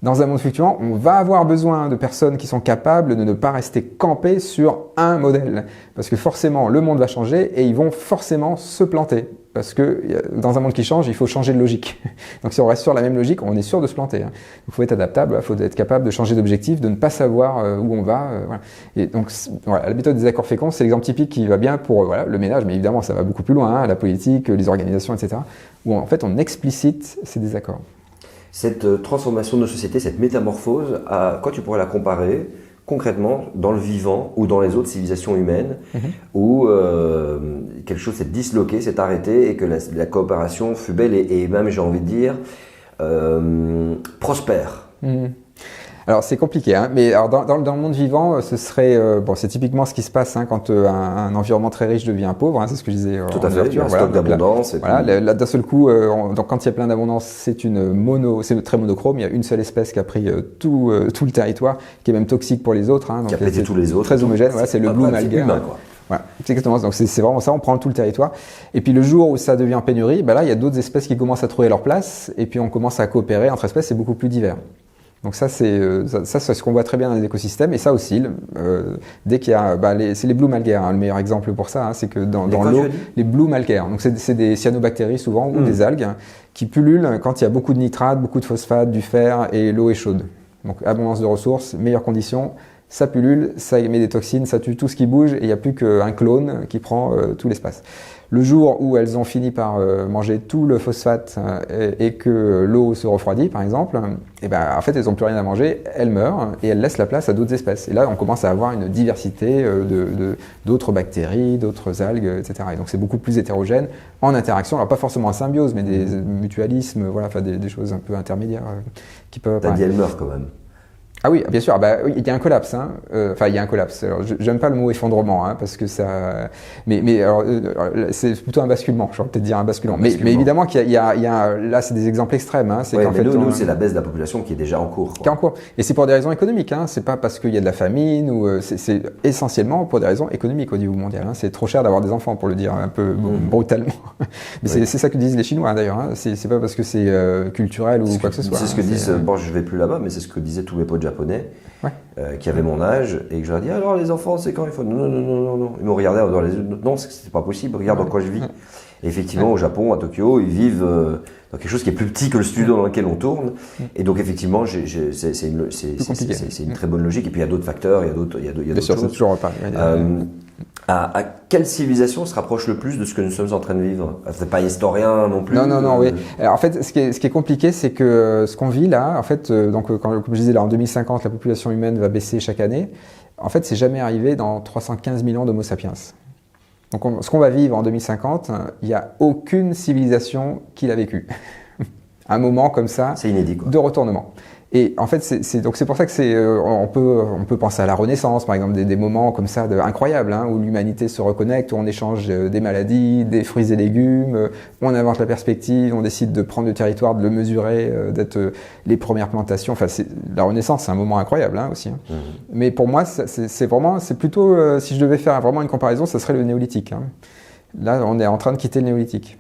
Dans un monde fluctuant, on va avoir besoin de personnes qui sont capables de ne pas rester campées sur un modèle. Parce que forcément, le monde va changer et ils vont forcément se planter. Parce que dans un monde qui change, il faut changer de logique. Donc si on reste sur la même logique, on est sûr de se planter. Il faut être adaptable, il faut être capable de changer d'objectif, de ne pas savoir où on va. Voilà. Et donc voilà, la méthode des accords féconds, c'est l'exemple typique qui va bien pour le ménage, mais évidemment ça va beaucoup plus loin, la politique, les organisations, etc. Où en fait on explicite ces désaccords. Cette transformation de nos sociétés, cette métamorphose, à quoi tu pourrais la comparer concrètement dans le vivant ou dans les autres civilisations humaines où quelque chose s'est disloqué, s'est arrêté et que la coopération fut belle et même, j'ai envie de dire, prospère. Alors c'est compliqué, hein, mais alors dans le monde vivant, ce serait c'est typiquement ce qui se passe hein, quand un environnement très riche devient pauvre. Hein, c'est ce que je disais. Tout à fait. Il y a un stock d'abondance. Là, d'un seul coup, donc quand il y a plein d'abondance, c'est très monochrome. Il y a une seule espèce qui a pris tout le territoire, qui est même toxique pour les autres. Hein, donc qui a pété tous les autres. Très homogène. Voilà, c'est le Blue Algae. Voilà, c'est exactement ça. Donc c'est vraiment ça, on prend tout le territoire. Et puis le jour où ça devient pénurie, là il y a d'autres espèces qui commencent à trouver leur place, et puis on commence à coopérer entre espèces, c'est beaucoup plus divers. Donc ça c'est ce qu'on voit très bien dans les écosystèmes, et ça oscille. Dès qu'il y a, c'est les blue algae, le meilleur exemple pour ça, hein, c'est que dans l'eau, les blue algae, donc c'est des cyanobactéries souvent ou des algues qui pullulent quand il y a beaucoup de nitrates, beaucoup de phosphate, du fer et l'eau est chaude. Donc abondance de ressources, meilleures conditions. Ça pullule, ça émet des toxines, ça tue tout ce qui bouge et il n'y a plus qu'un clone qui prend tout l'espace. Le jour où elles ont fini par manger tout le phosphate et que l'eau se refroidit, par exemple, en fait, elles n'ont plus rien à manger, elles meurent et elles laissent la place à d'autres espèces. Et là, on commence à avoir une diversité d'autres bactéries, d'autres algues, etc. Et donc, c'est beaucoup plus hétérogène en interaction. Alors, pas forcément en symbiose, mais des mutualismes, des choses un peu intermédiaires qui peuvent apparaître. T'as dit elles meurent quand même. Ah oui, bien sûr. Il y a un collapse. Hein. Il y a un collapse. Alors, j'aime pas le mot effondrement, hein, parce que ça. Mais alors, c'est plutôt un basculement. J'aurais peut-être dire un basculement. Mais évidemment qu'il y a là, c'est des exemples extrêmes. Hein. C'est qu'en fait, nous, c'est la baisse de la population qui est déjà en cours. Qui est en cours. Et c'est pour des raisons économiques. Hein. C'est pas parce qu'il y a de la famine ou c'est essentiellement pour des raisons économiques au niveau mondial. Hein. C'est trop cher d'avoir des enfants, pour le dire un peu brutalement. Mais c'est ça que disent les Chinois d'ailleurs. Hein. C'est pas parce que c'est culturel ou quoi que ce soit. C'est ce que disent. Bon, je vais plus là-bas, mais c'est ce que disaient tous mes potes japonais qui avaient mon âge et que je leur dis alors les enfants c'est quand il faut non ils m'ont regardé dans les yeux non c'est pas possible regarde dans quoi je vis et effectivement au Japon à Tokyo ils vivent dans quelque chose qui est plus petit que le studio dans lequel on tourne et donc effectivement c'est une très bonne logique et puis il y a d'autres facteurs il y a d'autres sûr, choses. C'est toujours pas. À quelle civilisation se rapproche le plus de ce que nous sommes en train de vivre? C'est pas historien non plus. Non, oui. Alors, en fait, ce qui est compliqué, c'est que ce qu'on vit là, en fait, comme je disais là, en 2050, la population humaine va baisser chaque année. En fait, c'est jamais arrivé dans 315 000 ans d'Homo sapiens. Donc, ce qu'on va vivre en 2050, il n'y a aucune civilisation qui l'a vécu. Un moment comme ça, c'est inédit, quoi. De retournement. Et en fait, donc c'est pour ça que on peut penser à la Renaissance, par exemple, des moments comme ça incroyables, hein, où l'humanité se reconnecte, où on échange des maladies, des fruits et légumes, on invente la perspective, on décide de prendre le territoire, de le mesurer, d'être les premières plantations. Enfin, la Renaissance, c'est un moment incroyable, hein, aussi. Hein. Mmh. Mais pour moi, c'est plutôt, si je devais faire vraiment une comparaison, ça serait le néolithique. Hein. Là, on est en train de quitter le néolithique.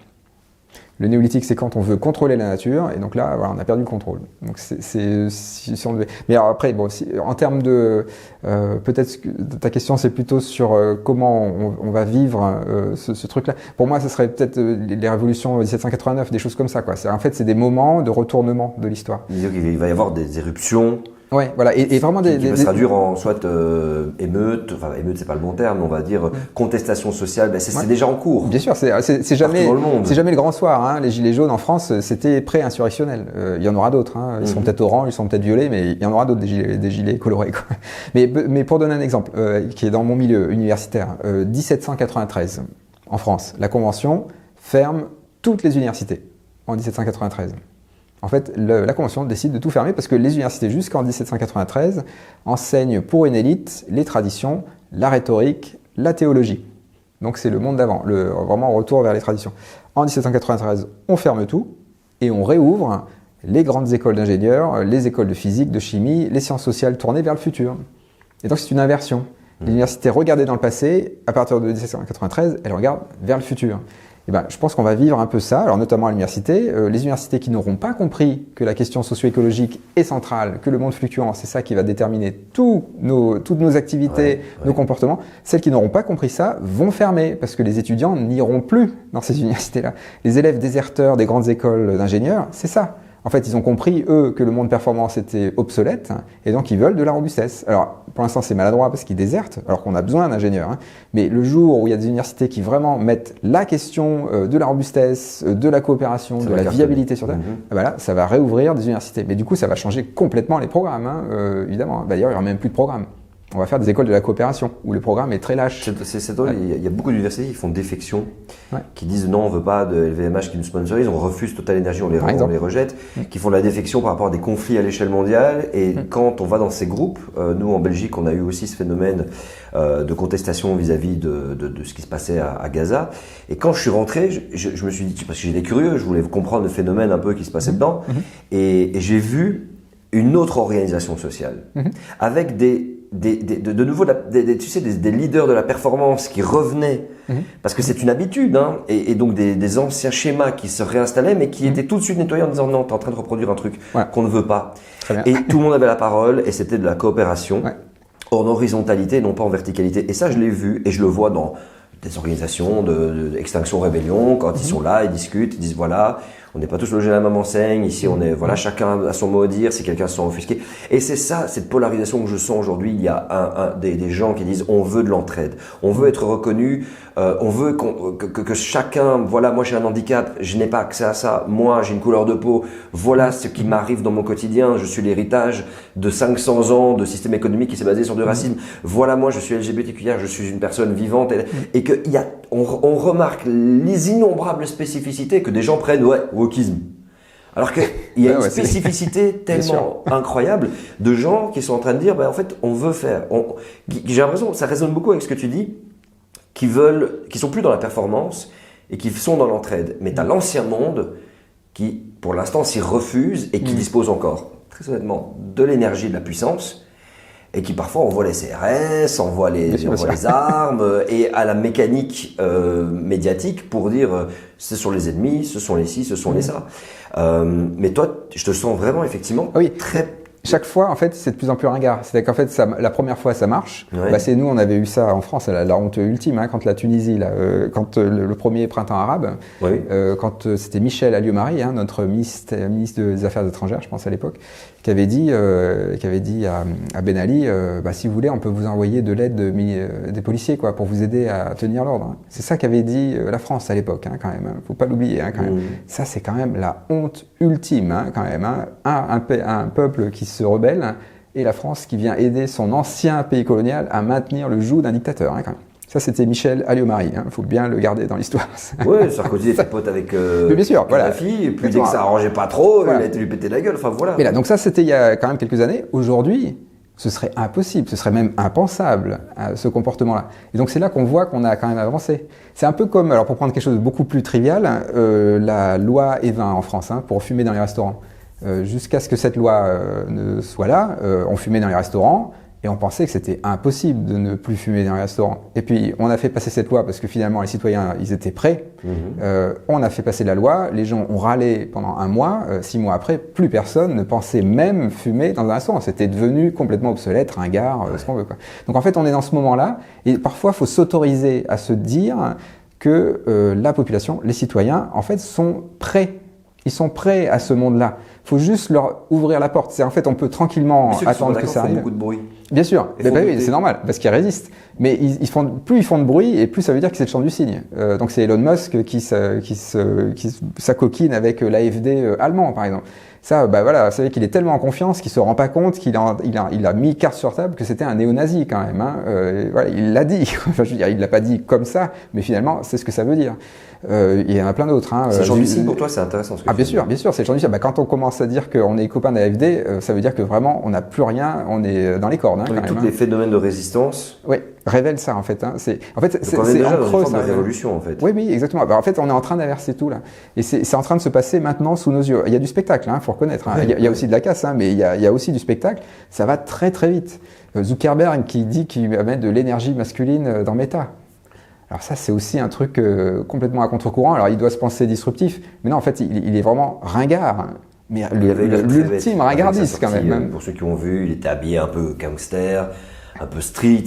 Le néolithique, c'est quand on veut contrôler la nature, et donc là, voilà, on a perdu le contrôle. Donc si on devait... Mais alors après, bon, en termes de... peut-être que ta question, c'est plutôt sur comment on va vivre ce truc-là. Pour moi, ce serait peut-être les révolutions 1789, des choses comme ça, quoi. En fait, c'est des moments de retournement de l'histoire. Il va y avoir des éruptions. Ouais, voilà, et vraiment qui va se traduire en soit émeute, enfin émeute c'est pas le bon terme, on va dire contestation sociale, ben c'est déjà en cours. Bien sûr, c'est jamais le grand soir. Hein. Les gilets jaunes en France, c'était pré-insurrectionnel. Il y en aura d'autres. Hein. Ils sont peut-être orange, ils sont peut-être violets, mais il y en aura d'autres des gilets colorés. Quoi. Mais pour donner un exemple qui est dans mon milieu universitaire, 1793 en France, la Convention ferme toutes les universités en 1793. En fait, la Convention décide de tout fermer parce que les universités, jusqu'en 1793, enseignent pour une élite les traditions, la rhétorique, la théologie. Donc c'est le monde d'avant, vraiment retour vers les traditions. En 1793, on ferme tout et on réouvre les grandes écoles d'ingénieurs, les écoles de physique, de chimie, les sciences sociales tournées vers le futur. Et donc c'est une inversion. L'université regardait dans le passé, à partir de 1793, elle regarde vers le futur. Eh ben, je pense qu'on va vivre un peu ça, alors notamment à l'université. Les universités qui n'auront pas compris que la question socio-écologique est centrale, que le monde fluctuant, c'est ça qui va déterminer toutes nos activités, nos comportements, celles qui n'auront pas compris ça vont fermer, parce que les étudiants n'iront plus dans ces universités-là. Les élèves déserteurs des grandes écoles d'ingénieurs, c'est ça. En fait, ils ont compris, eux, que le monde performance était obsolète, et donc ils veulent de la robustesse. Alors, pour l'instant, c'est maladroit parce qu'ils désertent, alors qu'on a besoin d'ingénieurs. Hein. Mais le jour où il y a des universités qui vraiment mettent la question de la robustesse, de la coopération, de la viabilité sur Terre, ben là, ça va réouvrir des universités. Mais du coup, ça va changer complètement les programmes, hein, évidemment. D'ailleurs, il n'y aura même plus de programmes. On va faire des écoles de la coopération, où le programme est très lâche. C'est drôle, il y a beaucoup d'universités qui font défection, qui disent non, on ne veut pas de LVMH qui nous sponsorise, on refuse Total Energy, on les rejette, qui font de la défection par rapport à des conflits à l'échelle mondiale. Et quand on va dans ces groupes, nous en Belgique, on a eu aussi ce phénomène de contestation vis-à-vis de ce qui se passait à Gaza. Et quand je suis rentré, je me suis dit, parce que j'étais curieux, je voulais comprendre le phénomène un peu qui se passait dedans, et j'ai vu une autre organisation sociale, avec de nouveau, tu sais, des leaders de la performance qui revenaient, parce que c'est une habitude, hein, et donc des anciens schémas qui se réinstallaient, mais qui étaient tout de suite nettoyés en disant non, t'es en train de reproduire un truc qu'on ne veut pas. Et tout le monde avait la parole, et c'était de la coopération, en horizontalité, non pas en verticalité. Et ça, je l'ai vu, et je le vois dans des organisations d'Extinction Rébellion, quand ils sont là, ils discutent, ils disent voilà, on n'est pas tous logés à la même enseigne, ici on est, voilà, chacun a son mot à dire, si quelqu'un se sent offusqué. Et c'est ça, cette polarisation que je sens aujourd'hui. Il y a des gens qui disent on veut de l'entraide, on veut être reconnu, on veut que chacun, voilà, moi j'ai un handicap, je n'ai pas accès à ça, moi j'ai une couleur de peau, voilà ce qui m'arrive dans mon quotidien, je suis l'héritage de 500 ans de système économique qui s'est basé sur du racisme, voilà, moi je suis LGBTQIA, je suis une personne vivante, et que on remarque les innombrables spécificités que des gens prennent, wokisme. Alors qu'il y a une spécificité tellement incroyable de gens qui sont en train de dire, en fait, on veut faire. J'ai l'impression, ça résonne beaucoup avec ce que tu dis, qui sont plus dans la performance et qui sont dans l'entraide. Mais tu as l'ancien monde qui, pour l'instant, s'y refuse et qui dispose encore, très honnêtement, de l'énergie, de la puissance, et qui parfois envoie les CRS, envoie les armes, et à la mécanique médiatique pour dire ce sont les ennemis, ce sont les ci, ce sont les ça. Mais toi, je te sens vraiment effectivement très... Chaque fois, en fait, c'est de plus en plus ringard. C'est-à-dire qu'en fait, la première fois, ça marche. C'est nous, on avait eu ça en France, la honte ultime, hein, quand la Tunisie, quand le premier printemps arabe, quand c'était Michel Alliot-Marie, hein, notre ministre des Affaires étrangères, je pense à l'époque, qui avait dit à Ben Ali, si vous voulez, on peut vous envoyer de l'aide des policiers, quoi, pour vous aider à tenir l'ordre. Hein. C'est ça qu'avait dit la France à l'époque, hein, quand même. Hein. Faut pas l'oublier, hein, quand même. Ça, c'est quand même la honte ultime, hein, quand même. Hein. Un peuple qui se rebelle, et la France qui vient aider son ancien pays colonial à maintenir le joug d'un dictateur, hein, quand même. Ça, c'était Michel Alliomarie. Il faut bien le garder dans l'histoire. Ouais, Sarkozy était pote avec Mais bien sûr, voilà. Kadhafi, et puis dès que ça arrangeait pas trop, Voilà. il a été lui péter la gueule. Enfin voilà. Mais là, donc ça, c'était il y a quand même quelques années. Aujourd'hui, ce serait impossible, ce serait même impensable, ce comportement-là. Et donc c'est là qu'on voit qu'on a quand même avancé. C'est un peu comme, alors pour prendre quelque chose de beaucoup plus trivial, la loi E20 en France, pour fumer dans les restaurants. Jusqu'à ce que cette loi ne soit là, on fumait dans les restaurants, et on pensait que c'était impossible de ne plus fumer dans les restaurants. Et puis, on a fait passer cette loi parce que finalement, les citoyens, ils étaient prêts. On a fait passer la loi, les gens ont râlé pendant 1 mois. 6 mois après, plus personne ne pensait même fumer dans un restaurant. C'était devenu complètement obsolète, ringard, ce qu'on veut, quoi. Donc en fait, on est dans ce moment-là. Et parfois, il faut s'autoriser à se dire que la population, les citoyens, en fait, sont prêts. Ils sont prêts à ce monde-là. Il faut juste leur ouvrir la porte. En fait, on peut tranquillement attendre que ça arrive. Ils font beaucoup de bruit. Bien sûr, oui, c'est normal, parce qu'ils résistent. Mais plus ils font de bruit, et plus ça veut dire que c'est le chant du cygne. Donc c'est Elon Musk qui s'acoquine avec l'AfD allemand, par exemple. Ça, voilà, vous savez qu'il est tellement en confiance qu'il se rend pas compte qu'il a mis carte sur table que c'était un néo-nazi quand même. Voilà, il l'a dit. Enfin, je veux dire, il l'a pas dit comme ça, mais finalement, c'est ce que ça veut dire. Il y en a plein d'autres. C'est le chant du cygne pour toi, c'est intéressant. Ce que bien sûr, c'est le chant du cygne. Quand on commence à dire qu'on est copains de l'AfD, ça veut dire que vraiment, on n'a plus rien, on est dans les cordes. Tous les phénomènes de résistance. Oui, révèle ça en fait. C'est déjà dans une forme de révolution en fait. Oui, exactement. En fait, on est en train d'inverser tout là, et c'est en train de se passer maintenant sous nos yeux. Il y a du spectacle, faut reconnaître. Il y a aussi de la casse, mais il y a aussi du spectacle. Ça va très très vite. Zuckerberg qui dit qu'il va mettre de l'énergie masculine dans Meta. Alors ça, c'est aussi un truc complètement à contre-courant. Alors il doit se penser disruptif, mais non, en fait, il est vraiment ringard. Mais l'ultime ringardiste quand même. Pour ceux qui ont vu, il était habillé un peu gangster, un peu street,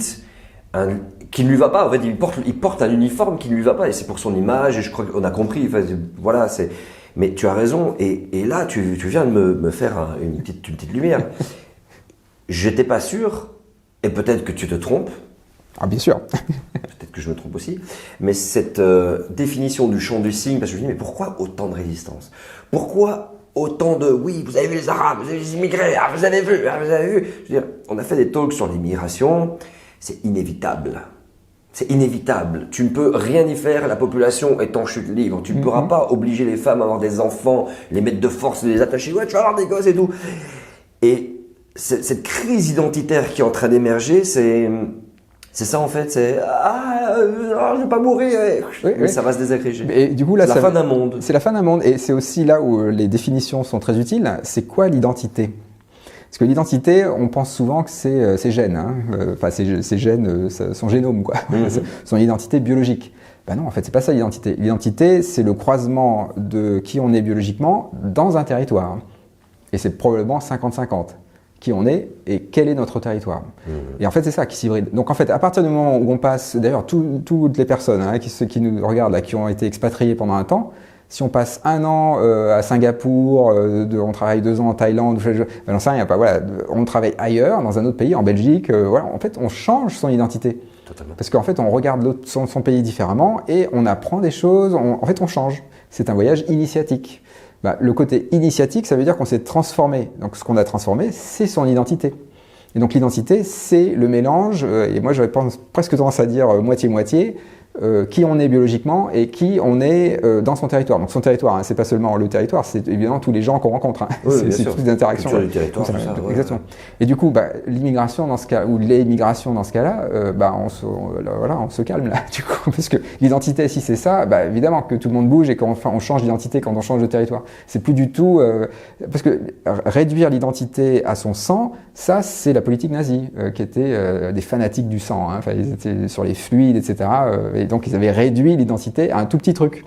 qui ne lui va pas. En fait, il porte un uniforme qui ne lui va pas, et c'est pour son image. Et je crois qu'on a compris. Enfin, voilà, c'est. Mais tu as raison. Et là, tu viens de me faire une petite lumière. J'étais pas sûr, et peut-être que tu te trompes. Ah, bien sûr. Peut-être que je me trompe aussi. Mais cette définition du chant du cygne, parce que je me dis, mais pourquoi autant de résistance? Pourquoi autant de oui, vous avez vu les Arabes, vous avez vu les immigrés, vous avez vu. Je veux dire, on a fait des talks sur l'immigration, c'est inévitable. C'est inévitable. Tu ne peux rien y faire, la population est en chute libre. Tu ne pourras pas obliger les femmes à avoir des enfants, les mettre de force, les attacher. Ouais, tu vas avoir des gosses et tout. Et cette crise identitaire qui est en train d'émerger, c'est ça en fait, c'est je vais pas mourir, mais ça va se désagréger. Et du coup là, c'est la fin d'un monde. C'est la fin d'un monde, et c'est aussi là où les définitions sont très utiles. C'est quoi l'identité? Parce que l'identité, on pense souvent que c'est ses gènes, ses gènes, son génome, quoi, son identité biologique. Non, en fait, c'est pas ça l'identité. L'identité, c'est le croisement de qui on est biologiquement dans un territoire, et c'est probablement 50-50. Qui on est et quel est notre territoire. Et en fait, c'est ça qui s'hybride. Donc en fait, à partir du moment où on passe, d'ailleurs, toutes les personnes qui nous regardent, là, qui ont été expatriées pendant un temps, si on passe 1 an à Singapour, on travaille 2 ans en Thaïlande, j'en sais rien, on travaille ailleurs, dans un autre pays, en Belgique, en fait, on change son identité. Totalement. Parce qu'en fait, on regarde son pays différemment et on apprend des choses, en fait, on change. C'est un voyage initiatique. Le côté initiatique, ça veut dire qu'on s'est transformé. Donc ce qu'on a transformé, c'est son identité. Et donc l'identité, c'est le mélange, et moi j'aurais presque tendance à dire moitié-moitié, qui on est biologiquement et qui on est dans son territoire. Donc son territoire, c'est pas seulement le territoire, c'est évidemment tous les gens qu'on rencontre. C'est toutes les interactions. Du territoire, tout ça, exactement. Et du coup, l'immigration dans ce cas, ou l'émigration dans ce cas-là, on se calme là, du coup, parce que l'identité, si c'est ça, évidemment que tout le monde bouge et qu'on change d'identité quand on change de territoire. C'est plus du tout, parce que réduire l'identité à son sang, ça c'est la politique nazie, qui était des fanatiques du sang. Ils étaient sur les fluides, etc. Et donc ils avaient réduit l'identité à un tout petit truc.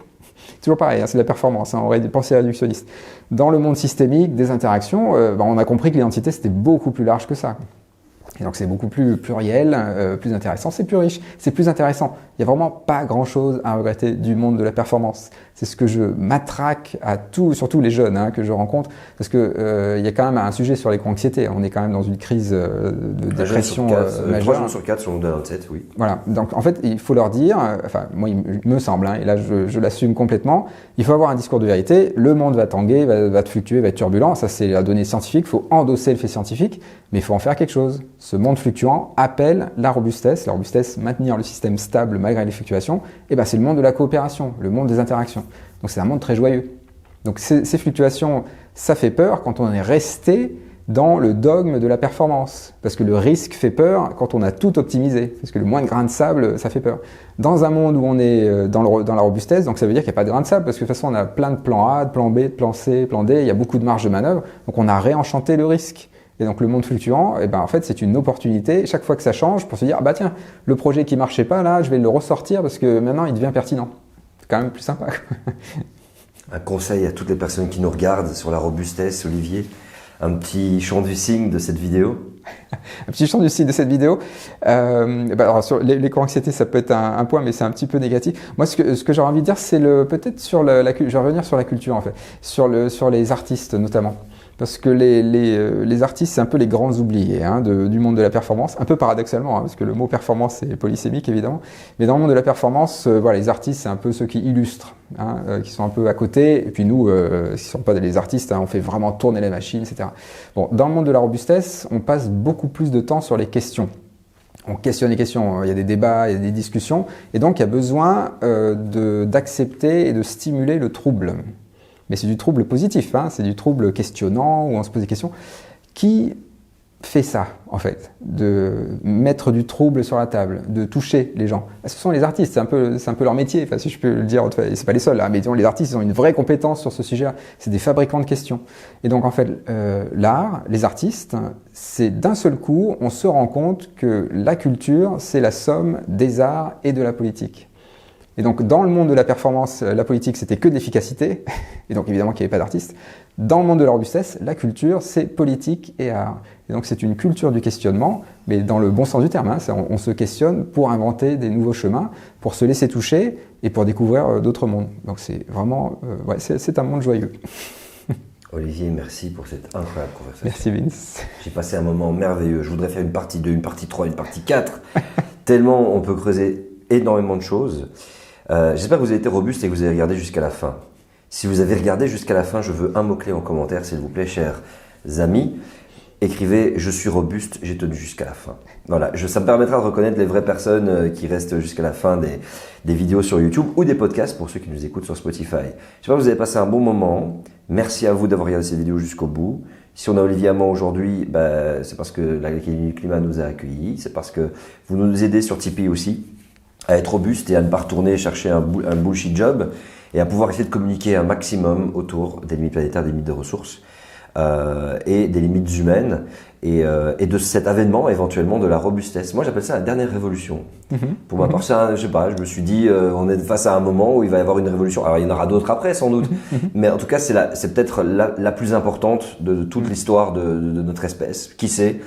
Toujours pareil, c'est de la performance, on aurait des pensées réductionnistes. Dans le monde systémique des interactions, on a compris que l'identité c'était beaucoup plus large que ça. Et donc c'est beaucoup plus pluriel, plus intéressant, c'est plus riche, c'est plus intéressant. Il n'y a vraiment pas grand-chose à regretter du monde de la performance. C'est ce que je matraque à surtout les jeunes que je rencontre, parce que il y a quand même un sujet sur l'éco-anxiété. On est quand même dans une crise de dépression majeure. 3 jours sur 4 sont de l'ANSET, oui. Voilà, donc en fait il faut leur dire, moi il me semble, et là je l'assume complètement, il faut avoir un discours de vérité, le monde va tanguer, va fluctuer, va être turbulent, ça c'est la donnée scientifique, il faut endosser le fait scientifique, mais il faut en faire quelque chose. ce monde fluctuant appelle la robustesse, maintenir le système stable malgré les fluctuations, et ben c'est le monde de la coopération, le monde des interactions. Donc c'est un monde très joyeux. Donc ces fluctuations, ça fait peur quand on est resté dans le dogme de la performance. Parce que le risque fait peur quand on a tout optimisé. Parce que le moins de grains de sable, ça fait peur. Dans un monde où on est dans la robustesse, donc ça veut dire qu'il n'y a pas de grains de sable, parce que de toute façon on a plein de plans A, de plans B, de plans C, de plans D, il y a beaucoup de marge de manœuvre, donc on a réenchanté le risque. Et donc le monde fluctuant, eh ben, en fait c'est une opportunité, chaque fois que ça change, pour se dire, bah tiens, le projet qui marchait pas là, je vais le ressortir parce que maintenant il devient pertinent. C'est quand même plus sympa. Un conseil à toutes les personnes qui nous regardent sur la robustesse, Olivier, un petit chant du cygne de cette vidéo. Un petit chant du cygne de cette vidéo. Alors sur l'éco-anxiété, ça peut être un point, mais c'est un petit peu négatif. Moi, ce que j'aurais envie de dire, c'est peut-être sur je vais revenir sur la culture en fait, sur les artistes notamment. Parce que les artistes, c'est un peu les grands oubliés du monde de la performance, un peu paradoxalement, parce que le mot performance c'est polysémique évidemment, mais dans le monde de la performance, les artistes c'est un peu ceux qui illustrent, qui sont un peu à côté, et puis nous, qui ne sont pas des artistes, on fait vraiment tourner les machines, etc. Bon, dans le monde de la robustesse, on passe beaucoup plus de temps sur les questions. On questionne les questions, il y a des débats, il y a des discussions, et donc il y a besoin d'accepter et de stimuler le trouble. Mais c'est du trouble positif, c'est du trouble questionnant, où on se pose des questions. Qui fait ça, en fait, de mettre du trouble sur la table, de toucher les gens? Ce sont les artistes, c'est un peu leur métier, si je peux le dire, c'est pas les seuls, mais disons, les artistes ils ont une vraie compétence sur ce sujet-là, c'est des fabricants de questions. Et donc en fait, l'art, les artistes, c'est d'un seul coup, on se rend compte que la culture, c'est la somme des arts et de la politique. Et donc, dans le monde de la performance, la politique, c'était que d'efficacité. Et donc, évidemment, qu'il n'y avait pas d'artistes. Dans le monde de la robustesse, la culture, c'est politique et art. Et donc, c'est une culture du questionnement, mais dans le bon sens du terme. On se questionne pour inventer des nouveaux chemins, pour se laisser toucher et pour découvrir d'autres mondes. Donc, c'est vraiment, c'est un monde joyeux. Olivier, merci pour cette incroyable conversation. Merci, Vince. J'ai passé un moment merveilleux. Je voudrais faire une partie 2, une partie 3, une partie 4. Tellement on peut creuser énormément de choses. J'espère que vous avez été robuste et que vous avez regardé jusqu'à la fin. Si vous avez regardé jusqu'à la fin, je veux un mot-clé en commentaire, s'il vous plaît, chers amis. Écrivez « Je suis robuste, j'ai tenu jusqu'à la fin ». Voilà, ça me permettra de reconnaître les vraies personnes qui restent jusqu'à la fin des vidéos sur YouTube ou des podcasts pour ceux qui nous écoutent sur Spotify. J'espère que vous avez passé un bon moment. Merci à vous d'avoir regardé cette vidéo jusqu'au bout. Si on a Olivier Amand aujourd'hui, c'est parce que l'Académie du Climat nous a accueillis. C'est parce que vous nous aidez sur Tipeee aussi à être robuste et à ne pas retourner chercher un bullshit job et à pouvoir essayer de communiquer un maximum autour des limites planétaires, des limites de ressources et des limites humaines et de cet avènement éventuellement de la robustesse. Moi j'appelle ça la dernière révolution. Pour ma part, je sais pas, je me suis dit on est face à un moment où il va y avoir une révolution. Alors il y en aura d'autres après sans doute, mais en tout cas c'est peut-être la plus importante de toute l'histoire de notre espèce. Qui sait,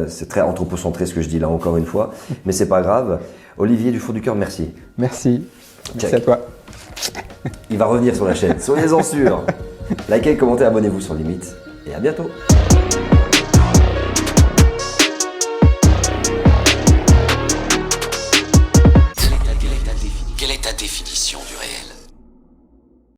c'est très anthropocentré ce que je dis là encore une fois, mais c'est pas grave. Olivier, du fond du cœur, merci. Merci. Merci à toi. Il va revenir sur la chaîne, soyez-en sûrs. Likez, commentez, abonnez-vous sur Limite et à bientôt. Quelle est ta définition?